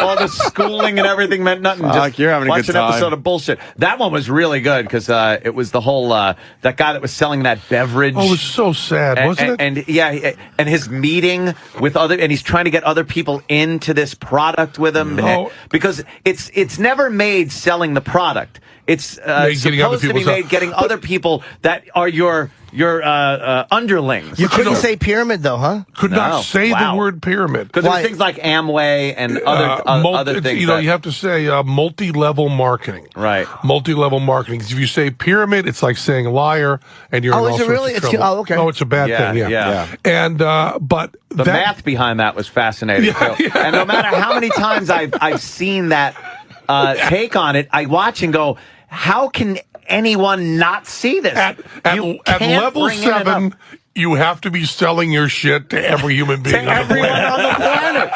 All the schooling and everything meant nothing. Just you're having a watch good an time. episode of bullshit. That one was really good because it was the whole that guy that was selling that beverage. Oh, it was so sad, wasn't it? And his meeting with and he's trying to get other people into this product with him because it's never made selling the product. It's supposed to be made getting other people that are your underlings. You couldn't say pyramid, though, huh? Could not say the word pyramid. Because there's things like Amway and other things. You have to say multi-level marketing. Right. Multi-level marketing. 'Cause if you say pyramid, it's like saying liar, and you're in all sorts of trouble. okay. Oh, it's a bad thing, yeah. And, but the math behind that was fascinating, too. And no matter how many times I've seen that take on it, I watch and go, how can anyone not see this? At level 7, you have to be selling your shit to every human being on the planet.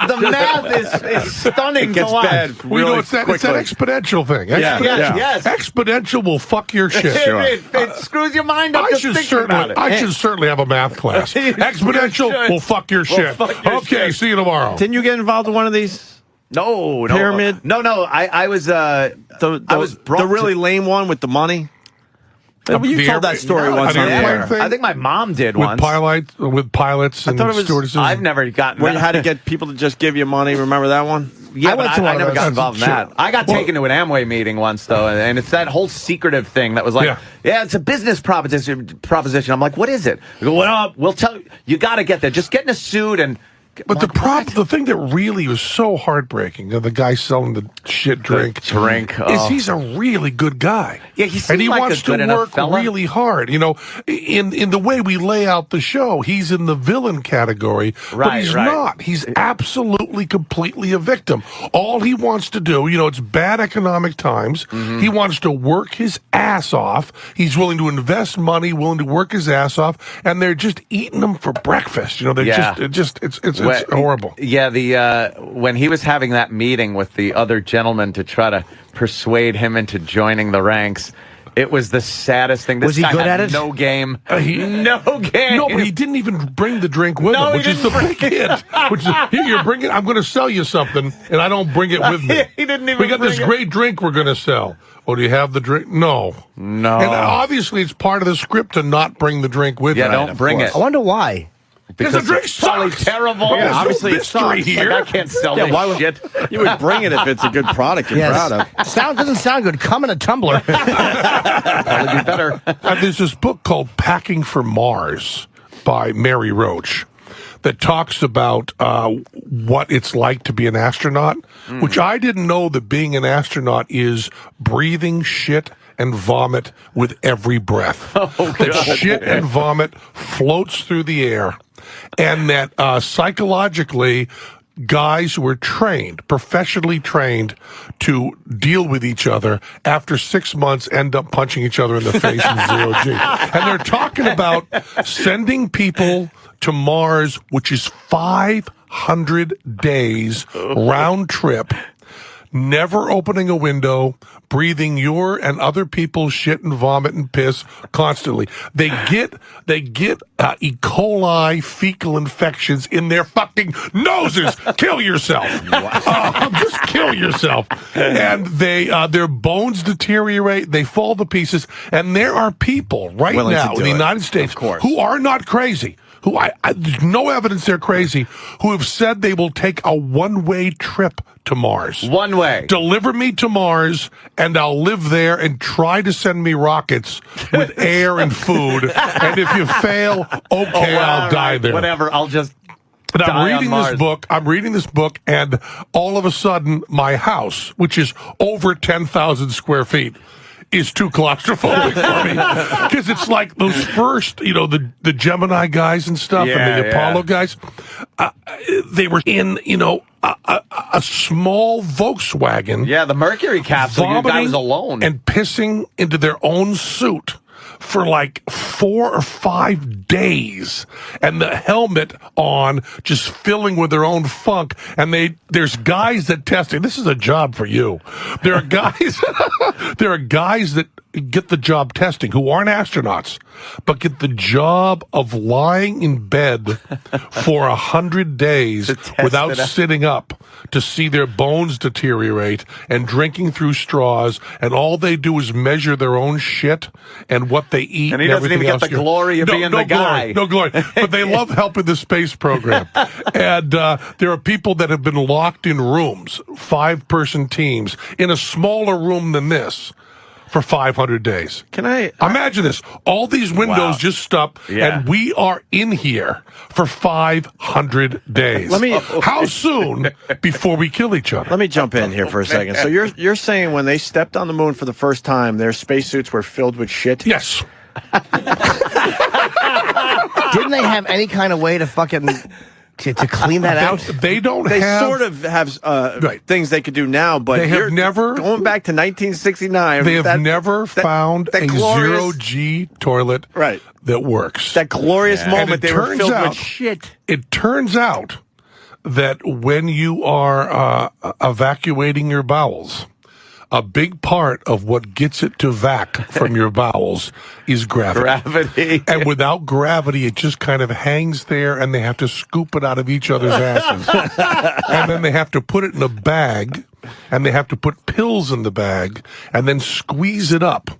The math is stunning to watch. It's that exponential thing. Yes. Exponential will fuck your shit. It screws your mind up. I should certainly have a math class. Exponential will fuck your shit. Okay, see you tomorrow. Didn't you get involved in one of these? No. Pyramid? No. I was brought the really lame one with the money. You told that story once on the air. I think my mom did once. With pilots and stewardesses. I've never gotten where you had to get people to just give you money. Remember that one? Yeah, I never got involved in that. I got taken to an Amway meeting once, though, and it's that whole secretive thing that was like, it's a business proposition. I'm like, what is it? I go, well, we'll tell you. You got to get there. Just get in a suit and... But the thing that really was so heartbreaking, the guy selling the shit drink, is he's a really good guy. Yeah, he seems and he like wants a good to enough work fella. really hard. You know, in the way we lay out the show, he's in the villain category, but he's not. He's absolutely, completely a victim. All he wants to do, it's bad economic times. Mm-hmm. He wants to work his ass off. He's willing to invest money, willing to work his ass off, and they're just eating him for breakfast. It's horrible. Yeah, when he was having that meeting with the other gentleman to try to persuade him into joining the ranks, it was the saddest thing. This was he guy good had at it? No game. No game. No, but he didn't even bring the drink with him, which is the big hit. Which is, here, you're bringing. I'm going to sell you something, and I don't bring it with me. He didn't even. We got this great drink we're going to sell. Oh, do you have the drink? No. And obviously, it's part of the script to not bring the drink with you. Yeah, don't bring it. I wonder why. Because the drink sucks. Terrible. Yeah, obviously it sucks. Here. Like, I can't sell this shit. You would bring it if it's a good product you're proud of. Doesn't sound good. Come in a tumbler. Probably be better. There's this book called Packing for Mars by Mary Roach that talks about what it's like to be an astronaut, which I didn't know that being an astronaut is breathing shit and vomit with every breath. That shit and vomit floats through the air, and that psychologically, guys who are professionally trained to deal with each other, after 6 months end up punching each other in the face in zero G. And they're talking about sending people to Mars, which is 500 days round trip, never opening a window, breathing your and other people's shit and vomit and piss constantly. They get E. coli fecal infections in their fucking noses. Kill yourself. Just kill yourself. And their bones deteriorate. They fall to pieces. And there are people right now in the United States who are not crazy. There's no evidence they're crazy, who have said they will take a one-way trip to Mars. One way. Deliver me to Mars, and I'll live there and try to send me rockets with air and food. And if you fail, I'll die there. Whatever, I'll just But I'm reading this book, and all of a sudden, my house, which is over 10,000 square feet, is too claustrophobic for me. Because it's like those first, the Gemini guys and stuff, and the Apollo guys, they were in, a small Volkswagen. Yeah, the Mercury capsule, you guys alone. And pissing into their own suit for like 4 or 5 days, and the helmet on, just filling with their own funk. And there's guys that testing. This is a job for you. There are guys that get the job testing, who aren't astronauts, but get the job of lying in bed for 100 days without sitting up to see their bones deteriorate and drinking through straws, and all they do is measure their own shit and what they eat. And he doesn't even get the glory of being the guy. No glory. But they love helping the space program. And there are people that have been locked in rooms, 5-person teams, in a smaller room than this, for 500 days. Can I imagine this? All these windows just stop, and we are in here for 500 days. How soon before we kill each other? Let me jump in here for a second. So you're saying when they stepped on the moon for the first time, their spacesuits were filled with shit? Yes. Didn't they have any kind of way to fucking to clean that out? They don't They have... sort of have things they could do now, but they have never... Going back to 1969... They have never found a zero-G toilet that works. That glorious moment they were filled with shit. It turns out that when you are evacuating your bowels, a big part of what gets it to vac from your bowels is gravity. And without gravity, it just kind of hangs there, and they have to scoop it out of each other's asses. And then they have to put it in a bag, and they have to put pills in the bag, and then squeeze it up.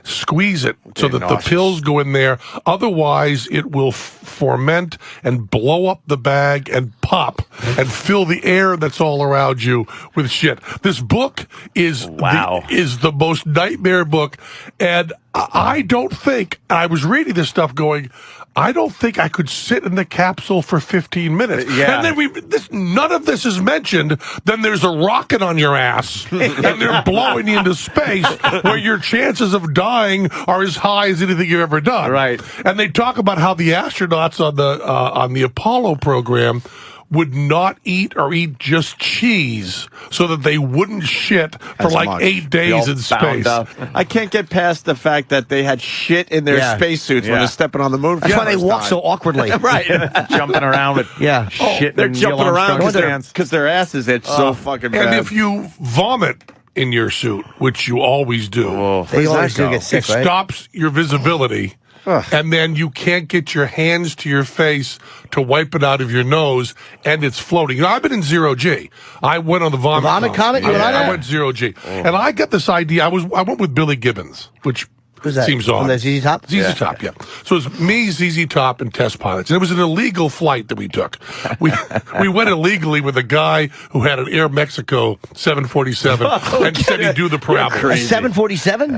Squeeze it so that the pills go in there. Otherwise, it will ferment and blow up the bag and pop and fill the air that's all around you with shit. This book is the most nightmare book, and I don't think, I was reading this stuff going, I don't think I could sit in the capsule for 15 minutes. And then none of this is mentioned. Then there's a rocket on your ass, and they're blowing you into space, where your chances of dying are as high as anything you've ever done. Right. And they talk about how the astronauts on the Apollo program would not eat or eat just cheese so that they wouldn't shit for 8 days in space. I can't get past the fact that they had shit in their spacesuits when they're stepping on the moon. That's why they walk so awkwardly. Jumping around with shit. They're jumping around because their asses itch so fucking bad. And if you vomit in your suit, which you always do, They always do get sick, it stops your visibility. And then you can't get your hands to your face to wipe it out of your nose, and it's floating. You know, I've been in zero G. I went on the vomit comet. I went zero G, and I got this idea. I went with Billy Gibbons, which seems odd. From the ZZ Top? ZZ Top, yeah. So it was me, ZZ Top, and test pilots. And it was an illegal flight that we took. We went illegally with a guy who had an Air Mexico 747 and said he'd do the parabola. A 747?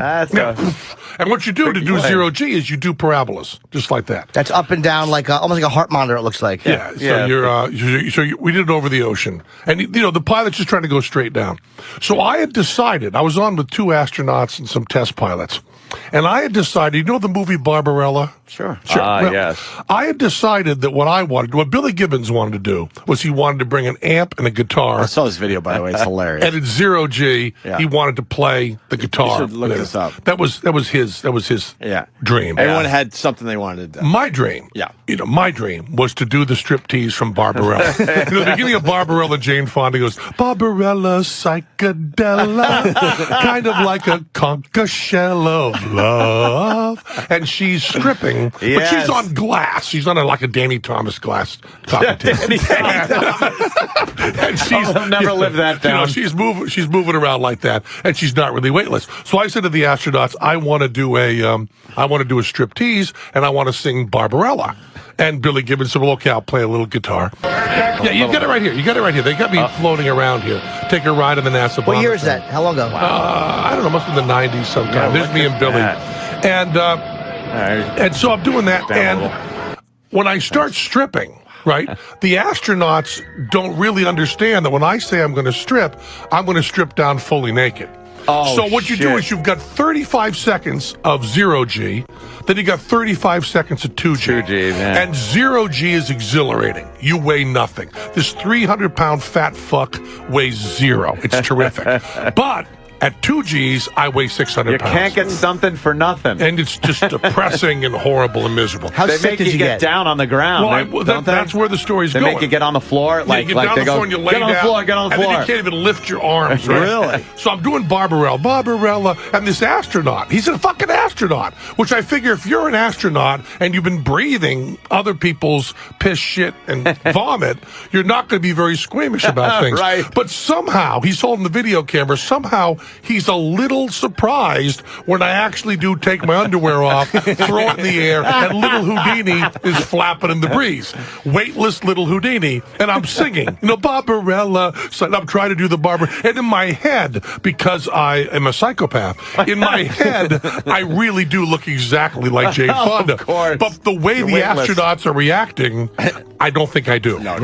And what you do to do zero G is you do parabolas, just like that. That's up and down, like almost like a heart monitor. It looks like. Yeah. So we did it over the ocean, and the pilot's just trying to go straight down. So I had decided, I was on with 2 astronauts and some test pilots, and I had decided, the movie Barbarella? Sure. Yes. I had decided that what Billy Gibbons wanted to do was he wanted to bring an amp and a guitar. I saw this video, by the way. It's hilarious. And at zero G, he wanted to play the guitar. You should look this up. That was his dream. Everyone had something they wanted to do. My dream. Yeah. My dream was to do the striptease from Barbarella. The beginning of Barbarella, Jane Fonda goes, Barbarella, psychedelic, kind of like a conch shell of love. And she's stripping. But she's on glass. She's on like a Danny Thomas glass cocktail. And I'll never live that down. She's moving around like that, and she's not really weightless. So I said to the astronauts, I want to do a striptease, and I want to sing Barbarella. And Billy Gibbons said, well, okay, I'll play a little guitar. Yeah, you got it right here. They got me floating around here. Take a ride in the NASA bomber. What year is that? How long ago? I don't know. Must be the 90s sometime. There's me and Billy. And so I'm doing that. And when I start stripping, right, the astronauts don't really understand that when I say I'm going to strip down fully naked. So what you do is you've got 35 seconds of zero G, then you got 35 seconds of 2G. And zero G is exhilarating. You weigh nothing. This 300-pound fat fuck weighs 0. It's terrific. But At 2Gs, I weigh 600 pounds. You can't get something for nothing. And it's just depressing and horrible and miserable. How sick did you get down on the ground? Well, that's where the story's going. They make you get on the floor? Like, you get down on the floor and you lay down. Get on the floor. And then you can't even lift your arms, right? Really? So I'm doing Barbarella, and this astronaut, he's a fucking astronaut, which I figure if you're an astronaut and you've been breathing other people's piss, shit, and vomit, you're not going to be very squeamish about things. Right. But somehow, he's holding the video camera, somehow he's a little surprised when I actually do take my underwear off, throw it in the air, and little Houdini is flapping in the breeze. Weightless little Houdini. And I'm singing, Barbarella. So I'm trying to do the Barber. And in my head, because I am a psychopath, in my head, I really do look exactly like Jane Fonda. Of course. But the way the astronauts are reacting, I don't think I do. No.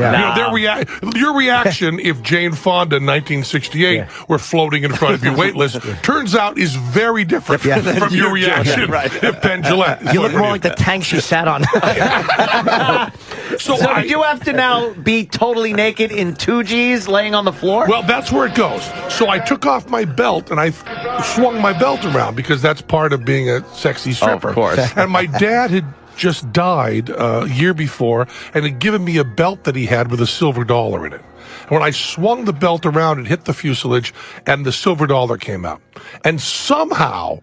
Your reaction, if Jane Fonda in 1968 were floating in front of you weightless, turns out is very different from your reaction if Penn Jillette. You look more like the tank she sat on. So did you have to now be totally naked in 2Gs laying on the floor? Well, that's where it goes. So I took off my belt and I swung my belt around because that's part of being a sexy stripper. Of course. And my dad had just died a year before and had given me a belt that he had with a silver dollar in it. And when I swung the belt around, it hit the fuselage and the silver dollar came out. And somehow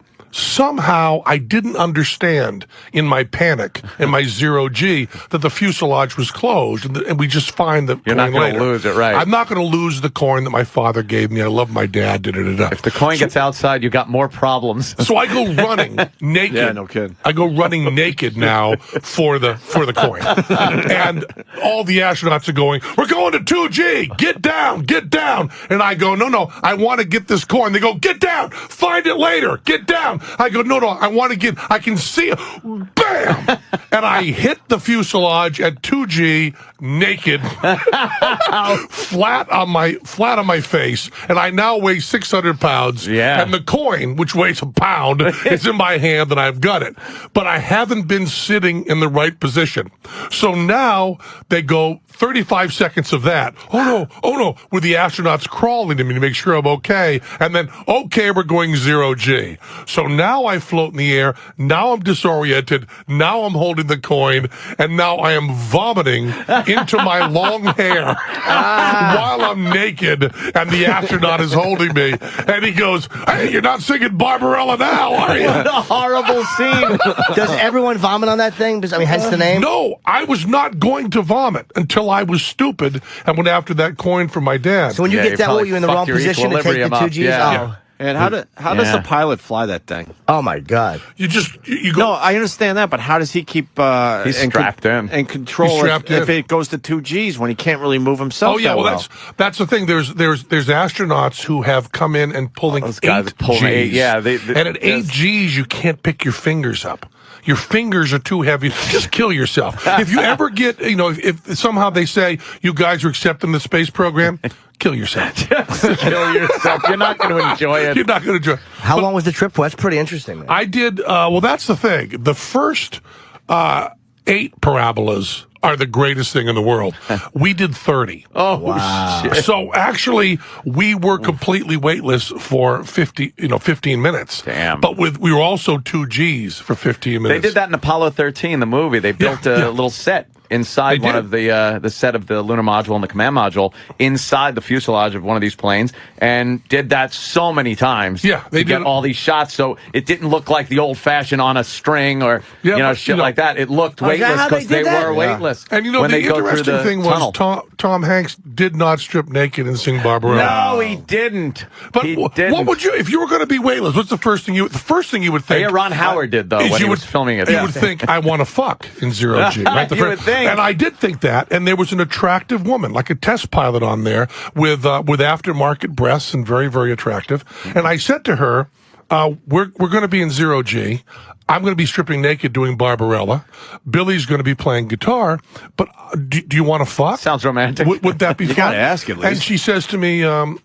I didn't understand in my panic, in my 0G, that the fuselage was closed, and we just find the You're coin not going later. to lose it, right? I'm not going to lose the coin that my father gave me. I love my dad. If the coin gets outside, you got more problems. So I go running naked. Yeah, no kidding. I go running naked now for the coin, and all the astronauts are going, "We're going to 2G. Get down. And I go, no, I want to get this coin. They go, get down. Find it later. Get down. I go, no, I want to get, I can see it. Bam! And I hit the fuselage at 2G naked, flat on my face, and I now weigh 600 pounds. Yeah. And the coin, which weighs a pound, is in my hand, and I've got it. But I haven't been sitting in the right position. So now they go 35 seconds of that. Oh no, with the astronauts crawling to me to make sure I'm okay. And then, okay, we're going 0G. So now I float in the air. Now I'm disoriented. Now I'm holding the coin. And now I am vomiting into my long hair while I'm naked. And the astronaut is holding me. And he goes, hey, you're not singing Barbarella now, are you? What a horrible scene. Does everyone vomit on that thing? I mean, hence the name? No, I was not going to vomit until I was stupid and went after that coin for my dad. So when you get that, you're in the wrong position to take the 2Gs? Yeah. And how does the pilot fly that thing? Oh my God! You go. No, I understand that, but how does he keep? He's strapped in and control if it goes to 2Gs when he can't really move himself. Oh yeah, well that's the thing. There's astronauts who have come in and pulling 8Gs. Yeah, and at 8Gs you can't pick your fingers up. Your fingers are too heavy. Just kill yourself. If you ever get, if somehow they say you guys are accepting the space program, kill yourself. Just kill yourself. You're not going to enjoy it. You're not going to enjoy it. How long was the trip for? That's pretty interesting, man. I did, well, that's the thing. The first 8 parabolas are the greatest thing in the world. We did 30. Oh, wow. Shit. So actually, we were completely weightless for 15 minutes. Damn. But we were also 2Gs for 15 minutes. They did that in Apollo 13, the movie. They built a little set inside one of the set of the lunar module and the command module inside the fuselage of one of these planes, and did that so many times. Yeah, they to get all these shots, so it didn't look like the old-fashioned on a string or shit like that. It looked weightless because they were weightless. And when the they go interesting through the thing was Tom Hanks did not strip naked and sing Barbarella. No, he didn't. But what would you, if you were going to be weightless? What's the first thing you would think? Yeah, Ron Howard did though when he was filming it. You would think, I want to fuck in 0G. Right? You would think. And I did think that, and there was an attractive woman, like a test pilot on there, with aftermarket breasts and very, very attractive. And I said to her, we're going to be in 0G. I'm going to be stripping naked doing Barbarella. Billy's going to be playing guitar. But do you want to fuck? Sounds romantic. Would that be fun? You got to ask at least. And she says to me, I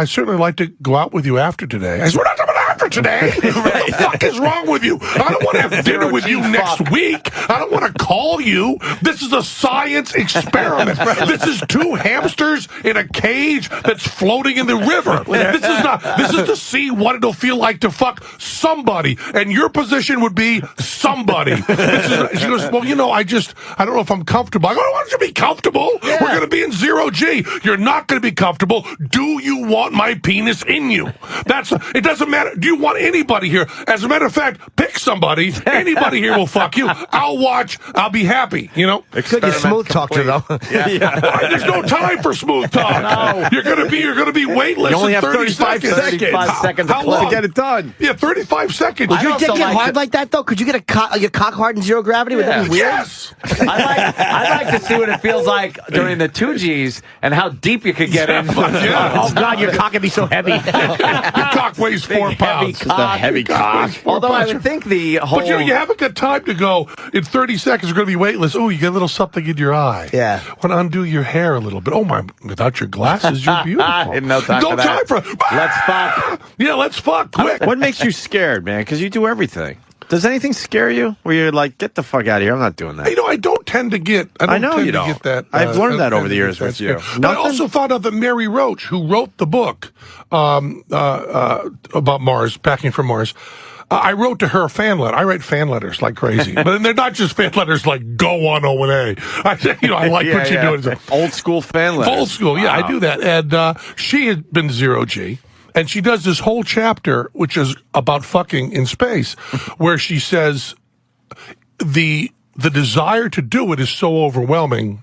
certainly like to go out with you after today. I said, we're not talking about after today. What the fuck is wrong with you? I don't want to have dinner with you next week. I don't want to call you. This is a science experiment. This is 2 hamsters in a cage that's floating in the river. This is to see what it'll feel like to fuck somebody. And your position would be somebody. She goes, well, you know, I don't know if I'm comfortable. I go, I want you to be comfortable. Yeah. We're going to be in 0G. You're not going to be comfortable. Do you want my penis in you? It doesn't matter. Do you want anybody here? As a matter of fact, pick somebody. Anybody here will fuck you. I'll watch. I'll be happy. You know? Could you smooth talk to though? Yeah. There's no time for smooth talk. No. You're going to be weightless. You only have 35 seconds. 35 seconds How long? to get it done. Yeah, 35 seconds. Would your dick get hard like that though? Could you get your cock hard in 0 gravity? Would that be weird? Yes. I'd like to see what it feels like during the 2Gs and how deep you could get in. Oh God, your cock would be so heavy. Your cock weighs 4 pounds. Just a heavy cock. Although I would think the whole... But you haven't got time to go, in 30 seconds you're going to be weightless. Oh, you get a little something in your eye. Yeah. Want to undo your hair a little bit. Oh, my, without your glasses, you're beautiful. No time for that. Let's fuck. Yeah, let's fuck, quick. What makes you scared, man? Because you do everything. Does anything scare you? Where you're like, get the fuck out of here. I'm not doing that. You know, I don't tend to get. I know you don't. Get that. I've learned that over the years with you. But I also found out that Mary Roach, who wrote the book about Mars, Packing from Mars, I wrote to her fan letter. I write fan letters like crazy, but they're not just fan letters like "Go on O&A." I like what you're doing. Old school fan letters. Old school, yeah, I do that. And she had been 0G. And she does this whole chapter, which is about fucking in space, where she says the desire to do it is so overwhelming,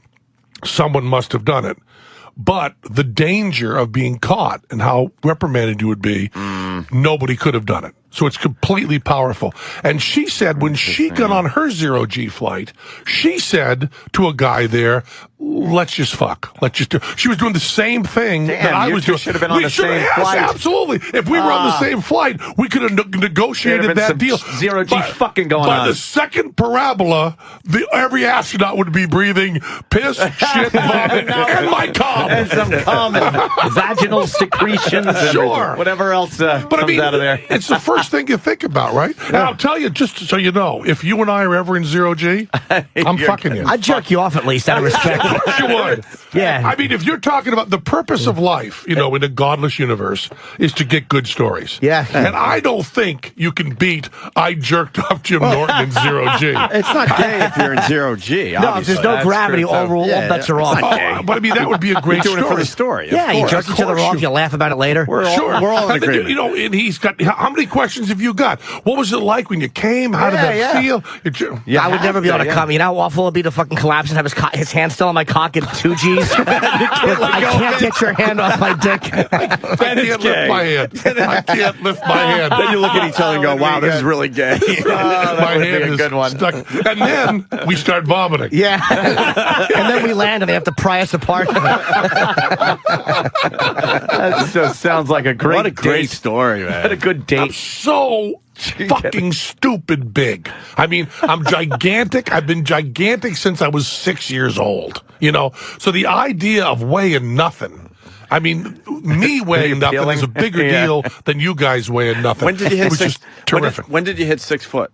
someone must have done it. But the danger of being caught and how reprimanded you would be, nobody could have done it. So it's completely powerful. And she said when she got on her 0G flight, she said to a guy there, let's just fuck. Let's just do. She was doing the same thing that I was doing. Should have been on the same flight. Absolutely. If we were on the same flight, we could have negotiated that deal. 0G fucking going on. By the second parabola, every astronaut would be breathing piss, shit, vomit, and my cum. And some cum and vaginal secretions and whatever else comes out of there. It's the first thing you think about, right? And I'll tell you, just so you know, if you and I are ever in 0G, I'm fucking you. I'd jerk you off at least out of respect. Of course you would. Yeah. I mean, if you're talking about the purpose of life, you know, in a godless universe, is to get good stories. Yeah. And I don't think you can beat I jerked off Jim Norton in 0G. It's not gay if you're in 0G, No, if there's no gravity, all bets are off. But I mean, that would be a great story. Doing it for the story. Yeah, you jerk each other off, you laugh about it later. We're all in agreement. You know, and he's got, how many questions have you got? What was it like when you came? How did that feel? I would never be able to come. You know how awful it would be to fucking collapse and have his hand still on my cock at 2Gs? I can't get your hand off my dick. I can't lift my hand. I can't lift my hand. Then you look at each other and go, wow, this is really gay. My hand is stuck. And then we start vomiting. Yeah. And then we land and they have to pry us apart. That just sounds like a great What a great story, man. What a good date. I'm so fucking stupid big. I mean, I'm gigantic. I've been gigantic since I was 6 years old. You know, so the idea of weighing nothing. I mean, me weighing nothing is a bigger deal than you guys weighing nothing. When did you hit it was 6? Just terrific. When did you hit 6 foot?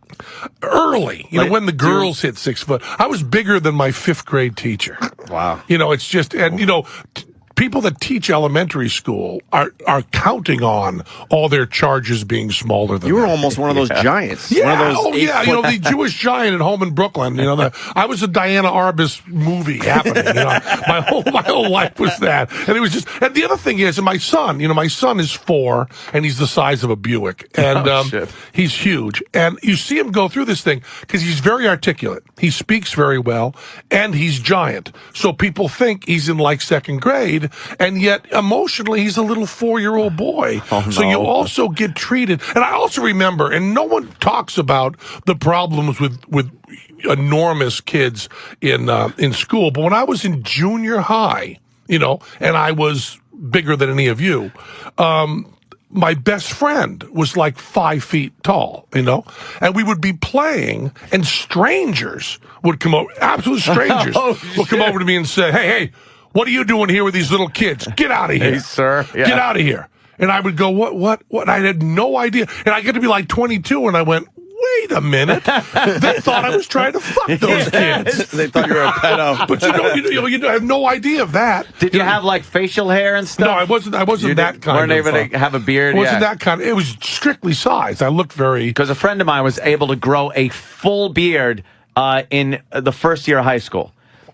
Early. You know, when the girls hit 6 foot. I was bigger than my 5th grade teacher. Wow. You know, it's just, and you know, people that teach elementary school are counting on all their charges being smaller than you were them. almost one of those giants. Yeah, one of those you know, the Jewish giant at home in Brooklyn. You know, I was a Diana Arbus movie happening. You know, my whole life was that, and it was just. And the other thing is, my son. You know, my son is 4, and he's the size of a Buick, and he's huge. And you see him go through this thing because he's very articulate. He speaks very well, and he's giant. So people think he's in like 2nd grade. And yet, emotionally, he's a little 4-year-old boy. Oh, no. So you also get treated. And I also remember, and no one talks about the problems with enormous kids in school. But when I was in junior high, you know, and I was bigger than any of you, my best friend was like 5 feet tall, you know, and we would be playing, and strangers would come over, absolute strangers would come over to me and say, hey, what are you doing here with these little kids? Get out of here. Hey, sir. Yeah. Get out of here. And I would go, what? I had no idea. And I get to be like 22, and I went, wait a minute. They thought I was trying to fuck those kids. They thought you were a pedo. But you have no idea of that. Did you have like facial hair and stuff? No, I wasn't that kind weren't of. Weren't able to have a beard? It wasn't that kind of. It was strictly size. I looked very. Because a friend of mine was able to grow a full beard in the first year of high school.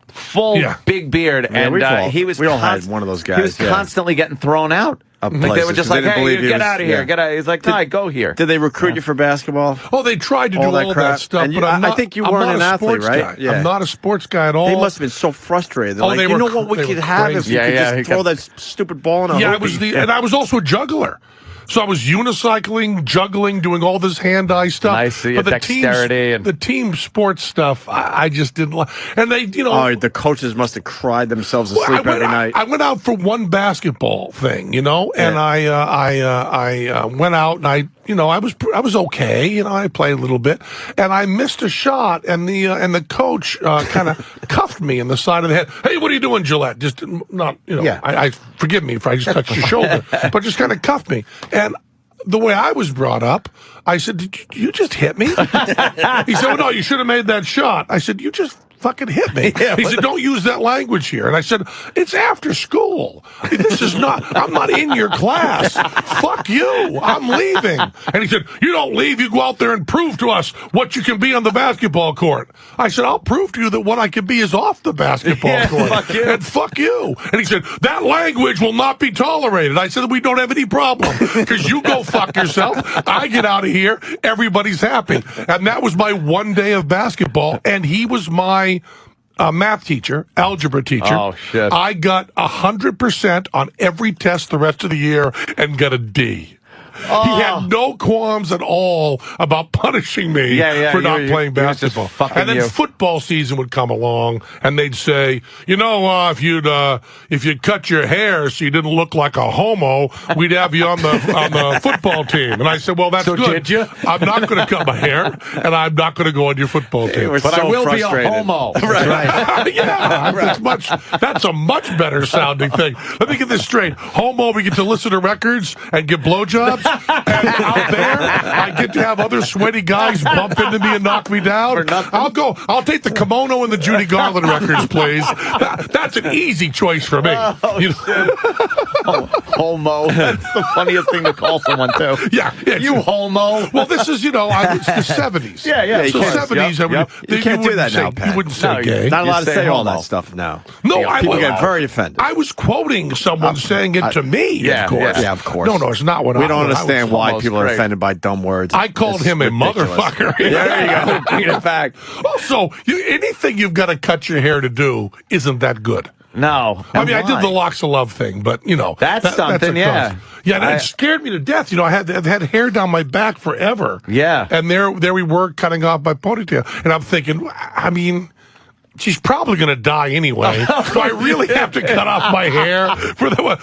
Full big beard, and we all had one of those guys. He was constantly getting thrown out. Like they were just like, "Hey, you get out of here, get out." He's like, "No, go here." Did they recruit you for basketball? Oh, they tried to do all that stuff, and but I think you weren't an athlete, right? Guy. Yeah. I'm not a sports guy at all. They must have been so frustrated. They're like, you know what we could have if you could just throw that stupid ball in a hoopie. And I was also a juggler. So I was unicycling, juggling, doing all this hand-eye stuff. Nice, but the dexterity the team sports stuff, I just didn't like. And they, the coaches must have cried themselves asleep every night. I went out for one basketball thing, and I went out and I was okay. I played a little bit, and I missed a shot, and the coach kind of cuffed me in the side of the head. Hey, what are you doing, Gillette? Just not, I forgive me if I just touched your shoulder, but just kind of cuffed me. And the way I was brought up, I said, "Did you just hit me?" He said, "Oh, no, you should have made that shot." I said, "You just fucking hit me." He said, "Don't use that language here." And I said, "It's after school. I'm not in your class. Fuck you. I'm leaving." And he said, "You don't leave. You go out there and prove to us what you can be on the basketball court." I said, "I'll prove to you that what I can be is off the basketball court." Fuck you. And fuck you. And he said, "That language will not be tolerated." I said, "We don't have any problem because you go fuck yourself. I get out of here. Everybody's happy." And that was my one day of basketball. And he was my math teacher, algebra teacher. Oh, shit. I got 100% on every test the rest of the year and got a D. Oh. He had no qualms at all about punishing me for not playing basketball. And then football season would come along, and they'd say, if you'd cut your hair so you didn't look like a homo, we'd have you on the football team. And I said, well, that's good. Did you? I'm not going to cut my hair, and I'm not going to go on your football team. But I will be a homo. Right. That's a much better sounding thing. Let me get this straight. Homo, we get to listen to records and give blowjobs. And out there, I get to have other sweaty guys bump into me and knock me down. I'll take the kimono and the Judy Garland records, please. That's an easy choice for me. Homo. That's the funniest thing to call someone, too. Yeah. You homo. Well, this is, it's the 70s. Yeah. So 70s, you can't do that now, Pat. You wouldn't say gay. Not allowed to say all that stuff now. No, people get very offended. I was quoting someone saying it to me, of course. Yeah, of course. No, it's not what we don't understand why people are offended by dumb words. I called him a motherfucker. There you go. Bring it back. Also, anything you've got to cut your hair to do isn't that good. No. I mean, I did the locks of love thing, but, That's something, Yeah, and it scared me to death. I've had hair down my back forever. Yeah. And there we were cutting off my ponytail. And I'm thinking, she's probably going to die anyway. So I really have to cut off my hair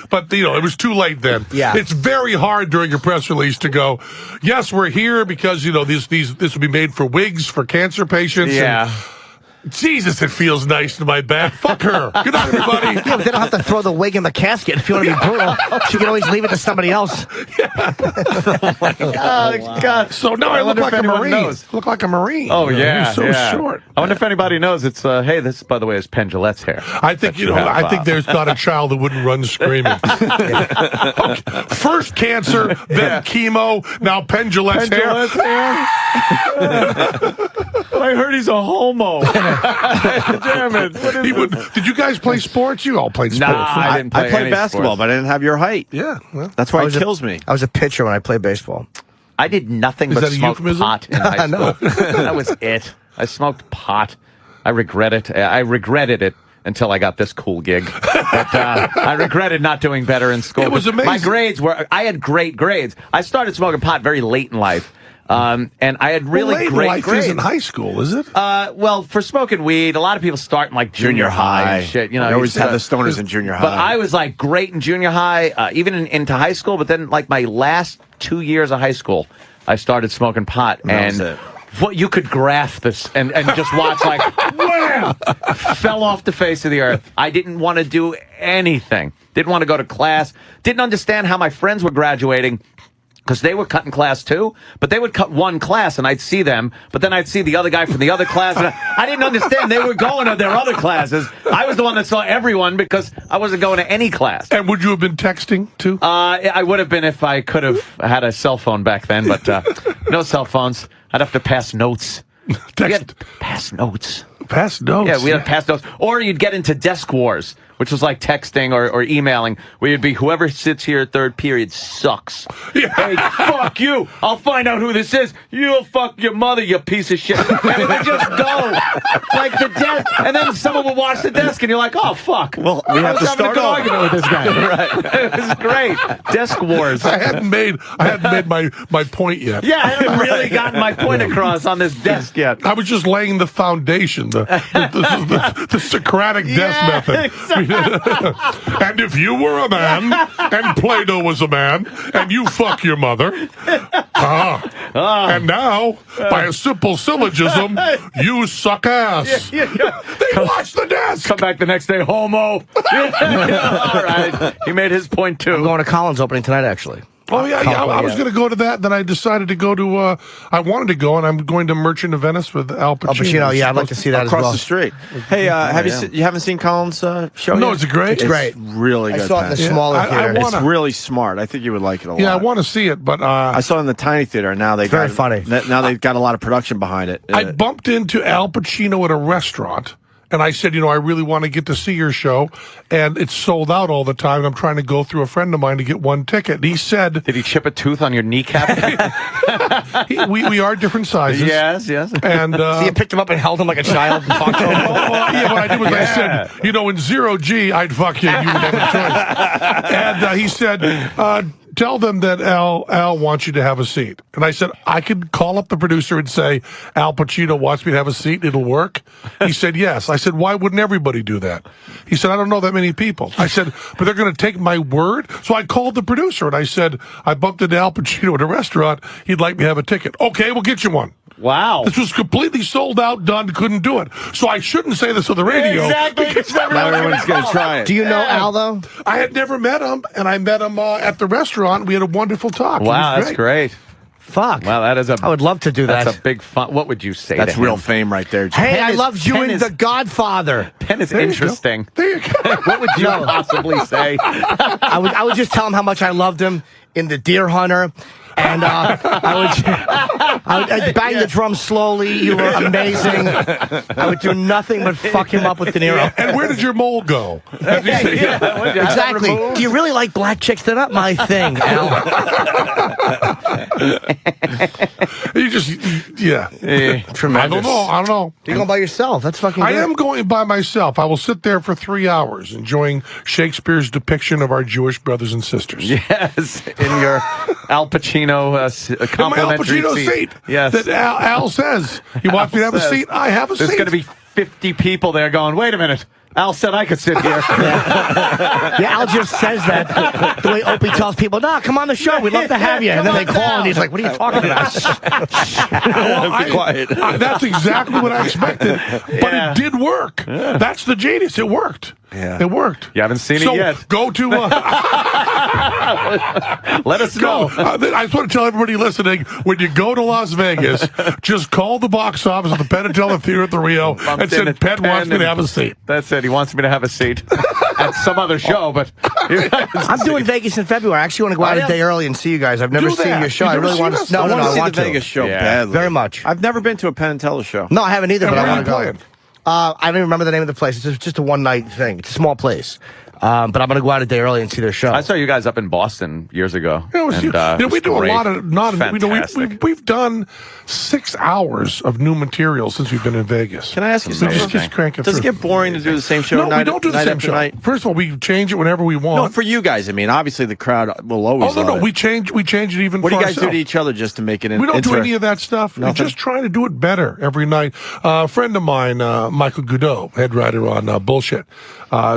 but it was too late then. Yeah. It's very hard during a press release to go, yes, we're here because this will be made for wigs for cancer patients. Yeah. Jesus, it feels nice in my back. Fuck her. Good night, everybody. Yeah, but they don't have to throw the wig in the casket if you want to be brutal. She can always leave it to somebody else. Oh, God. So now I look like a Marine. Look like a Marine. Oh, yeah. So short. I wonder if anybody knows it's, hey, this, by the way, is Penn Jillette's hair. I think, I think there's not a child that wouldn't run screaming. Okay. First cancer, then chemo, now Penn Jillette's hair. I heard he's a homo. Damn it. Did you guys play sports? You all played sports. Nah, I didn't play I played basketball, but I didn't have your height. Yeah. Well, that's why it kills me. I was a pitcher when I played baseball. I did nothing but smoke pot in high school. That was it. I smoked pot. I regret it. I regretted it until I got this cool gig. But I regretted not doing better in school. It was amazing. My grades I had great grades. I started smoking pot very late in life. And I had really great life grades. Isn't high school, is it? Well, for smoking weed, a lot of people start in like junior high and shit. You always have the stoners in junior high. But I was like great in junior high, even into high school. But then, like my last 2 years of high school, I started smoking pot, and what you could graph this and just watch like, wham! Fell off the face of the earth. I didn't want to do anything. Didn't want to go to class. Didn't understand how my friends were graduating. Because they were cutting class too, but they would cut one class and I'd see them, but then I'd see the other guy from the other class. And I didn't understand they were going to their other classes. I was the one that saw everyone because I wasn't going to any class. And would you have been texting too? I would have been if I could have had a cell phone back then, but no cell phones. I'd have to pass notes. Pass notes. Pass notes? Yeah, we had to pass notes. Or you'd get into desk wars, which was like texting or emailing, where you'd be, whoever sits here at third period sucks. Yeah. Hey, fuck you. I'll find out who this is. You'll fuck your mother, you piece of shit. And it would just go. Like the desk. And then someone would watch the desk, and you're like, oh, fuck. Well, we have to start an argument with this guy. Right. It was great. Desk wars. I hadn't made my point yet. Yeah, I haven't really gotten my point across on this desk yet. I was just laying the foundation, the Socratic death method. Exactly. And if you were a man, and Plato was a man, and you fuck your mother, and now, by a simple syllogism, you suck ass. They watch the desk. Come back the next day, homo. All right. He made his point, too. I'm going to Collins opening tonight, actually. Oh, yeah, I was going to go to that. Then I decided to go to, I wanted to go, and I'm going to Merchant of Venice with Al Pacino. Al Pacino, yeah, I'd like to see that as well. Across the street. Hey, you haven't seen Collins' show No, yet? it's great. It's great. Really good. I saw it in the smaller theater. It's really smart. I think you would like it a lot. Yeah, I want to see it, but... I saw it in the tiny theater, and now very funny. Now they've got a lot of production behind it. I bumped into Al Pacino at a restaurant. And I said, I really want to get to see your show. And it's sold out all the time. And I'm trying to go through a friend of mine to get one ticket. And he said... Did he chip a tooth on your kneecap? We are different sizes. Yes. So And you picked him up and held him like a child and fucked him? Yeah, what I did was I said, in 0G, I'd fuck you. You would have a choice. And he said... tell them that Al wants you to have a seat. And I said, I could call up the producer and say, Al Pacino wants me to have a seat. It'll work. He said, yes. I said, why wouldn't everybody do that? He said, I don't know that many people. I said, but they're going to take my word? So I called the producer and I said, I bumped into Al Pacino at a restaurant. He'd like me to have a ticket. Okay, we'll get you one. Wow. This was completely sold out, done, couldn't do it. So I shouldn't say this on the radio. Exactly. Everyone's going to try it. Do you know Al, though? I had never met him, and I met him at the restaurant. We had a wonderful talk. Wow, that's great. Fuck. Wow, that is I would love to do that. That's a big fun. What would you say? That's to real him? fame right there, Jim. Hey, I loved you in The Godfather. Pen is interesting. There you go. What would you possibly say? I would just tell him how much I loved him in The Deer Hunter. And I'd bang the drum slowly. You were amazing. I would do nothing but fuck him up with De Niro. And where did your mole go? Exactly. Do you really like black chicks? They're not my thing, Al. You just, Tremendous. I don't know. You're going by yourself. That's fucking good. I am going by myself. I will sit there for 3 hours enjoying Shakespeare's depiction of our Jewish brothers and sisters. Yes, in your Al Pacino complimentary Al Pacino seat. Yes. That Al says. He wants me to have a seat. I have a seat. There's going to be 50 people there going, wait a minute. Al said I could sit here. Yeah, Al just says that the way Opie tells people, no, come on the show. We'd love to have you. And then they call and he's like, what are you talking about? Be quiet. That's exactly what I expected. But it did work. Yeah. That's the genius. It worked. Yeah. It worked. You haven't seen it yet. Go to... let us know. I just want to tell everybody listening, when you go to Las Vegas, just call the box office of the Penn and Teller Theater at the Rio and say, Penn wants me to have a seat. That's it. He wants me to have a seat at some other show, but... I'm doing Vegas in February. I actually want to go out a day early and see you guys. I've never seen your show. I really want to... I want to see the Vegas show badly. Very much. I've never been to a Penn and Teller show. No, I haven't either, but I want to go. Playing? I don't even remember the name of the place. It's just a one-night thing. It's a small place. But I'm going to go out a day early and see their show. I saw you guys up in Boston years ago. We do great. a lot of we've done 6 hours of new material since we've been in Vegas. Can I ask you something? Just crank it Does it through. get boring to do the same show? No, we don't do the same show. Night? First of all, we change it whenever we want. No, for you guys. I mean, obviously the crowd will always. Oh no, love it. we change it even. What for do you guys ourselves. do to each other just to make it? We don't do any of that stuff. Nothing? We're just trying to do it better every night. A friend of mine, Michael Goudot, head writer on Bullshit,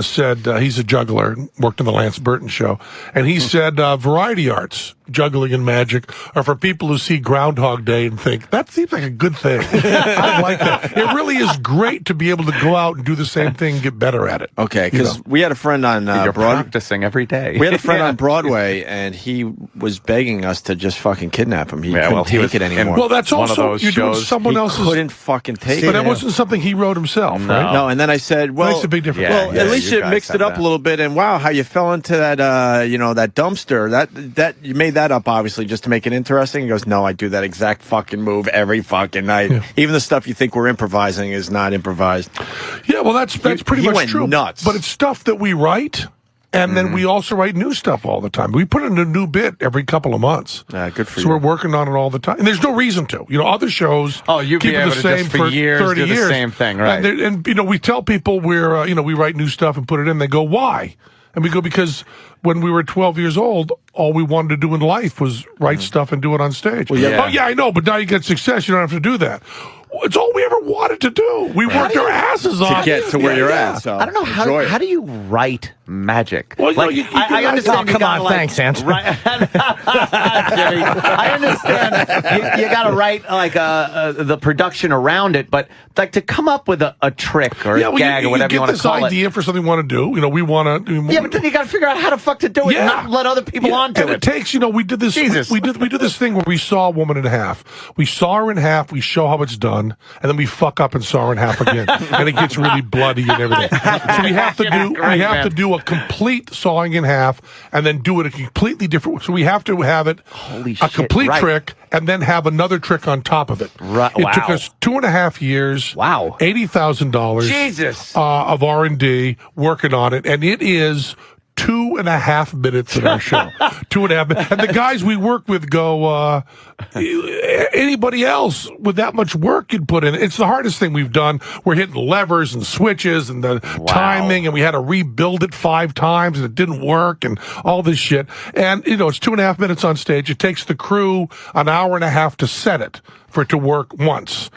said he's a juggler, worked on the Lance Burton show, and he said variety arts juggling and magic are for people who see Groundhog Day and think, that seems like a good thing. I like that. It really is great to be able to go out and do the same thing and get better at it. Okay, because we had a friend on You're Broadway. practicing every day. We had a friend on Broadway, and he was begging us to just fucking kidnap him. He couldn't take it anymore. Well, that's also, you're doing someone else's... couldn't fucking take it. But that wasn't something he wrote himself, right? No, and then I said, well... Makes a big difference. Well, at least you mixed it up a little bit, and wow, how you fell into that, that dumpster. That you made that up, obviously, just to make it interesting. He goes, no, I do that exact fucking move every fucking night. Yeah. Even the stuff you think we're improvising is not improvised. Yeah, well, that's pretty much true. Nuts. But it's stuff that we write, and then we also write new stuff all the time. We put in a new bit every couple of months. Good for you. So we're working on it all the time. And there's no reason to. Other shows keep it the same for years, 30 years. The same thing, right? And we tell people we write new stuff and put it in. They go, why? And we go, because when we were 12 years old, all we wanted to do in life was write stuff and do it on stage. Well, yeah. Oh, yeah, I know, but now you get success. You don't have to do that. It's all we ever wanted to do. We worked our asses off to get to where you're at. So I don't know how do you write magic? Well, I understand. Come on, thanks, Anthony. I understand. You got to write the production around it, but to come up with a trick or a gag or whatever you want to call it. You get this idea for something you want to do. We want to. Yeah, but then you got to figure out how the fuck to do it and not let other people onto it. It takes. We did this. Jesus. We do this thing where we saw a woman in half. We saw her in half. We show how it's done. And then we fuck up and saw her in half again, and it gets really bloody and everything. So we have to do a complete sawing in half, and then do it a completely different. So we have to have it complete trick, and then have another trick on top of it. Right. It took us 2.5 years. Wow. $80,000. Jesus. Of R&D working on it, and it is 2.5 minutes in our show. 2.5 minutes. And the guys we work with go, anybody else with that much work you'd put in. It's the hardest thing we've done. We're hitting levers and switches and the timing, and we had to rebuild it 5 times, and it didn't work, and all this shit. And, it's 2.5 minutes on stage. It takes the crew an hour and a half to set it for it to work once.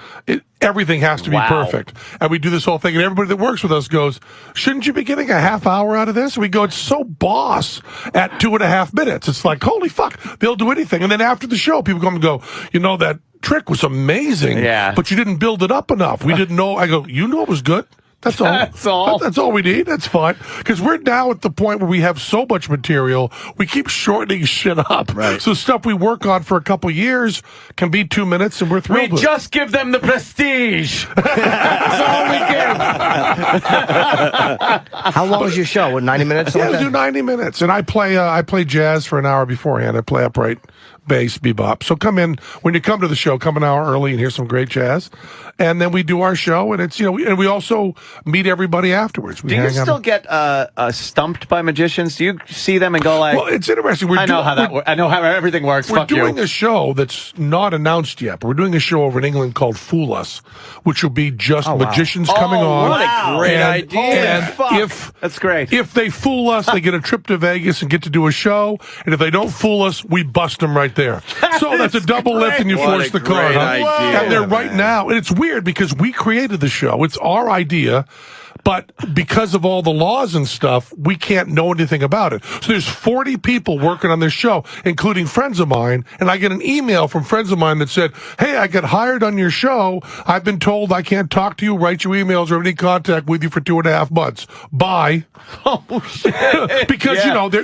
Everything has to be perfect. And we do this whole thing, and everybody that works with us goes, shouldn't you be getting a half hour out of this? And we go, it's so boss at 2.5 minutes. It's like, holy fuck, they'll do anything. And then after the show, people come and go, that trick was amazing, but you didn't build it up enough. We didn't know. I go, it was good. That's all. That's all we need. That's fine. Because we're now at the point where we have so much material, we keep shortening shit up. Right. So stuff we work on for a couple years can be 2 minutes, and we're thrilled with it. We just give them the prestige. That's all we give. How long was your show? 90 minutes? Yeah, we do 90 minutes. And I play jazz for an hour beforehand. I play upright bass, bebop. So come in, when you come to the show, come an hour early and hear some great jazz. And then we do our show, and it's, and we also meet everybody afterwards. Do you still get stumped by magicians? Do you see them and go like, well, it's interesting. I know how everything works. We're doing a show that's not announced yet, but we're doing a show over in England called Fool Us, which will be just magicians coming on. What a great idea. And that's great. If they fool us, they get a trip to Vegas and get to do a show. And if they don't fool us, we bust them right there. So that's a double lift, and you force the card. And they're right now. And it's weird because we created the show. It's our idea. But because of all the laws and stuff, we can't know anything about it. So there's 40 people working on this show, including friends of mine. And I get an email from friends of mine that said, hey, I got hired on your show. I've been told I can't talk to you, write you emails, or have any contact with you for 2.5 months. Bye. Oh, shit. Because,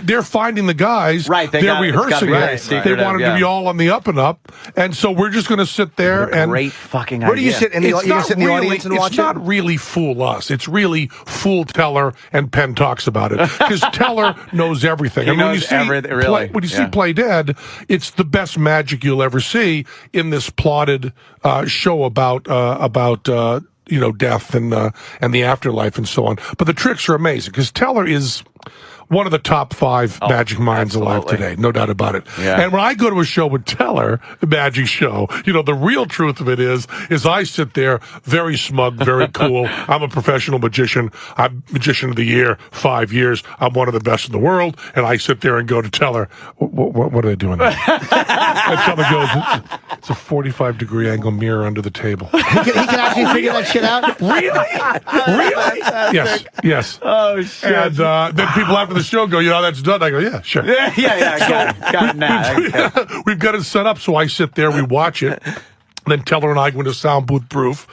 they're finding the guys. Right. They're rehearsing it. They want it to be all on the up and up. And so we're just going to sit there and... Great fucking idea. Where do you sit in the audience and watch it? It's not really Fool Us. It's really Fool Teller, and Penn talks about it, because Teller knows everything. He knows everything, really. When you see Play Dead, it's the best magic you'll ever see in this plotted show about death and the afterlife and so on. But the tricks are amazing, because Teller is one of the top 5 magic minds alive today, no doubt about it. Yeah. And when I go to a show with Teller, a magic show, the real truth of it is I sit there very smug, very cool. I'm a professional magician. I'm Magician of the Year, 5 years. I'm one of the best in the world. And I sit there and go to Teller, what are they doing there? And Teller goes, it's a 45-degree angle mirror under the table. He can actually figure that shit out? Really? Really? Yes. Oh, shit. And then people after the the show go, you know how that's done? I go, yeah, sure. Yeah. Got it now. We've got it set up, so I sit there, we watch it. Then Teller and I go into soundproof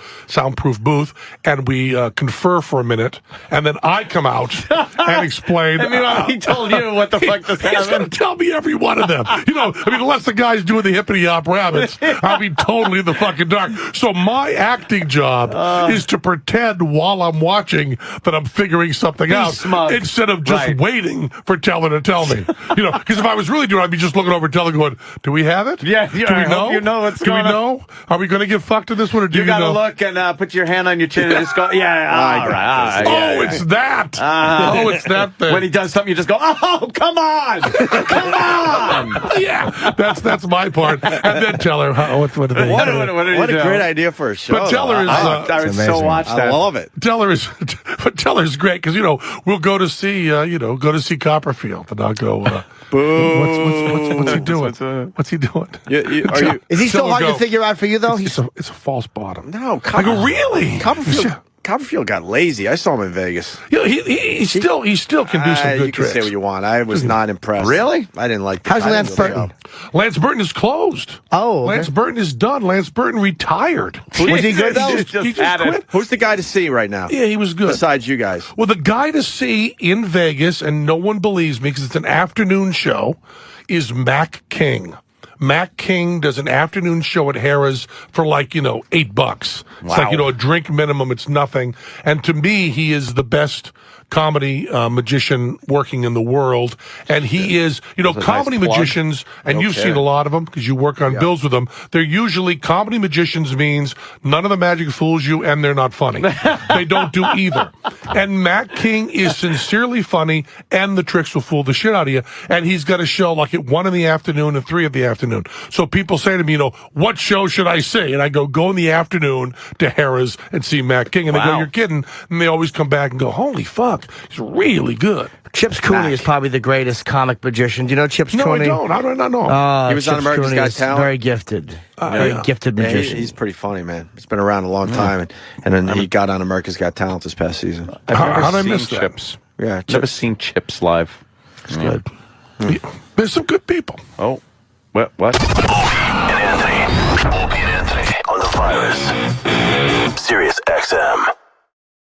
booth, and we confer for a minute, and then I come out and explain. I mean, he told you what the fuck this happened. He's going to tell me every one of them. Unless the guy's doing the hippity hop rabbits, I'll be totally in the fucking dark. So my acting job is to pretend while I'm watching that I'm figuring something out, smug. Instead of just waiting for Teller to tell me. Because if I was really doing it, I'd be just looking over at Teller going, do we have it? Yeah, do we know? You know what's do going we on. know? Are we going to get fucked in this one, or do you got to know? look and put your hand on your chin and just go, all right. It's that. It's that thing. When he does something, you just go, oh, come on. Come on. Yeah, that's my part. And then Teller, what did they What do? a great idea for a show. But Teller is, I would so watch that. I love it. Teller's great because we'll go to see Copperfield, and I'll go. Boo! What's he doing? What's he doing? Is he so hard to figure out for you though? It's a false bottom. No, I go, really? Copperfield got lazy. I saw him in Vegas. He still can do some good you tricks. can say what you want. I was not impressed. Really? I didn't like. How's Lance Burton? Lance Burton is closed. Oh, okay. Lance Burton is done. Lance Burton retired. Was he good though? He just quit. Who's the guy to see right now? Yeah, he was good. Besides you guys. Well, the guy to see in Vegas, and no one believes me because it's an afternoon show, is Mac King. Mac King does an afternoon show at Harrah's for $8. It's like, a drink minimum. It's nothing. And to me, he is the best comedy magician working in the world. And he is, comedy magicians, and you've seen a lot of them because you work on bills with them. They're usually, comedy magicians means none of the magic fools you and they're not funny. They don't do either. And Mac King is sincerely funny and the tricks will fool the shit out of you. And he's got a show at 1 in the afternoon and 3 in the afternoon. So people say to me, what show should I see? And I go in the afternoon to Harrah's and see Mac King. And they go, you're kidding. And they always come back and go, holy fuck. He's really good. Chips Cooney is probably the greatest comic magician. Do you know Chips Cooney? No, I don't know. He was on America's Got Talent. Very gifted. Very gifted magician. He's pretty funny, man. He's been around a long time. And then he got on America's Got Talent this past season. How did I miss Chips? Yeah, never seen Chips live. It's good. There's some good people. Oh. What? Opie and Anthony on the virus. Sirius XM.